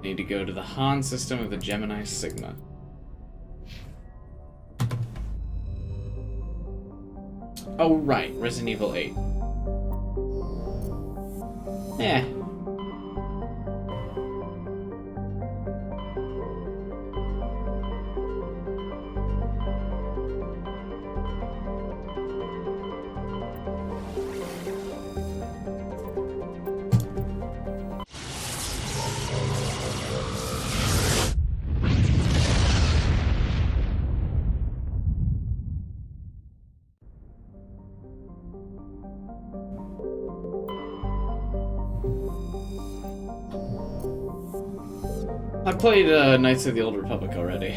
Need to go to the Han system of the Gemini Sigma. Oh, right. Resident Evil 8. Eh. I played Knights of the Old Republic already.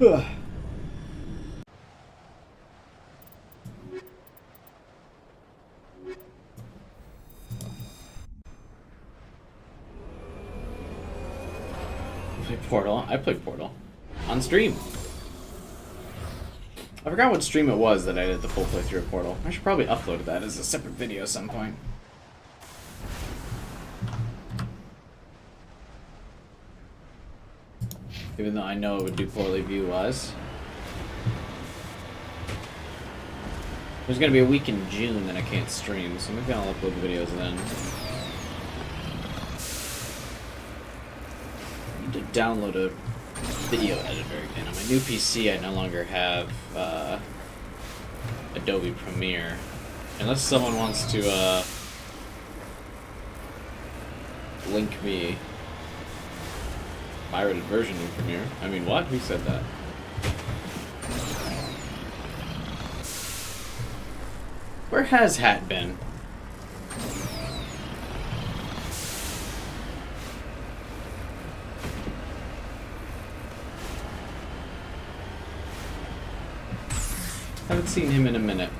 Ugh. Play Portal. I played Portal on stream. I forgot what stream it was that I did the full playthrough of Portal. I should probably upload that as a separate video at some point. Even though I know it would do poorly view-wise. There's gonna be a week in June that I can't stream, so maybe I'll upload the videos then. I need to download a video editor again. On my new PC, I no longer have Adobe Premiere. Unless someone wants to link me pirated version of Premiere. I mean, what? Who said that? Where has Hat been? Haven't seen him in a minute.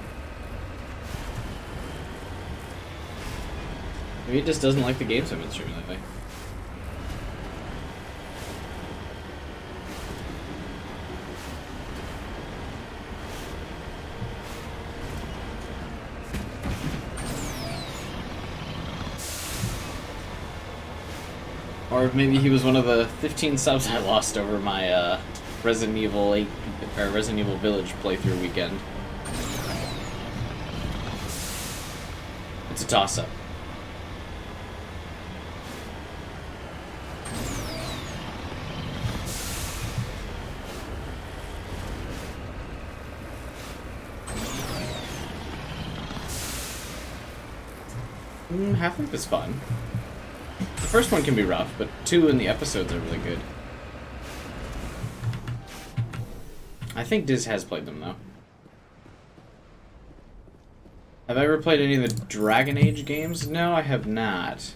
Maybe he just doesn't like the games I've been streaming lately. Or maybe he was one of the 15 subs I lost over my Resident Evil 8 or Resident Evil Village playthrough weekend. It's a toss-up. Half-Life is fun. The first one can be rough, but 2 in the episodes are really good. I think Diz has played them, though. Have I ever played any of the Dragon Age games? No, I have not.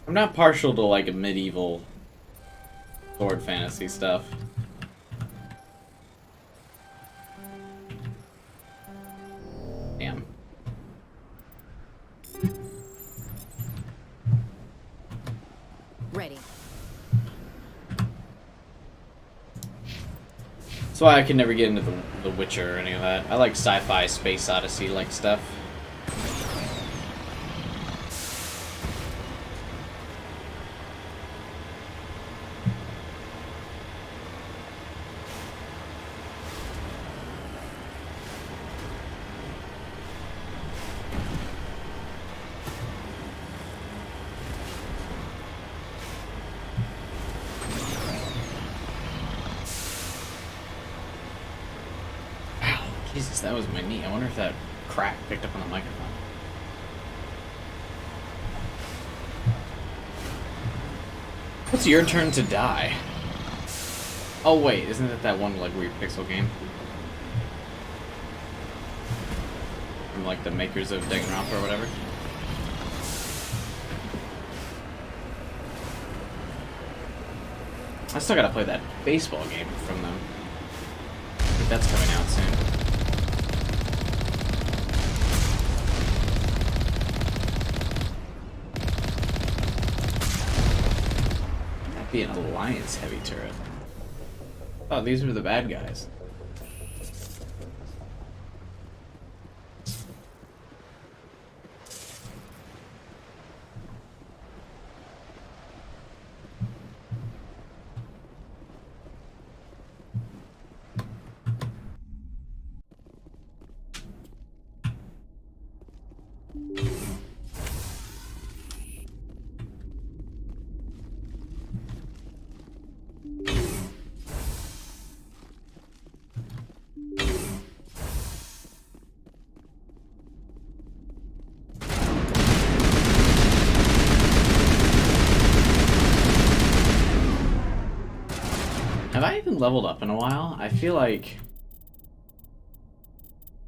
I'm not partial to, like, a medieval sword fantasy stuff. Damn. Ready. That's why I can never get into the Witcher or any of that. I like sci-fi, space odyssey-like stuff. Jesus, that was my knee. I wonder if that crack picked up on the microphone. What's your turn to die? Oh wait, isn't it that one like weird pixel game? From like the makers of Danganronpa or whatever? I still gotta play that baseball game from them. I think that's coming out soon. Be an Alliance heavy turret. Oh, these were the bad guys. even leveled up in a while? I feel like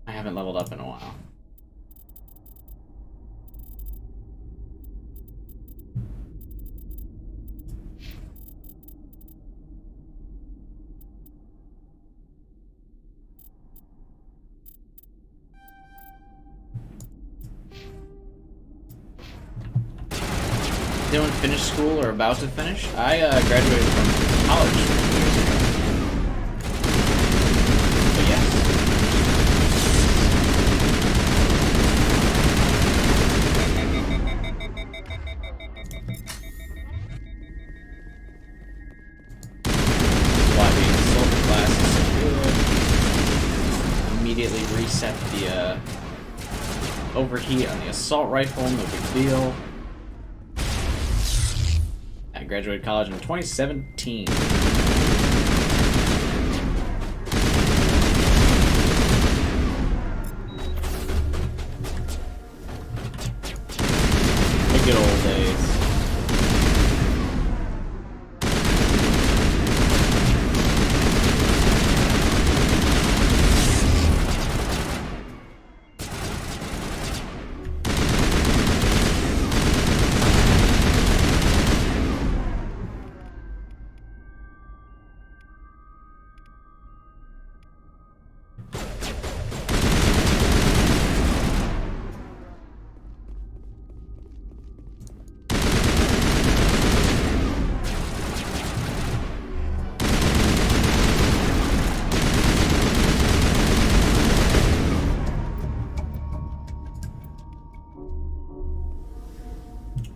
I haven't leveled up in a while. Anyone finish school or about to finish? I graduated from college 2 years ago. But yes. Why being silver class is so good. Immediately reset the overheat on the assault rifle, no big deal. I graduated college in 2017. The good old days.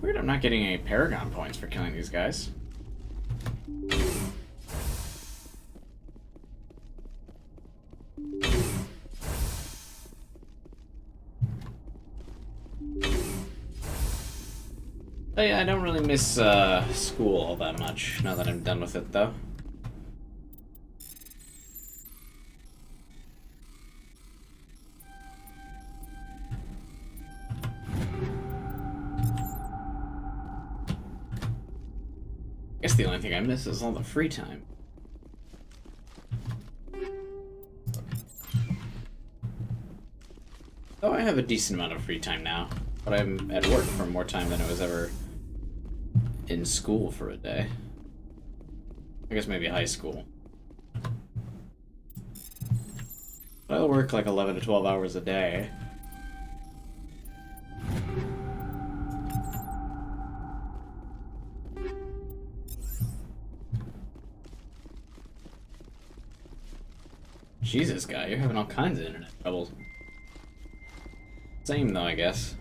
Weird, I'm not getting any Paragon points for killing these guys. Oh yeah, I don't really miss school all that much now that I'm done with it, though. I guess the only thing I miss is all the free time. Oh, I have a decent amount of free time now, but I'm at work for more time than I was ever in school for a day. I guess maybe high school. But I work like 11 to 12 hours a day. Jesus, guy, you're having all kinds of internet troubles. Same though, I guess.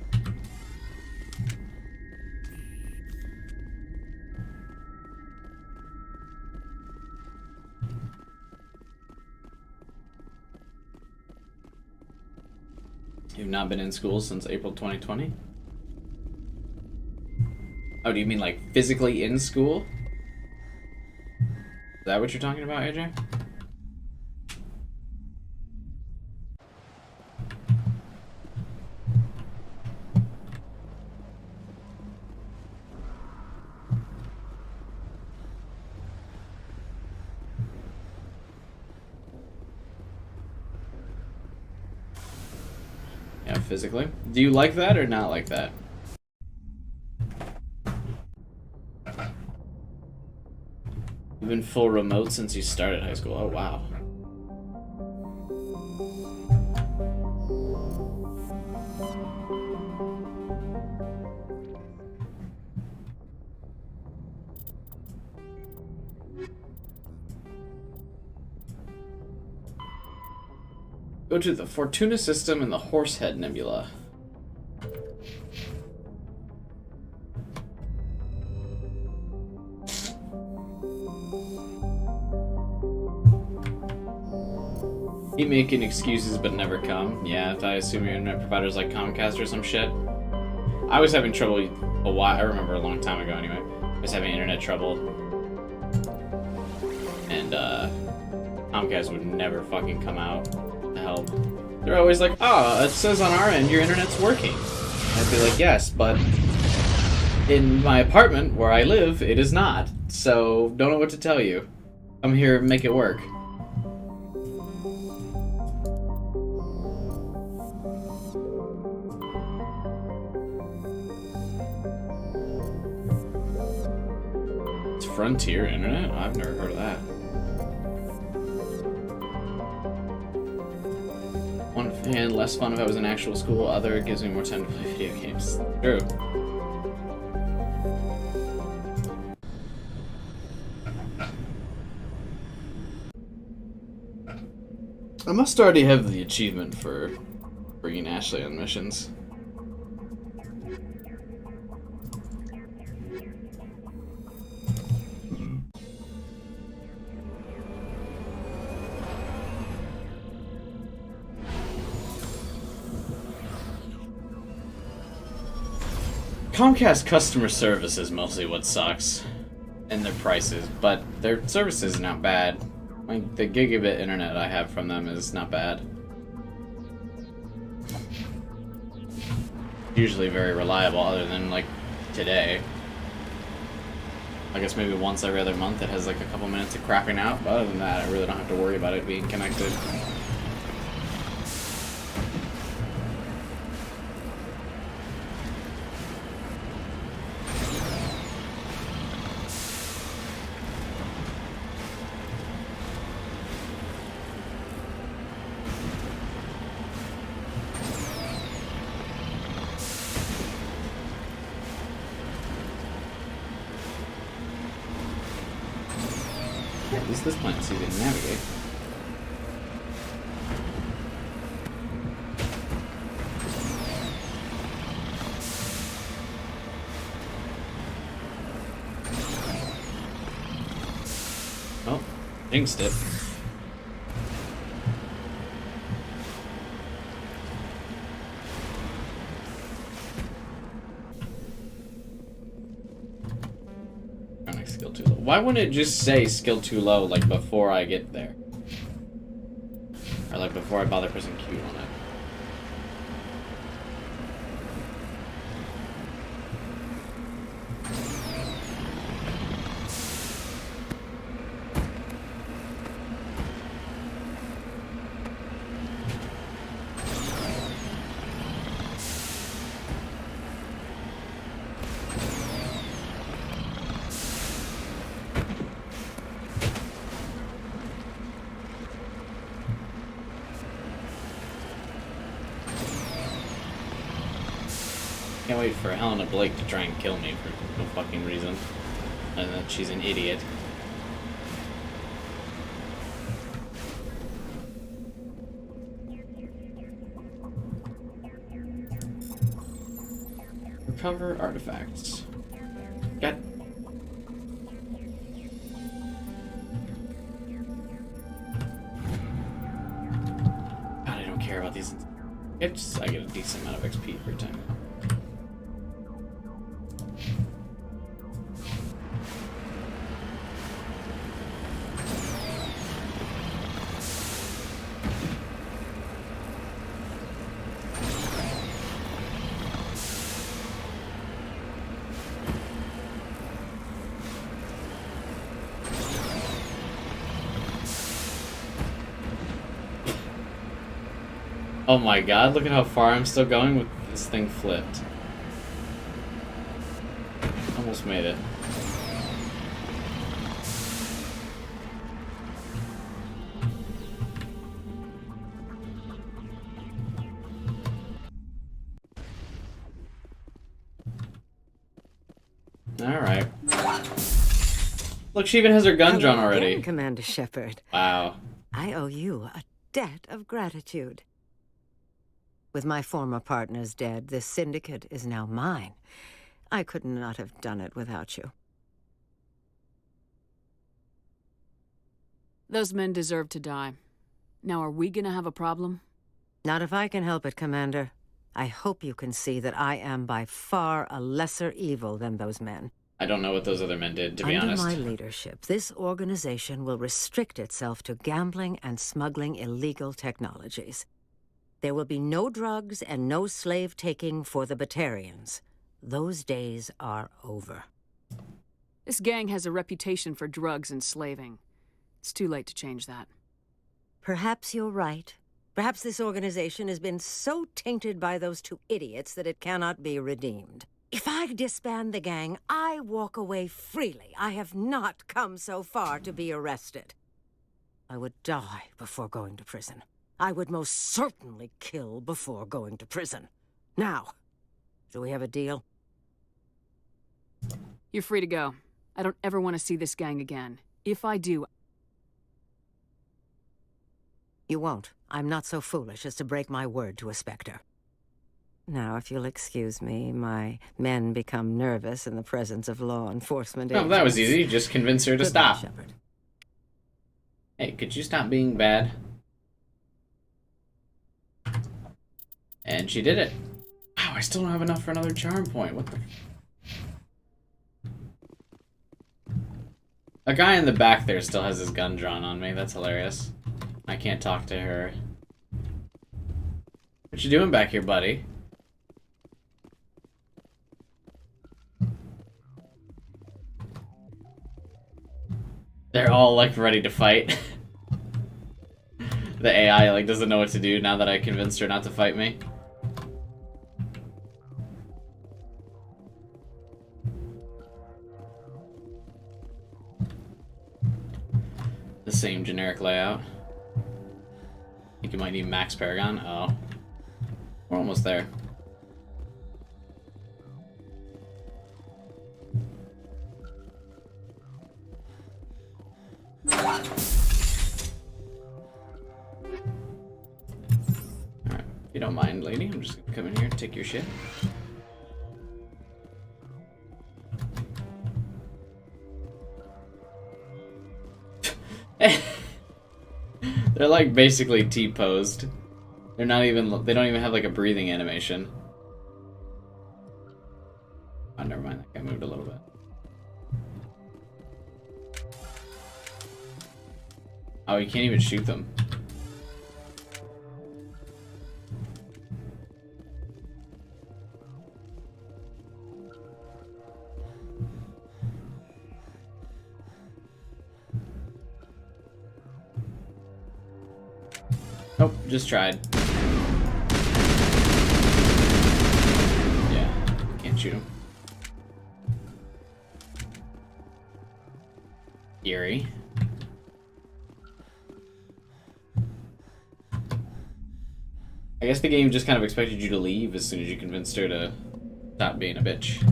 You've not been in school since April 2020? Oh, do you mean like physically in school? Is that what you're talking about, AJ? Yeah, physically. Do you like that or not like that? You've been full remote since you started high school. Oh, wow. Go to the Fortuna system and the Horsehead Nebula. Keep making excuses but never come. Yeah, I assume your internet provider's like Comcast or some shit. I was having trouble a while. I remember a long time ago anyway. I was having internet trouble. And Comcast would never fucking come out to help. They're always like, oh, it says on our end your internet's working. I'd be like, yes, but in my apartment where I live, it is not. So don't know what to tell you. Come here and make it work. It's Frontier Internet? I've never heard of that. One hand, less fun if I was in actual school. Other gives me more time to play video games. True. I must already have the achievement for bringing Ashley on missions. Comcast customer service is mostly what sucks, and their prices, but their service is not bad. Like, the gigabit internet I have from them is not bad. Usually very reliable, other than, like, today. I guess maybe once every other month it has, like, a couple minutes of crapping out, but other than that, I really don't have to worry about it being connected. At least this planet's easy to navigate. Oh, jinxed it. Skill too low. Why wouldn't it just say skill too low, like, before I get there? Or, like, before I bother pressing Q on it? Can't wait for Helena Blake to try and kill me for no fucking reason. And that she's an idiot. Recover artifacts. God. God, I don't care about these. I get a decent amount of XP every time. Oh my god, look at how far I'm still going with this thing flipped. Almost made it. Alright. Look, she even has her gun drawn already. Again, Commander Shepard. Wow. I owe you a debt of gratitude. With my former partners dead, this syndicate is now mine. I could not have done it without you. Those men deserve to die. Now, are we gonna have a problem? Not if I can help it, Commander. I hope you can see that I am by far a lesser evil than those men. I don't know what those other men did, to be honest. Under my leadership, this organization will restrict itself to gambling and smuggling illegal technologies. There will be no drugs and no slave-taking for the Batarians. Those days are over. This gang has a reputation for drugs and slaving. It's too late to change that. Perhaps you're right. Perhaps this organization has been so tainted by those two idiots that it cannot be redeemed. If I disband the gang, I walk away freely. I have not come so far to be arrested. I would die before going to prison. I would most certainly kill before going to prison. Now, do we have a deal? You're free to go. I don't ever want to see this gang again. If I do... You won't. I'm not so foolish as to break my word to a Spectre. Now, if you'll excuse me, my men become nervous in the presence of law enforcement agents. Oh, that was easy. Just convince her to Goodbye, stop. Shepard. Hey, could you stop being bad? And she did it. Wow, I still don't have enough for another charm point. What the... A guy in the back there still has his gun drawn on me. That's hilarious. I can't talk to her. What you doing back here, buddy? They're all, like, ready to fight. The AI, like, doesn't know what to do now that I convinced her not to fight me. The same generic layout. I think you might need Max Paragon. Oh. We're almost there. Alright, if you don't mind, lady, I'm just gonna come in here and take your shit. They're like basically T-posed. They're not even, they don't even have like a breathing animation. Oh, never mind, that guy moved a little bit. Oh, you can't even shoot them. Nope, just tried. Yeah, can't shoot him. Eerie. I guess the game just kind of expected you to leave as soon as you convinced her to stop being a bitch.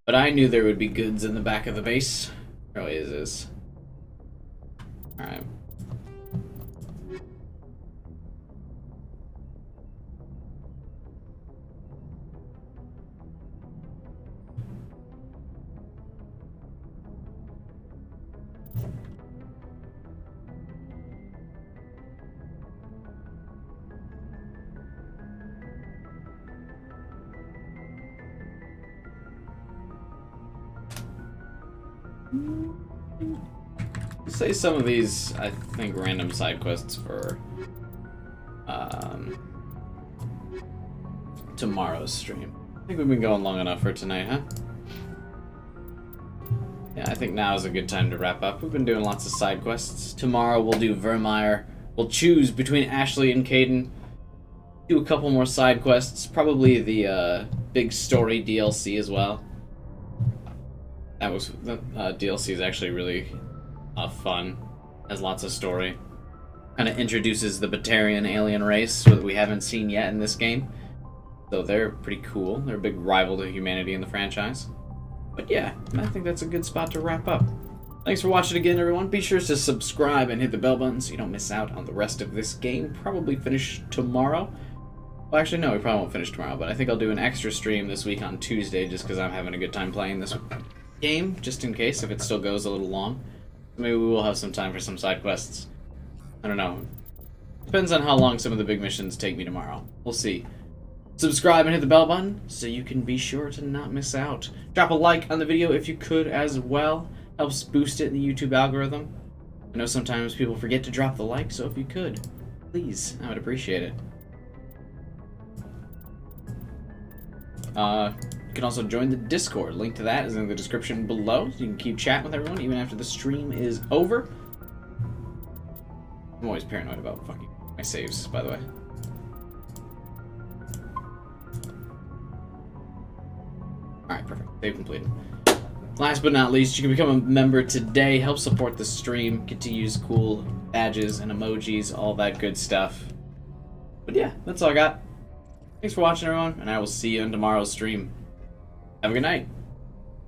But I knew there would be goods in the back of the base. There always is. Alright. Say some of these, I think, random side quests for tomorrow's stream. I think we've been going long enough for tonight, huh? Yeah, I think now is a good time to wrap up. We've been doing lots of side quests. Tomorrow we'll do Vermeer. We'll choose between Ashley and Caden. Do a couple more side quests. Probably the big story DLC as well. That was the DLC is actually really fun. Has lots of story. Kind of introduces the Batarian alien race that we haven't seen yet in this game. So they're pretty cool. They're a big rival to humanity in the franchise. But yeah, I think that's a good spot to wrap up. Thanks for watching again, everyone. Be sure to subscribe and hit the bell button so you don't miss out on the rest of this game. Probably finish tomorrow. Well, actually, no, we probably won't finish tomorrow, but I think I'll do an extra stream this week on Tuesday just because I'm having a good time playing this game, just in case, if it still goes a little long. Maybe we will have some time for some side quests. I don't know. Depends on how long some of the big missions take me tomorrow. We'll see. Subscribe and hit the bell button so you can be sure to not miss out. Drop a like on the video if you could as well. Helps boost it in the YouTube algorithm. I know sometimes people forget to drop the like, so if you could, please, I would appreciate it. can also join the Discord. Link to that is in the description below, so you can keep chatting with everyone even after the stream is over. I'm always paranoid about fucking my saves, by the way. Alright, perfect. Save completed. Last but not least, you can become a member today, help support the stream, get to use cool badges and emojis, all that good stuff. But yeah, that's all I got. Thanks for watching, everyone, and I will see you in tomorrow's stream. Have a good night.